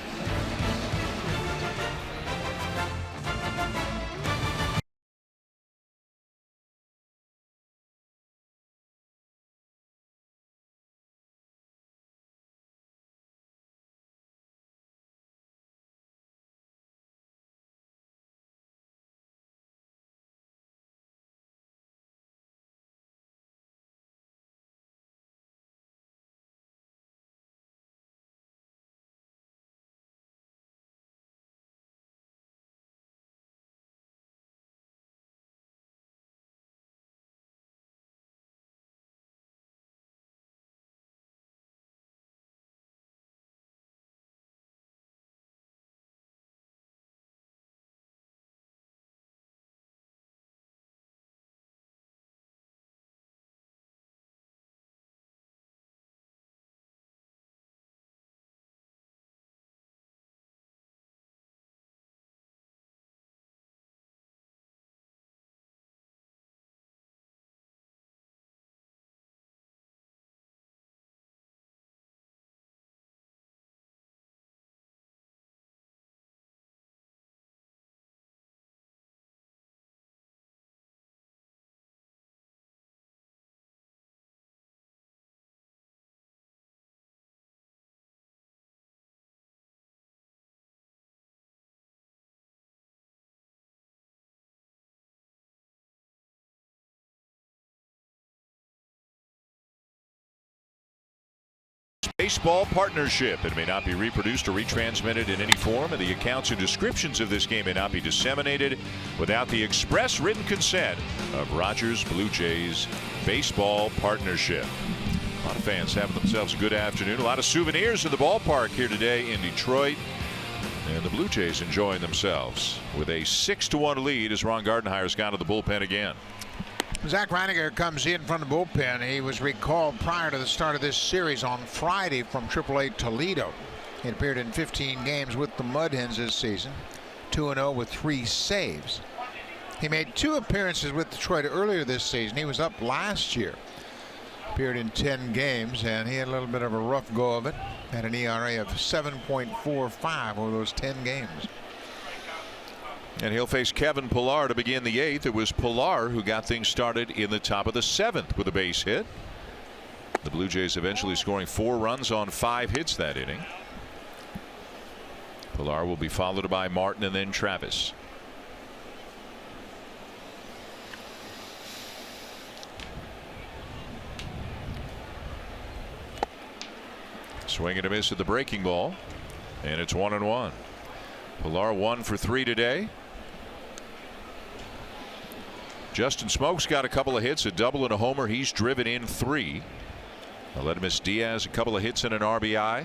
Baseball partnership. It may not be reproduced or retransmitted in any form, and the accounts and descriptions of this game may not be disseminated without the express written consent of Rogers Blue Jays Baseball Partnership. A lot of fans having themselves a good afternoon. A lot of souvenirs in the ballpark here today in Detroit. And the Blue Jays enjoying themselves with a 6-1 lead as Ron Gardenhire's gone to the bullpen again. Zach Reiniger comes in from the bullpen. He was recalled prior to the start of this series on Friday from AAA Toledo. He appeared in 15 games with the Mud Hens this season, 2-0 with 3 saves. He made 2 appearances with Detroit earlier this season. He was up last year. Appeared in 10 games, and he had a little bit of a rough go of it. Had an ERA of 7.45 over those 10 games. And he'll face Kevin Pillar to begin the 8th. It was Pillar who got things started in the top of the 7th with a base hit. The Blue Jays eventually scoring 4 runs on 5 hits that inning. Pillar will be followed by Martin and then Travis. Swing and a miss at the breaking ball, and it's 1-1. Pillar 1 for 3 today. Justin Smoak's got a couple of hits, a double and a homer. He's driven in 3. Aledmus Diaz a couple of hits and an RBI.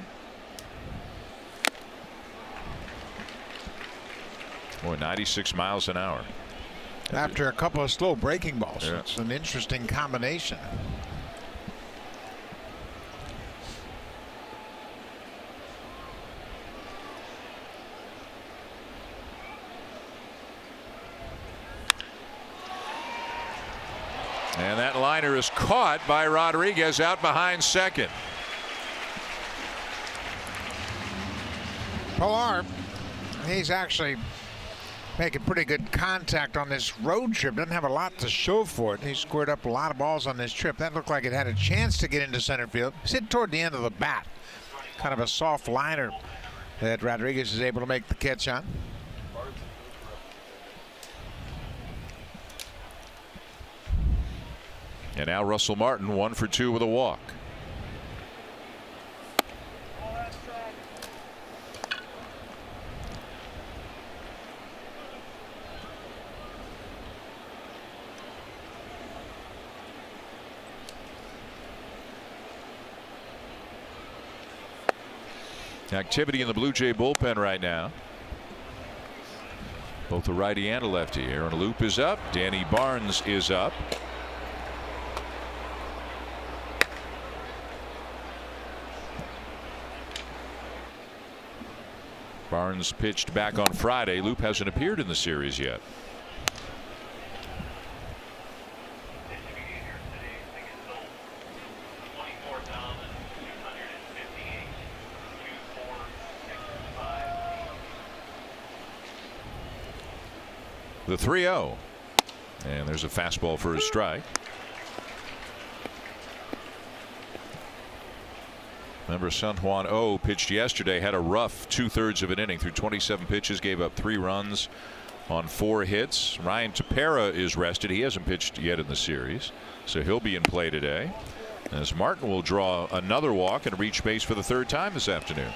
Boy, 96 miles an hour. After a couple of slow breaking balls. Yeah. It's an interesting combination. And that liner is caught by Rodriguez out behind second. Pillar, he's actually making pretty good contact on this road trip. Doesn't have a lot to show for it. He squared up a lot of balls on this trip. That looked like it had a chance to get into center field. It's hit toward the end of the bat. Kind of a soft liner that Rodriguez is able to make the catch on. And now Russell Martin 1 for 2 with a walk. Activity in the Blue Jay bullpen right now. Both a righty and a lefty. Aaron Loop is up. Danny Barnes is up. Barnes pitched back on Friday. Loop hasn't appeared in the series yet. The 3-0. And there's a fastball for a strike. Remember, San Juan O pitched yesterday, had a rough 2/3 of an inning through 27 pitches, gave up 3 runs on 4 hits. Ryan Tepera is rested. He hasn't pitched yet in the series, so he'll be in play today. As Martin will draw another walk and reach base for the 3rd time this afternoon.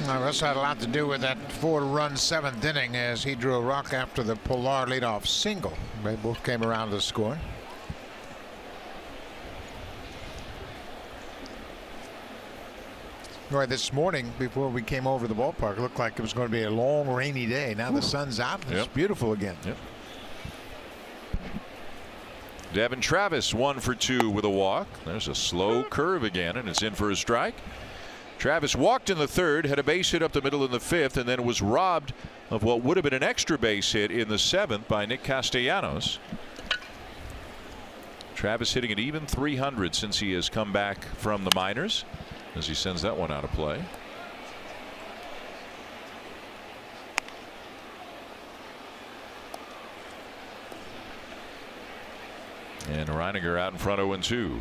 Well, Russ had a lot to do with that 4-run 7th inning as he drew a walk after the Pillar leadoff single. They both came around to score. Right, this morning before we came over the ballpark, it looked like it was going to be a long rainy day. Now the sun's out and it's beautiful again. Yep. Devin Travis 1 for 2 with a walk. There's a slow curve again, and it's in for a strike. Travis walked in the 3rd, had a base hit up the middle in the 5th, and then was robbed of what would have been an extra base hit in the 7th by Nick Castellanos. Travis hitting an even .300 since he has come back from the minors, as he sends that one out of play. And Reiniger out in front 0-2.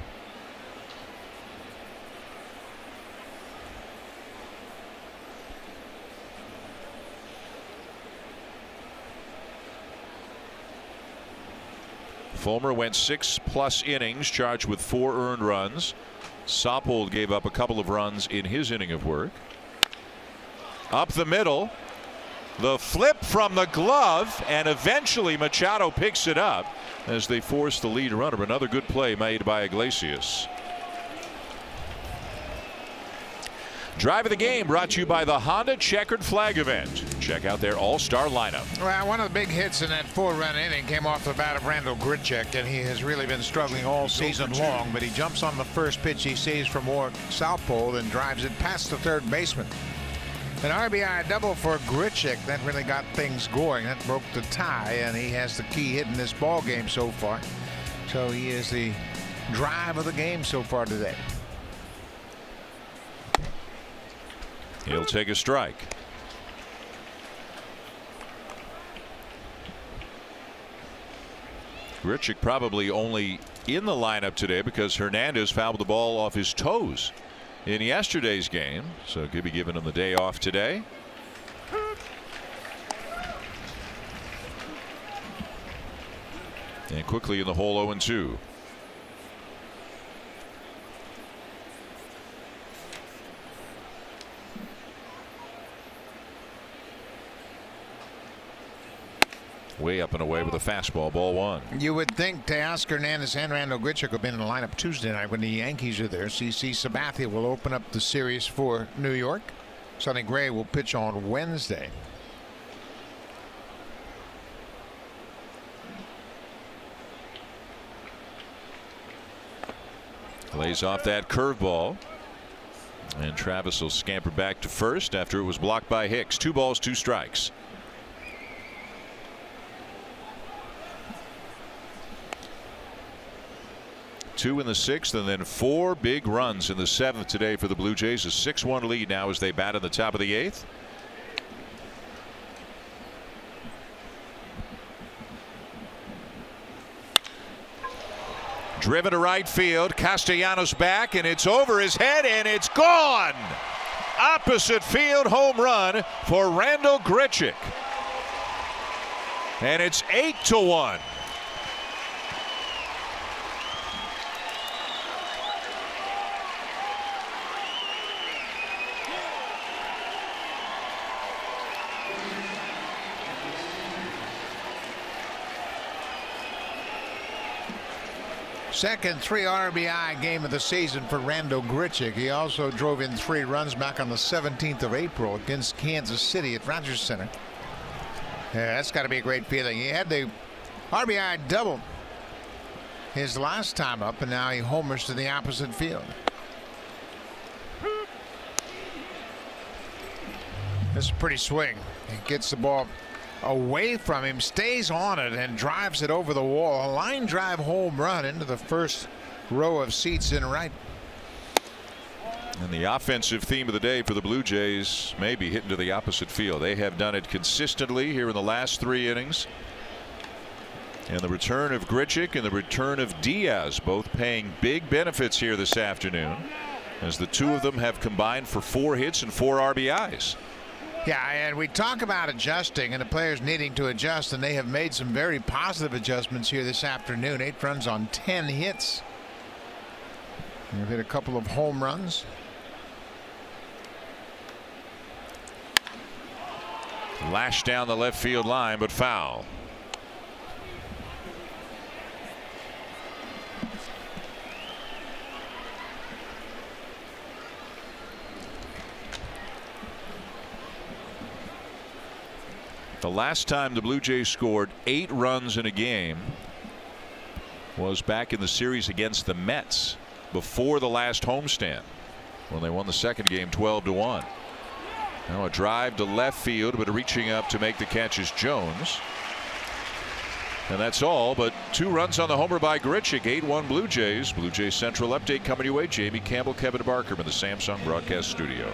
Fulmer went 6+ innings, charged with 4 earned runs, Soppold gave up a couple of runs in his inning of work. Up the middle. The flip from the glove, and eventually Machado picks it up as they force the lead runner. Another good play made by Iglesias. Drive of the game brought to you by the Honda Checkered Flag event. Check out their all-star lineup. Well, one of the big hits in that 4-run inning came off the bat of Randall Grichuk, and he has really been struggling all season long, but he jumps on the first pitch he sees from Warwick Southpole and drives it past the third baseman. An RBI double for Grichuk. That really got things going. That broke the tie, and he has the key hit in this ball game so far. So he is the drive of the game so far today. He'll take a strike. Grichuk probably only in the lineup today because Hernandez fouled the ball off his toes in yesterday's game, so could be giving him the day off today. And quickly in the hole 0-2. Way up and away with a fastball, ball 1. You would think Teoscar Hernandez and Randall Grichuk have been in the lineup Tuesday night when the Yankees are there. CC Sabathia will open up the series for New York. Sonny Gray will pitch on Wednesday. Lays off that curveball. And Travis will scamper back to first after it was blocked by Hicks. 2 balls, 2 strikes. Two in the 6th, and then 4 big runs in the 7th today for the Blue Jays. A 6-1 lead now as they bat in the top of the 8th. Driven to right field. Castellanos back, and it's over his head, and it's gone. Opposite field home run for Randall Grichuk. And it's 8-1. Second 3 RBI game of the season for Randall Grichuk. He also drove in 3 runs back on the 17th of April against Kansas City at Rogers Center. Yeah, that's got to be a great feeling. He had the RBI double his last time up, and now he homers to the opposite field. This is a pretty swing. He gets the ball away from him, stays on it, and drives it over the wall. A line drive home run into the first row of seats in right. And the offensive theme of the day for the Blue Jays may be hitting to the opposite field. They have done it consistently here in the last 3 innings. And the return of Grichuk and the return of Diaz both paying big benefits here this afternoon, as the 2 of them have combined for 4 hits and 4 RBIs. Yeah, and we talk about adjusting and the players needing to adjust, and they have made some very positive adjustments here this afternoon. 8 runs on 10 hits. They've hit a couple of home runs. Lashed down the left field line, but foul. The last time the Blue Jays scored 8 runs in a game was back in the series against the Mets before the last homestand, when they won the second game 12-1. Now a drive to left field, but reaching up to make the catch is Jones. And that's all but 2 runs on the homer by Grichuk. 8-1 Blue Jays. Blue Jays Central update coming your way. Jamie Campbell, Kevin Barker in the Samsung broadcast studio.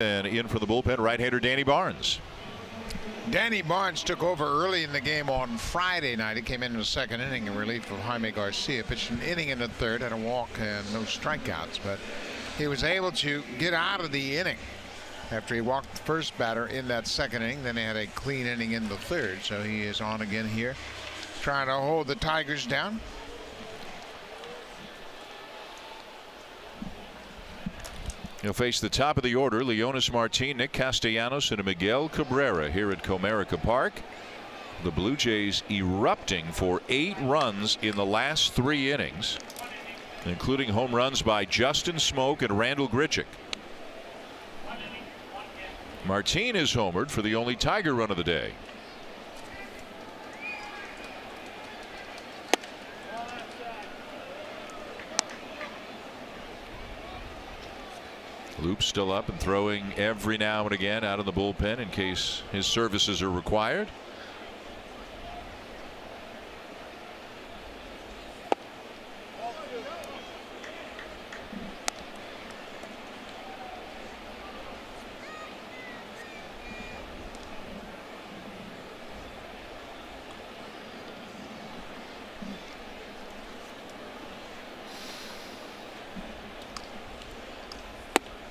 And in from the bullpen, right-hander Danny Barnes. Danny Barnes took over early in the game on Friday night. He came in the second inning in relief of Jaime Garcia. Pitched an inning in the third, had a walk and no strikeouts, but he was able to get out of the inning after he walked the first batter in that second inning. Then he had a clean inning in the third, so he is on again here, trying to hold the Tigers down. He'll face the top of the order, Leonis Martin, Nick Castellanos, and Miguel Cabrera here at Comerica Park. The Blue Jays erupting for 8 runs in the last 3 innings, including home runs by Justin Smoke and Randall Grichuk. Martin is homered for the only Tiger run of the day. Loop still up and throwing every now and again out of the bullpen in case his services are required.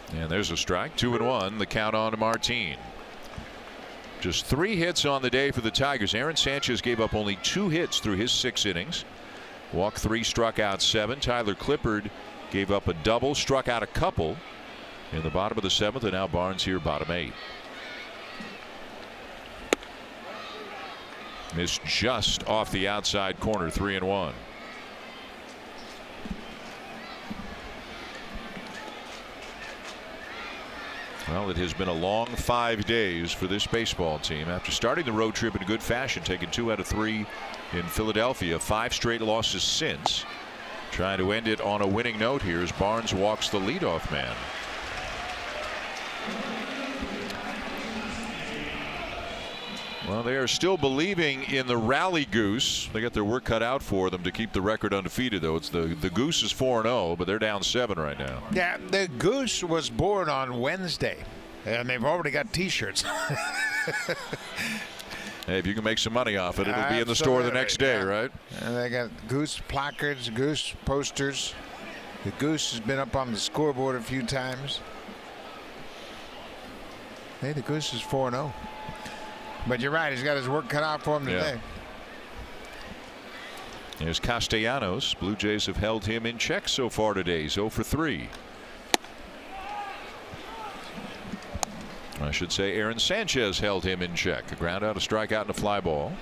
And there's a strike. 2-1. The count on to Martin. Just 3 hits on the day for the Tigers. Aaron Sanchez gave up only 2 hits through his 6 innings. Walked 3, struck out 7. Tyler Clippard gave up a double, struck out a couple in the bottom of the 7th, and now Barnes here, bottom 8. Missed just off the outside corner. 3-1. Well, it has been a long 5 days for this baseball team after starting the road trip in good fashion, taking 2 out of 3 in Philadelphia. 5 straight losses since. Trying to end it on a winning note here as Barnes walks the leadoff man. Well, they are still believing in the rally goose. They got their work cut out for them to keep the record undefeated, though. It's the goose is 4-0, but they're down 7 right now. Yeah, the goose was born on Wednesday, and they've already got T-shirts. Hey, if you can make some money off it, it'll be in the store the next day, right? And they got goose placards, goose posters. The goose has been up on the scoreboard a few times. Hey, the goose is 4-0. But you're right, he's got his work cut out for him today. There's Castellanos. Blue Jays have held him in check so far today. He's 0 for 3. I should say Aaron Sanchez held him in check. A ground out, a strikeout, and a fly ball.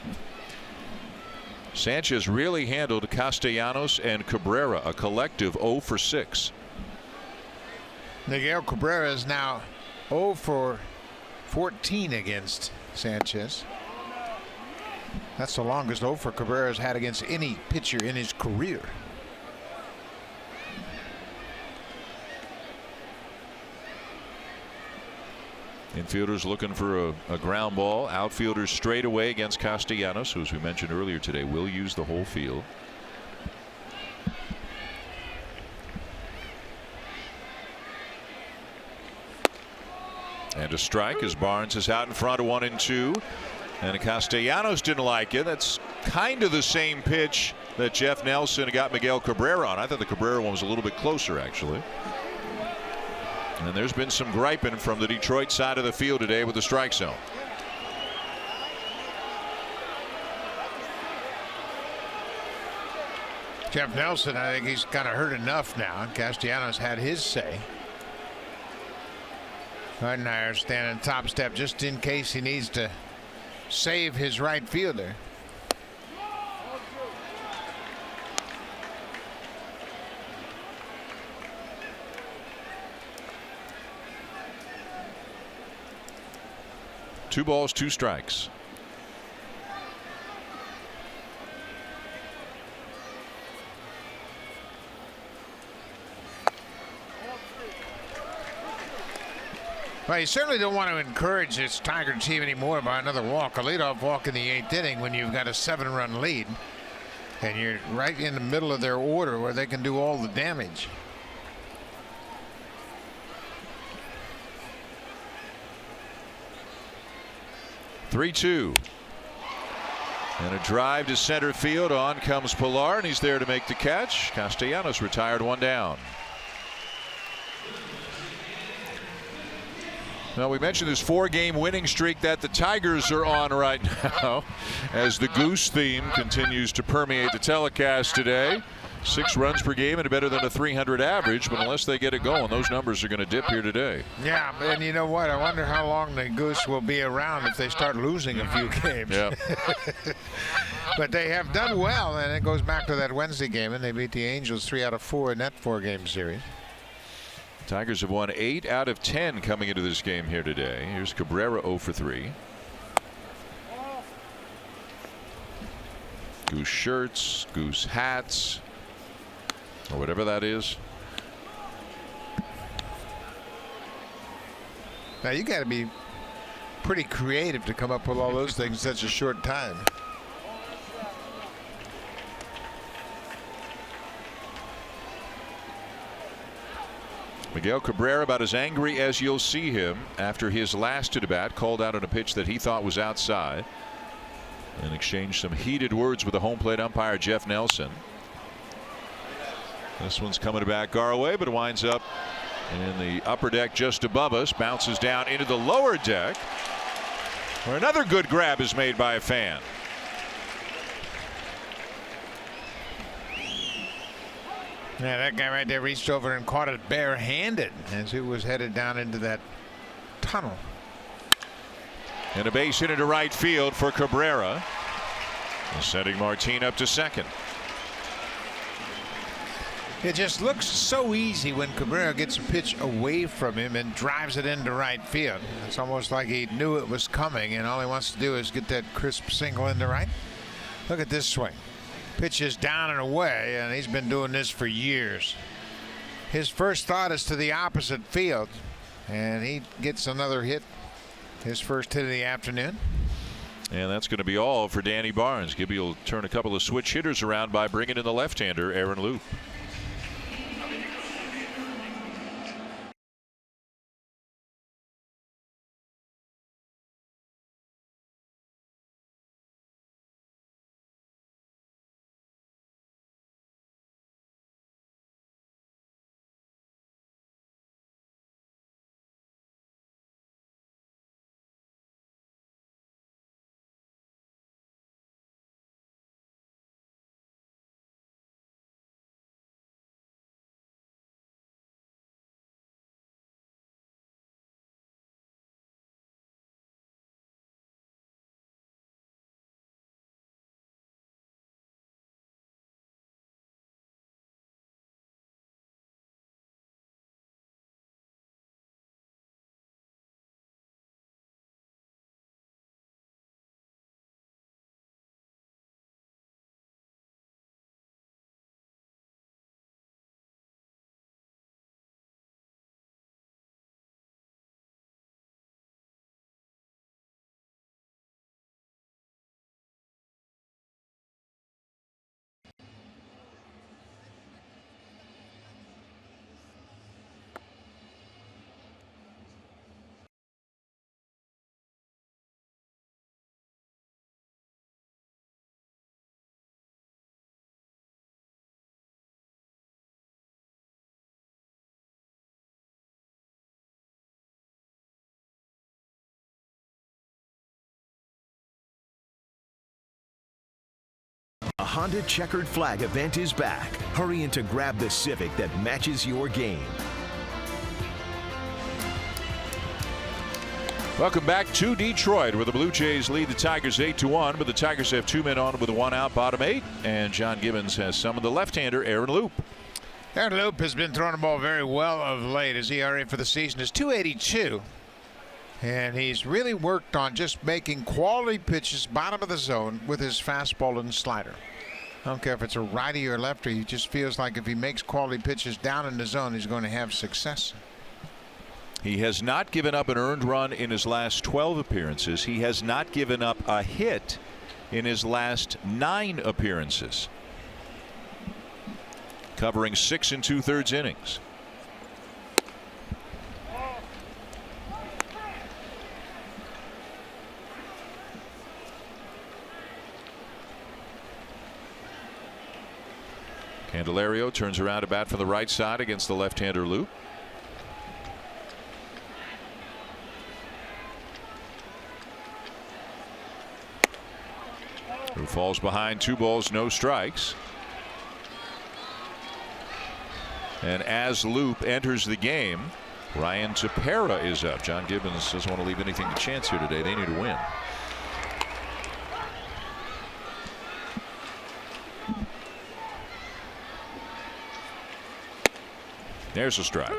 Sanchez really handled Castellanos and Cabrera, a collective 0 for 6. Miguel Cabrera is now 0 for 14 against Sanchez. That's the longest 0 for Cabrera's had against any pitcher in his career. Infielders looking for a ground ball. Outfielders straight away against Castellanos, who, as we mentioned earlier today, will use the whole field. And a strike as Barnes is out in front of 1-2. And Castellanos didn't like it. That's kind of the same pitch that Jeff Nelson got Miguel Cabrera on. I thought the Cabrera one was a little bit closer, actually. And there's been some griping from the Detroit side of the field today with the strike zone. Jeff Nelson, I think he's kind of heard enough now. Castellanos had his say. Hardenheier standing top step just in case he needs to save his right fielder. Two balls, 2 strikes. Well, you certainly don't want to encourage this Tiger team anymore by another walk. A leadoff walk in the 8th inning when you've got a 7-run lead. And you're right in the middle of their order where they can do all the damage. 3-2. And a drive to center field. On comes Pilar, and he's there to make the catch. Castellanos retired, one down. Now, we mentioned this 4-game winning streak that the Tigers are on right now as the Goose theme continues to permeate the telecast today. 6 runs per game and better than a 300 average, but unless they get it going, those numbers are going to dip here today. Yeah, and you know what? I wonder how long the Goose will be around if they start losing a few games. Yeah. But they have done well, and it goes back to that Wednesday game, and they beat the Angels 3 out of 4 in that 4-game series. Tigers have won 8 out of 10 coming into this game here today. Here's Cabrera 0 for 3. Goose shirts, Goose hats, or whatever that is. Now you got to be pretty creative to come up with all those things in such a short time. Miguel Cabrera about as angry as you'll see him after his last at-bat, called out on a pitch that he thought was outside, and exchanged some heated words with the home plate umpire Jeff Nelson. This one's coming back our way, but it winds up in the upper deck just above us, bounces down into the lower deck, where another good grab is made by a fan. Yeah, that guy right there reached over and caught it barehanded as he was headed down into that tunnel. And a base hit into right field for Cabrera, sending Martin up to second. It just looks so easy when Cabrera gets a pitch away from him and drives it into right field. It's almost like he knew it was coming, and all he wants to do is get that crisp single into right. Look at this swing. Pitch is down and away, and he's been doing this for years. His first thought is to the opposite field, and he gets another hit, his first hit of the afternoon. And that's going to be all for Danny Barnes. Gibby will turn a couple of switch hitters around by bringing in the left-hander Aaron Loup. A Honda checkered flag event is back. Hurry in to grab the Civic that matches your game. Welcome back to Detroit, where the Blue Jays lead the Tigers 8-1, but the Tigers have 2 men on with a 1 out, bottom 8, and John Gibbons has summoned the left-hander Aaron Loup. Aaron Loup has been throwing the ball very well of late. His ERA for the season is .282. And he's really worked on just making quality pitches bottom of the zone with his fastball and slider. I don't care if it's a righty or lefty. He just feels like if he makes quality pitches down in the zone, he's going to have success. He has not given up an earned run in his last 12 appearances. He has not given up a hit in his last 9 appearances. Covering 6 2/3 innings. Candelario turns around to bat from the right side against the left-hander Loup. Who falls behind, 2 balls, no strikes. And as Loup enters the game, Ryan Tepera is up. John Gibbons doesn't want to leave anything to chance here today. They need to win. There's a strike.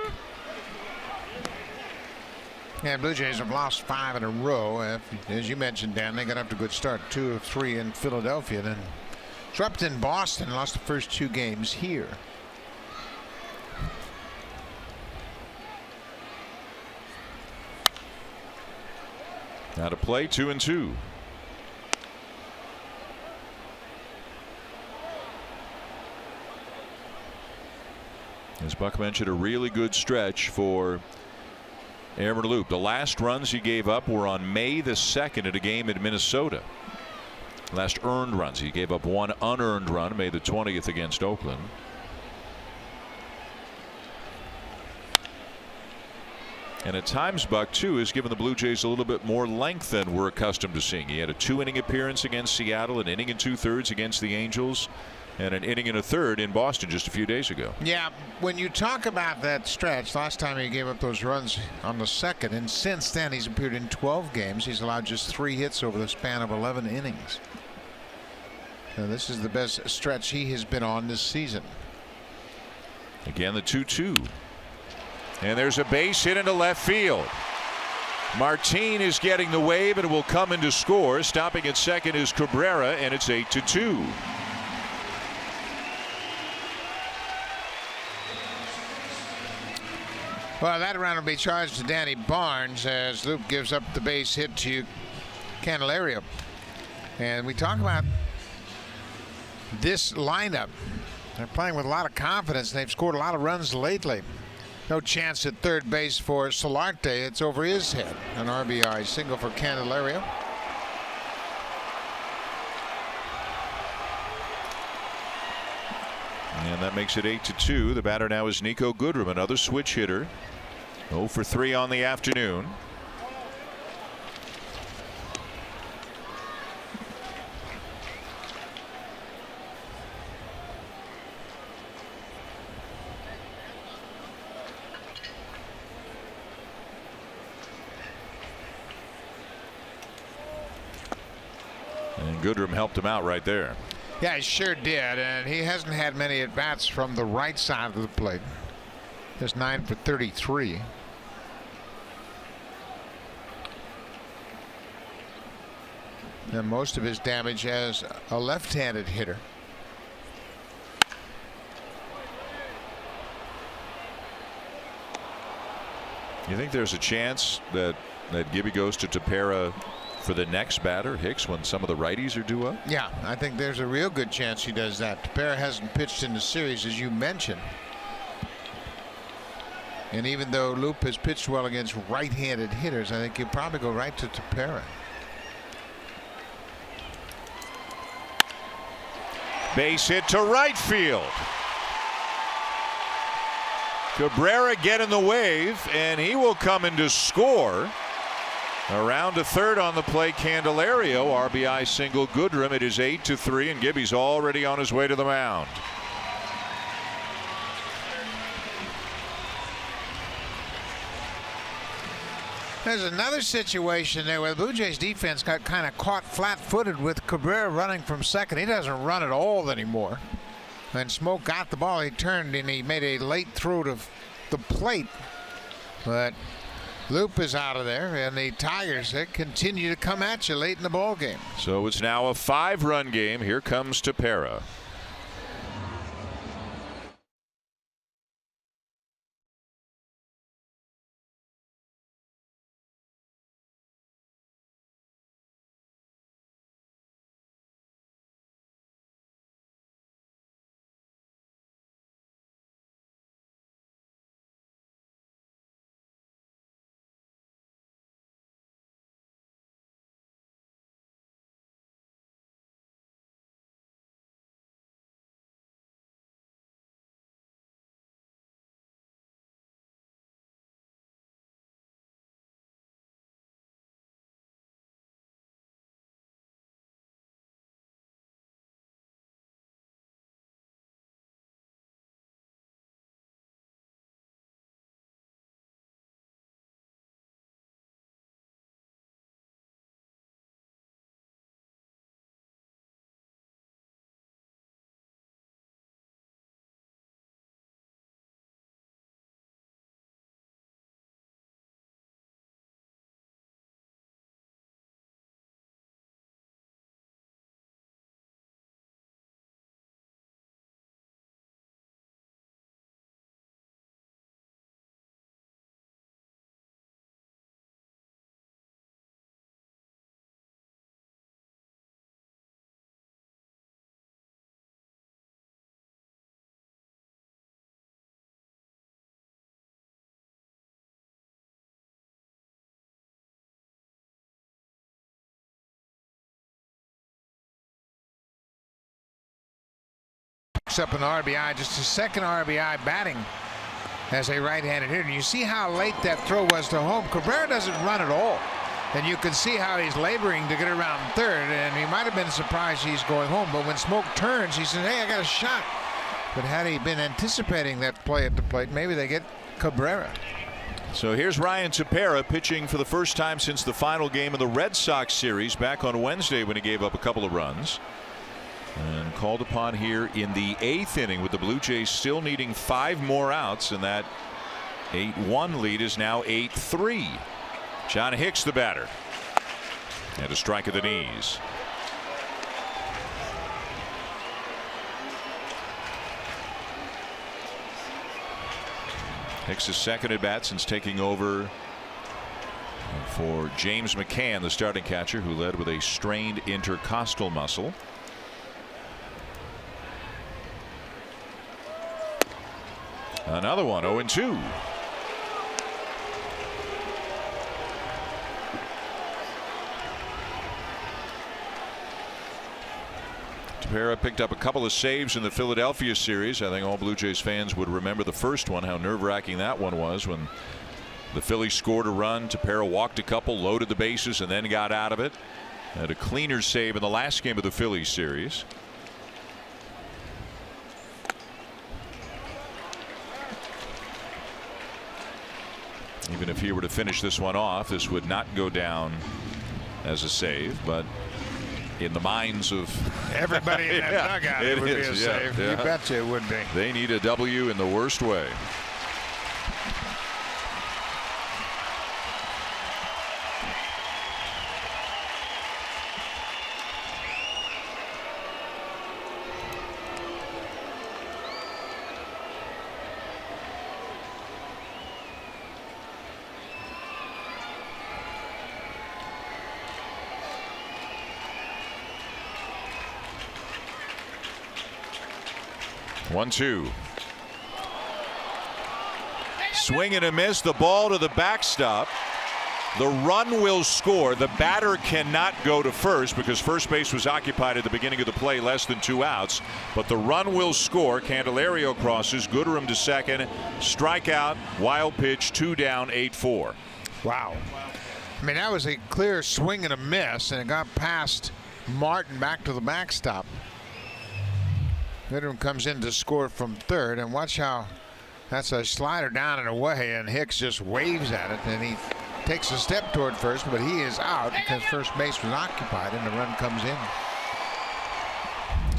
Yeah, Blue Jays have lost 5 in a row. As you mentioned, Dan, they got up to a good start, 2 of 3 in Philadelphia, then swept in Boston, lost the first 2 games here. Now to play, 2-2. As Buck mentioned, a really good stretch for Aaron Loup. The last runs he gave up were on May the 2nd at a game in Minnesota. Last earned runs. He gave up 1 unearned run May the 20th against Oakland. And at times, Buck, too, has given the Blue Jays a little bit more length than we're accustomed to seeing. He had a 2-inning appearance against Seattle, an inning and 2/3 against the Angels, and an inning and a third in Boston just a few days ago. Yeah, when you talk about that stretch, last time he gave up those runs on the 2nd, and since then he's appeared in 12 games. He's allowed just 3 hits over the span of 11 innings. Now, this is the best stretch he has been on this season. Again, the 2-2. And there's a base hit into left field. Martin is getting the wave and will come in to score. Stopping at second is Cabrera, and it's 8-2. Well, that round will be charged to Danny Barnes as Loup gives up the base hit to Candelario. And we talk about this lineup. They're playing with a lot of confidence, and they've scored a lot of runs lately. No chance at third base for Solarte. It's over his head. An RBI single for Candelario. And that makes it 8-2. The batter now is Nico Goodrum, another switch hitter. 0 for 3 on the afternoon. And Goodrum helped him out right there. Yeah, he sure did, and he hasn't had many at bats from the right side of the plate. Just 9 for 33. And most of his damage as a left-handed hitter. You think there's a chance that Gibby goes to Tepera for the next batter, Hicks, when some of the righties are due up? Yeah, I think there's a real good chance he does that. Tepera hasn't pitched in the series, as you mentioned. And even though Loup has pitched well against right-handed hitters, I think he'll probably go right to Tepera. Base hit to right field. Cabrera getting the wave, and he will come in to score. Around to third on the play, Candelario. RBI single Goodrum. It is 8-3, and Gibby's already on his way to the mound. There's another situation there where the Blue Jays defense got kind of caught flat-footed with Cabrera running from second. He doesn't run at all anymore. And Smoke got the ball. He turned and he made a late throw to the plate. But Loup is out of there, and the Tigers, they continue to come at you late in the ball game. So it's now a 5-run game. Here comes Tepera. picks up an RBI, just his second RBI batting as a right-handed hitter. And you see how late that throw was to home. Cabrera doesn't run at all. And you can see how he's laboring to get around third, and he might have been surprised he's going home. But when Smoke turns, he says, hey, I got a shot. But had he been anticipating that play at the plate, maybe they get Cabrera. So here's Ryan Tepera pitching for the first time since the final game of the Red Sox series back on Wednesday when he gave up a couple of runs. And called upon here in the 8th inning with the Blue Jays still needing 5 more outs, and that 8-1 lead is now 8-3. John Hicks the batter. And a strike at the knees. Hicks' second at bat since taking over for James McCann, the starting catcher, who led with a strained intercostal muscle. Another one, 0-2. Tepera picked up a couple of saves in the Philadelphia series. I think all Blue Jays fans would remember the first one, how nerve-wracking that one was when the Phillies scored a run. Tepera walked a couple, loaded the bases, and then got out of it. Had a cleaner save in the last game of the Phillies series. Even if he were to finish this one off, this would not go down as a save, but in the minds of everybody in that dugout, it would be a save. You betcha it would be. They need a W in the worst way. One-two. Swing and a miss. The ball to the backstop. The run will score. The batter cannot go to first because first base was occupied at the beginning of the play, less than 2 outs. But the run will score. Candelario crosses. Gooderham to second. Strikeout. Wild pitch. 2 down. 8-4. Wow. I mean, that was a clear swing and a miss, and it got past Martin back to the backstop. Gooderham comes in to score from third, and watch how that's a slider down and away, and Hicks just waves at it, and he takes a step toward first, but he is out because first base was occupied, and the run comes in.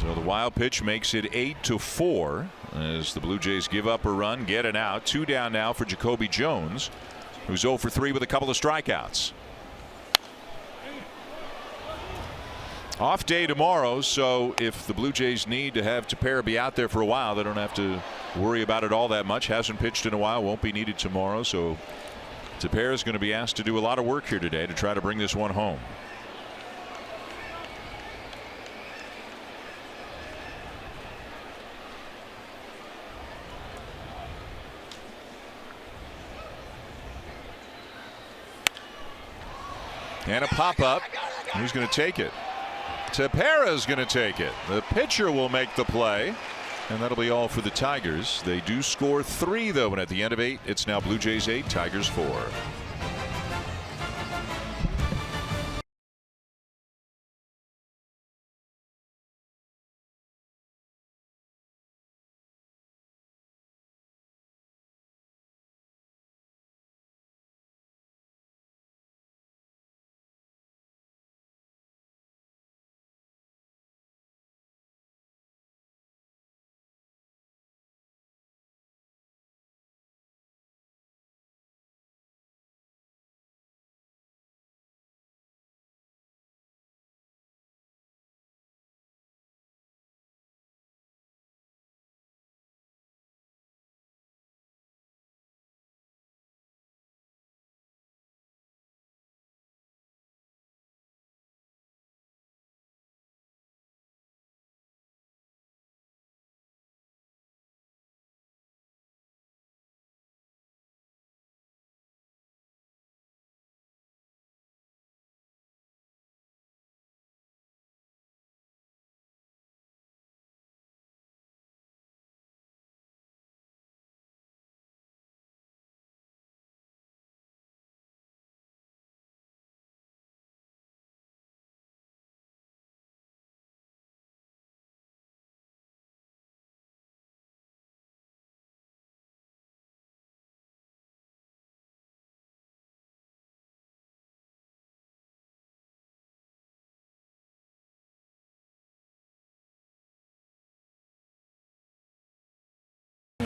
So the wild pitch makes it 8-4 as the Blue Jays give up a run, get an out. 2 down now for Jacoby Jones, who's 0 for 3 with a couple of strikeouts. Off day tomorrow, so if the Blue Jays need to have Tepera be out there for a while, they don't have to worry about it all that much. Hasn't pitched in a while, won't be needed tomorrow, so Tepera is going to be asked to do a lot of work here today to try to bring this one home. And a pop-up. Who's going to take it? Tepera's going to take it. The pitcher will make the play, and that'll be all for the Tigers. They do score 3, though, and at the end of 8, it's now Blue Jays 8, Tigers 4.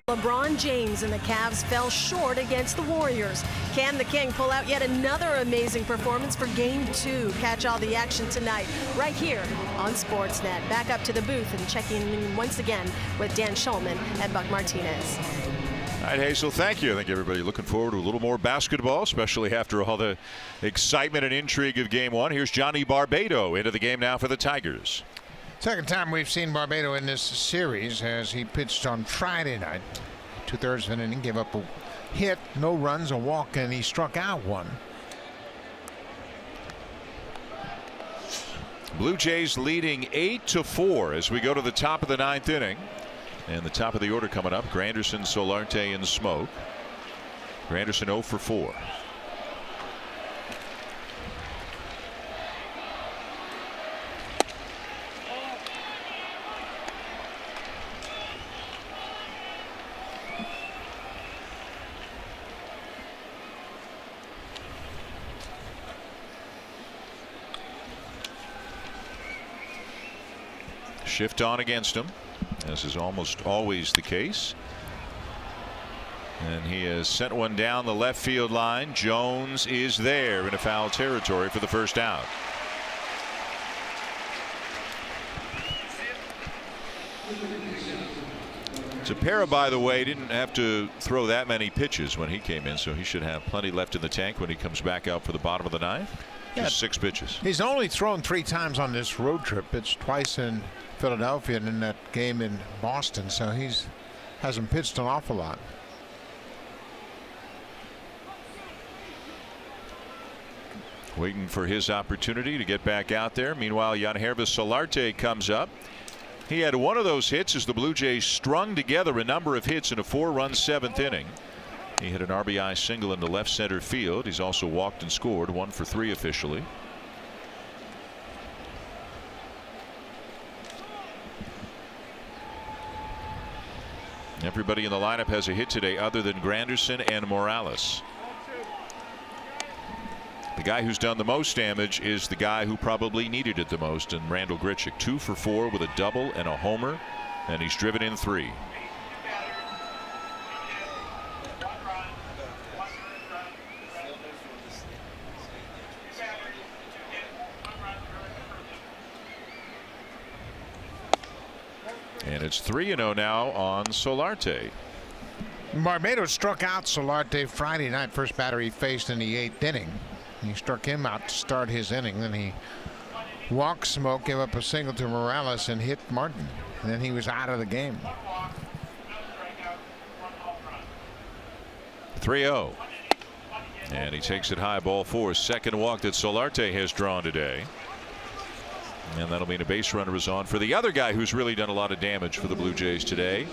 LeBron James and the Cavs fell short against the Warriors. Can the King pull out yet another amazing performance for Game 2? Catch all the action tonight right here on Sportsnet. Back up to the booth and checking in once again with Dan Schulman and Buck Martinez. All right, Hazel, thank you. I think everybody looking forward to a little more basketball, especially after all the excitement and intrigue of Game 1. Here's Johnny Barbado into the game now for the Tigers. Second time we've seen Barbado in this series as he pitched on Friday night. 2/3 of an inning, gave up a hit, no runs, a walk, and he struck out one. Blue Jays leading 8-4 as we go to the top of the 9th inning. And the top of the order coming up, Granderson, Solarte, and Smoke. Granderson 0 for 4. Shift on against him, as is almost always the case. And he has sent one down the left field line. Jones is there in a foul territory for the first out. Tepera, by the way, didn't have to throw that many pitches when he came in, so he should have plenty left in the tank when he comes back out for the bottom of the 9th. Just 6 pitches. He's only thrown 3 times on this road trip. It's twice in Philadelphia and in that game in Boston, so he's hasn't pitched an awful lot. Waiting for his opportunity to get back out there. Meanwhile, Yangervis Solarte comes up. He had one of those hits as the Blue Jays strung together a number of hits in a 4-run 7th inning. He hit an RBI single into left center field. He's also walked and scored, 1 for 3 officially. Everybody in the lineup has a hit today other than Granderson and Morales. The guy who's done the most damage is the guy who probably needed it the most, and Randal Grichuk. 2 for 4 with a double and a homer, and he's driven in 3. And it's 3-0 now on Solarte. Barbado struck out Solarte Friday night, first batter he faced in the 8th inning. He struck him out to start his inning. Then he walked Smoke, gave up a single to Morales, and hit Martin. And then he was out of the game. 3-0. And he takes it high, ball 4. Second walk that Solarte has drawn today. And that'll mean a base runner is on for the other guy who's really done a lot of damage for the Blue Jays today,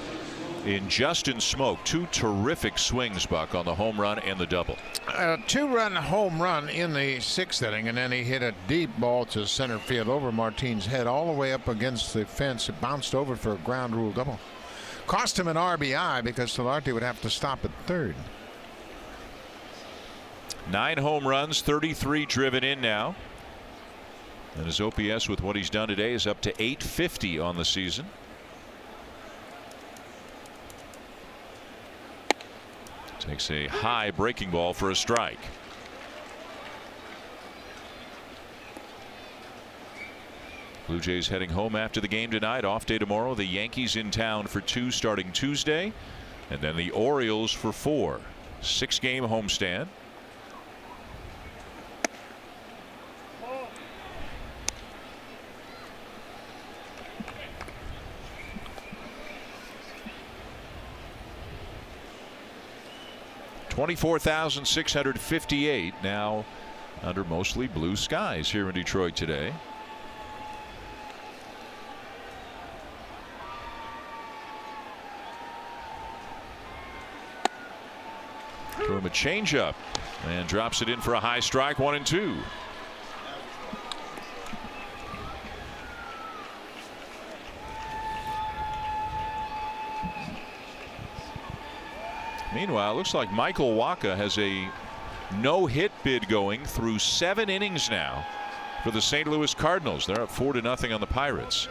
in Justin Smoke. 2 terrific swings, Buck, on the home run and the double. A 2-run home run in the 6th inning, and then he hit a deep ball to center field over Martin's head all the way up against the fence. It bounced over for a ground rule double. Cost him an RBI because Solarte would have to stop at 3rd. 9 home runs, 33 driven in now. And his OPS with what he's done today is up to .850 on the season. Takes a high breaking ball for a strike. Blue Jays heading home after the game tonight. Off day tomorrow. The Yankees in town for 2 starting Tuesday. And then the Orioles for 4. 6-game homestand. $24,658 now under mostly blue skies here in Detroit today. Threw him a changeup and drops it in for a high strike. 1-2. Meanwhile, it looks like Michael Wacha has a no-hit bid going through 7 innings now for the St. Louis Cardinals. They're up 4-0 on the Pirates.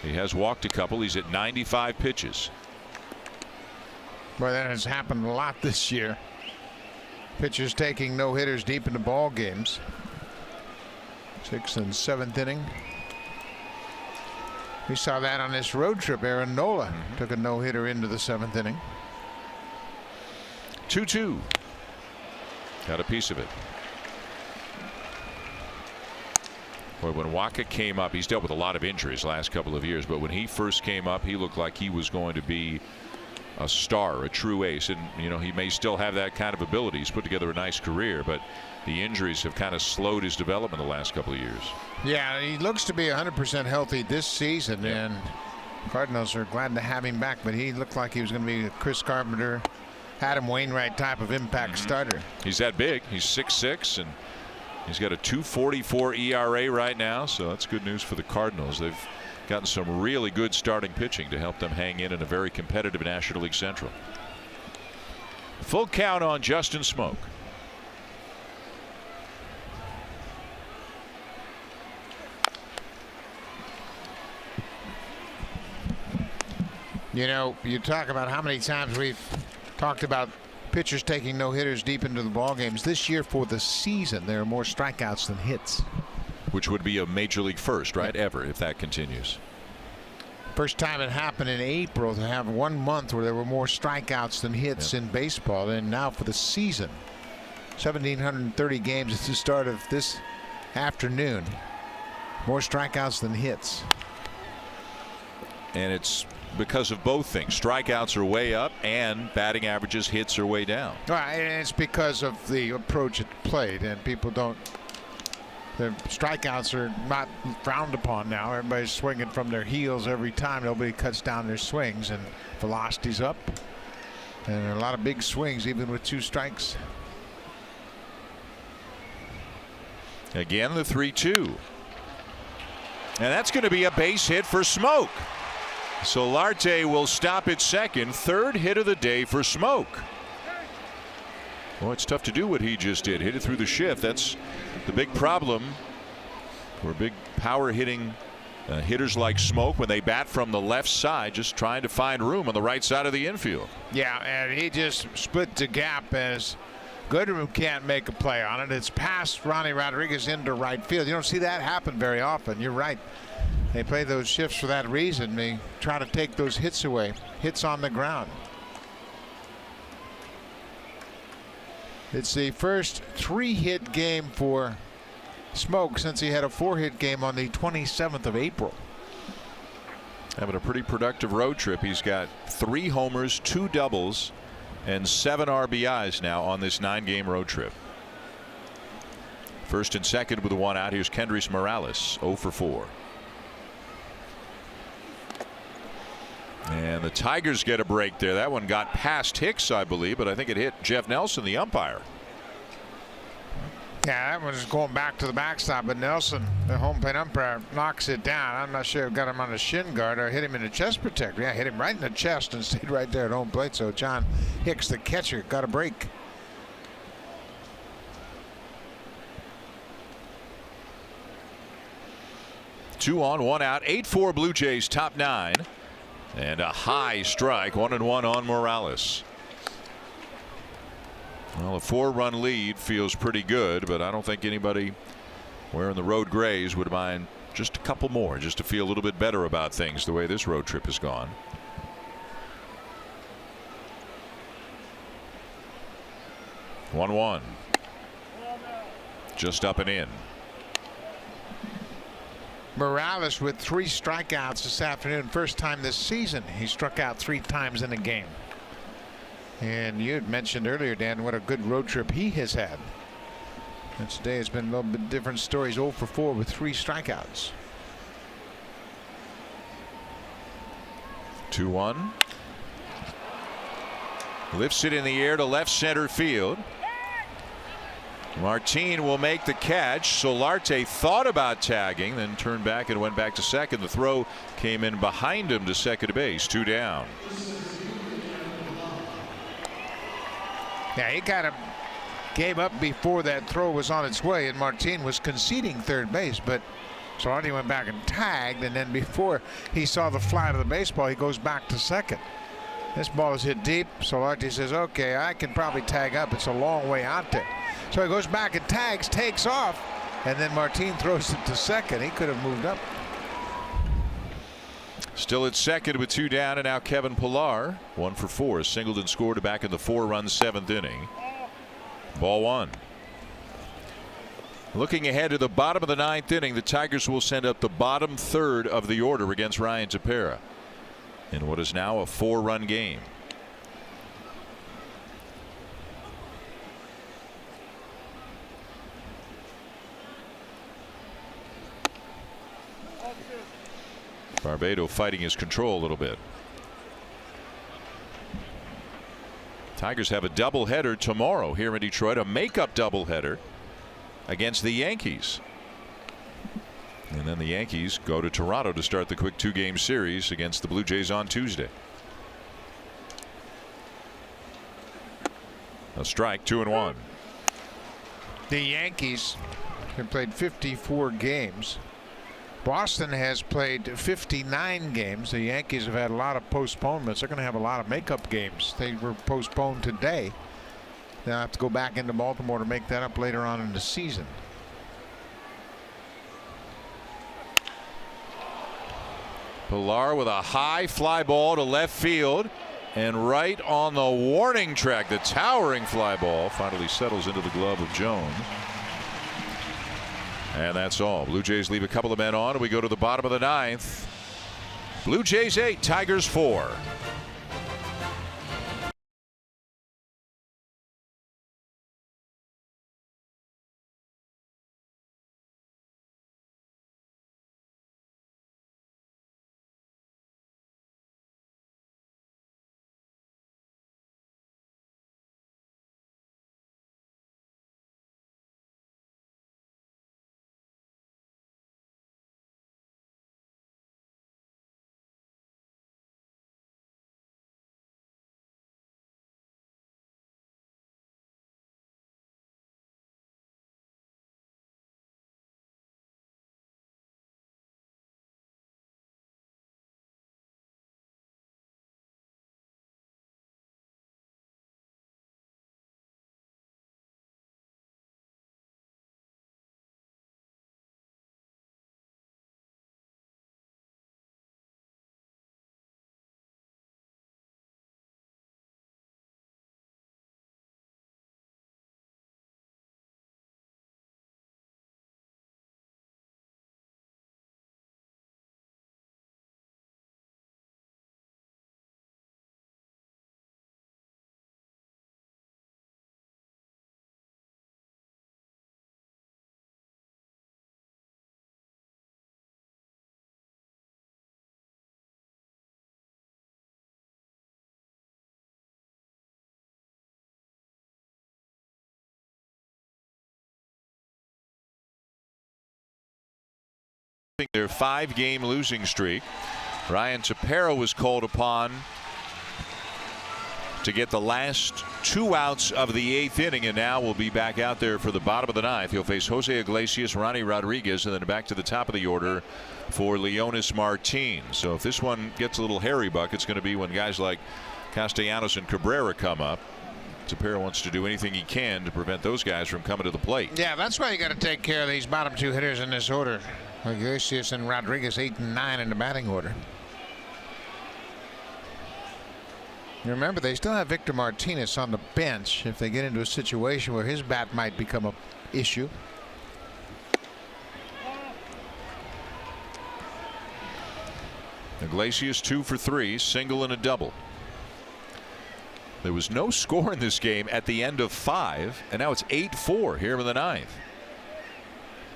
He has walked a couple. He's at 95 pitches. Well, that has happened a lot this year. Pitchers taking no-hitters deep into ball games. 6th and 7th inning. We saw that on this road trip. Aaron Nola took a no-hitter into the 7th inning. 2-2. Got a piece of it. Boy, when Waka came up, he's dealt with a lot of injuries last couple of years, but when he first came up, he looked like he was going to be a star, a true ace. And, you know, he may still have that kind of ability. He's put together a nice career, but the injuries have kind of slowed his development the last couple of years. Yeah, he looks to be 100% healthy this season, and Cardinals are glad to have him back, but he looked like he was going to be a Chris Carpenter, Adam Wainwright type of impact starter. He's that big. He's 6'6", and he's got a 2.44 ERA right now, so that's good news for the Cardinals. They've gotten some really good starting pitching to help them hang in a very competitive National League Central. Full count on Justin Smoak. You know, you talk about how many times we've talked about pitchers taking no-hitters deep into the ball games. This year for the season, there are more strikeouts than hits. Which would be a major league first, right? Ever, if that continues. First time it happened in April to have 1 month where there were more strikeouts than hits in baseball. And now for the season, 1,730 games at the start of this afternoon. More strikeouts than hits. And it's because of both things. Strikeouts are way up and batting averages, hits are way down. Right, and it's because of the approach it played, and people don't. The strikeouts are not frowned upon now. Everybody's swinging from their heels every time. Nobody cuts down their swings, and velocity's up. And a lot of big swings, even with 2 strikes. Again, the 3-2. And that's going to be a base hit for Smoak. Solarte will stop at second. 3rd hit of the day for Smoak. Well, it's tough to do what he just did. Hit it through the shift. That's the big problem for big power hitting hitters like Smoak when they bat from the left side, just trying to find room on the right side of the infield. Yeah, and he just split the gap as Goodrum can't make a play on it. It's past Ronnie Rodriguez into right field. You don't see that happen very often. You're right. They play those shifts for that reason. They try to take those hits away. Hits on the ground. It's the first 3-hit game for Smoak since he had a 4-hit game on the 27th of April. Having a pretty productive road trip. He's got 3 homers, 2 doubles, and 7 RBIs now on this 9-game road trip. First and second with a 1 out. Here's Kendrys Morales, 0 for 4. And the Tigers get a break there. That one got past Hicks, I believe, but I think it hit Jeff Nelson, the umpire. Yeah, that one's going back to the backstop, but Nelson, the home plate umpire, knocks it down. I'm not sure if got him on the shin guard or hit him in the chest protector. Yeah, hit him right in the chest and stayed right there at home plate. So John Hicks, the catcher, got a break. Two on, 1 out. 8-4 Blue Jays, top 9. And a high strike, 1-1 on Morales. Well, a 4-run lead feels pretty good, but I don't think anybody wearing the road grays would mind just a couple more, just to feel a little bit better about things the way this road trip has gone. One. Just up and in. Morales with 3 strikeouts this afternoon. First time this season he struck out 3 times in a game. And you had mentioned earlier, Dan, what a good road trip he has had. And today has been a little bit different stories. 0 for 4 with 3 strikeouts. 2-1. Lifts it in the air to left center field. Martin will make the catch. Solarte thought about tagging, then turned back and went back to second. The throw came in behind him to second base. 2 down. Yeah, he kind of gave up before that throw was on its way, and Martin was conceding third base, but Solarte went back and tagged, and then before he saw the fly to the baseball, he goes back to second. This ball is hit deep. Solarte says, okay, I can probably tag up. It's a long way out there. So he goes back and tags, takes off, and then Martin throws it to second. He could have moved up. Still at second with 2 down, and now Kevin Pillar, 1 for 4. Singleton scored back in the 4-run 7th inning. Ball 1. Looking ahead to the bottom of the 9th inning, the Tigers will send up the bottom third of the order against Ryan Tepera in what is now a 4-run game. Barbado fighting his control a little bit. Tigers have a doubleheader tomorrow here in Detroit, a makeup doubleheader against the Yankees. And then the Yankees go to Toronto to start the quick 2-game series against the Blue Jays on Tuesday. A strike, 2-1. The Yankees have played 54 games. Boston has played 59 games. The Yankees have had a lot of postponements. They're going to have a lot of makeup games. They were postponed today. They'll have to go back into Baltimore to make that up later on in the season. Pillar with a high fly ball to left field, and right on the warning track, the towering fly ball finally settles into the glove of Jones. And that's all. Blue Jays leave a couple of men on, and we go to the bottom of the 9th. Blue Jays 8, Tigers 4. Their 5-game losing streak. Ryan Tepera was called upon to get the last 2 outs of the 8th inning, and now will be back out there for the bottom of the 9th. He'll face Jose Iglesias, Ronnie Rodriguez, and then back to the top of the order for Leonis Martin. So if this one gets a little hairy, Buck, it's going to be when guys like Castellanos and Cabrera come up. Tepera wants to do anything he can to prevent those guys from coming to the plate. Yeah, that's why you got to take care of these bottom 2 hitters in this order. Iglesias and Rodriguez 8 and 9 in the batting order. Remember, they still have Victor Martinez on the bench if they get into a situation where his bat might become an issue. Iglesias 2 for 3, single and a double. There was no score in this game at the end of 5, and now it's 8-4 here in the 9th.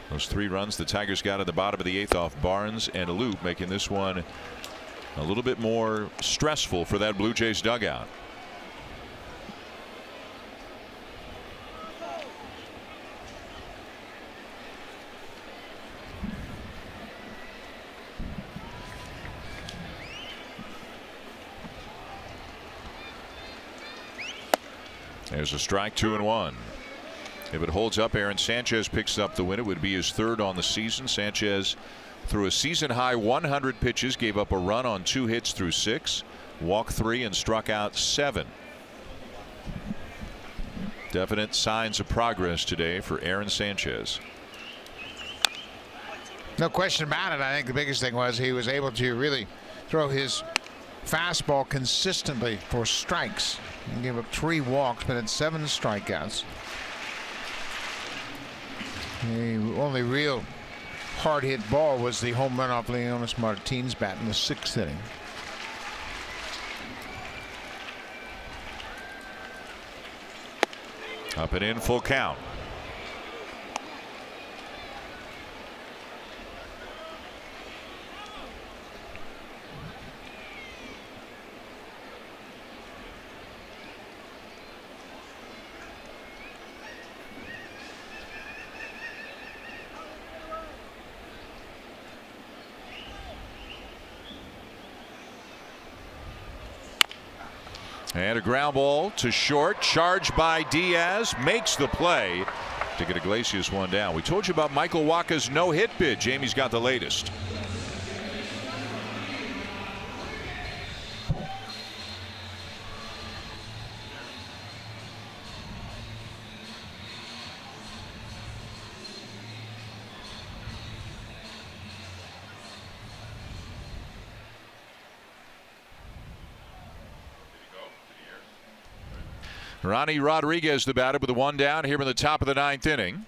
Those 3 runs the Tigers got at the bottom of the 8th off Barnes and a loop, making this one a little bit more stressful for that Blue Jays dugout. There's a strike, 2-1. If it holds up, Aaron Sanchez picks up the win. It would be his 3rd on the season. Sanchez threw a season high 100 pitches, gave up a run on 2 hits through 6, walked 3 and struck out 7. Definite signs of progress today for Aaron Sanchez. No question about it. I think the biggest thing was he was able to really throw his fastball consistently for strikes. He gave up 3 walks, but had 7 strikeouts. The only real hard hit ball was the home run off Leonis Martin's bat in the 6th inning. Up and in, full count. And a ground ball to short, charged by Diaz, makes the play to get Iglesias one down. We told you about Michael Wacha's no-hit bid. Jamie's got the latest. Ronnie Rodriguez, the batter, with a 1 down here in the top of the 9th inning.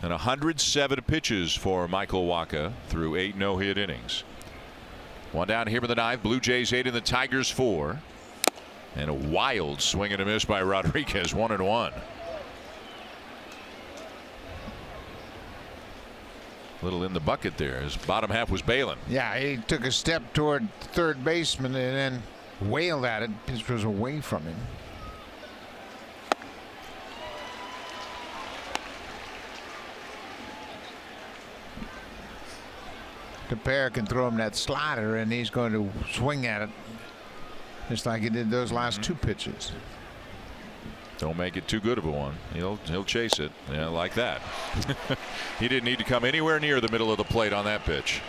And 107 pitches for Michael Wacha through 8 no-hit innings. 1 down here in the 9th. Blue Jays 8 and the Tigers 4. And a wild swing and a miss by Rodriguez. 1-1. Little in the bucket there. His bottom half was bailing. Yeah, he took a step toward third baseman and then wailed at it. Pitch was away from him. Tepera can throw him that slider and he's going to swing at it just like he did those last 2 pitches. Don't make it too good of a one. He'll chase it. Yeah, like that. He didn't need to come anywhere near the middle of the plate on that pitch.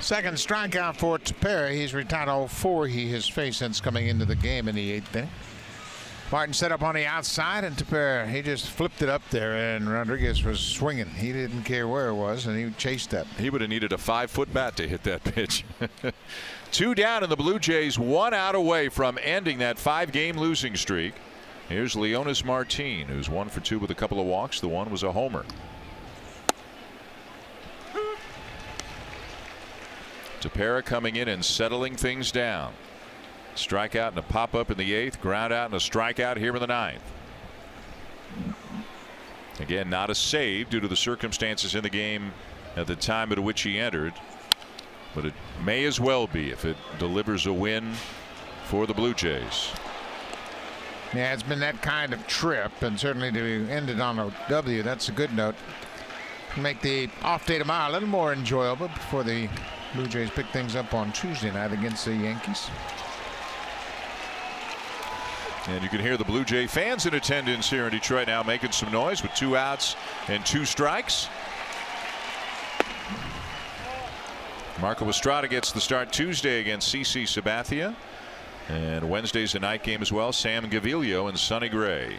Second strikeout for Tepera. He's retired all 4 he has faced since coming into the game in the 8th inning. Martin set up on the outside and Tepera, he just flipped it up there and Rodriguez was swinging. He didn't care where it was and he chased that. He would have needed a 5-foot bat to hit that pitch. 2 down and the Blue Jays 1 out away from ending that 5-game losing streak. Here's Leonis Martin, who's 1 for 2 with a couple of walks. The one was a homer. Tepera coming in and settling things down. Strikeout and a pop-up in the 8th. Ground out and a strikeout here in the 9th. Again, not a save due to the circumstances in the game at the time at which he entered. But it may as well be if it delivers a win for the Blue Jays. Yeah, it's been that kind of trip, and certainly to end it on a W, that's a good note. Make the off day tomorrow a little more enjoyable before the Blue Jays pick things up on Tuesday night against the Yankees. And you can hear the Blue Jay fans in attendance here in Detroit now making some noise with 2 outs and 2 strikes. Marco Estrada gets the start Tuesday against CC Sabathia. And Wednesday's a night game as well. Sam Gaviglio and Sonny Gray.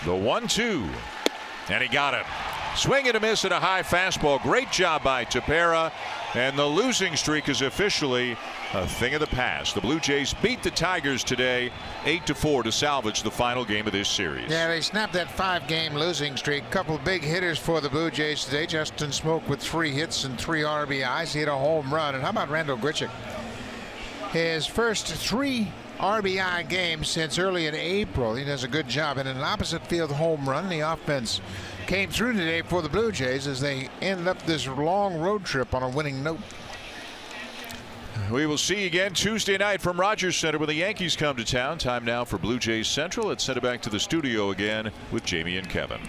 The 1-2. And he got it. Swing and a miss at a high fastball. Great job by Tepera. And the losing streak is officially a thing of the past. The Blue Jays beat the Tigers today 8-4 to salvage the final game of this series. Yeah, they snapped that 5-game losing streak. Couple big hitters for the Blue Jays today. Justin Smoak with 3 hits and 3 RBIs. He hit a home run. And how about Randall Grichuk? His first 3 RBI games since early in April. He does a good job. And an opposite field home run. The offense came through today for the Blue Jays as they end up this long road trip on a winning note. We will see you again Tuesday night from Rogers Center when the Yankees come to town. Time now for Blue Jays Central. Let's send it back to the studio again with Jamie and Kevin.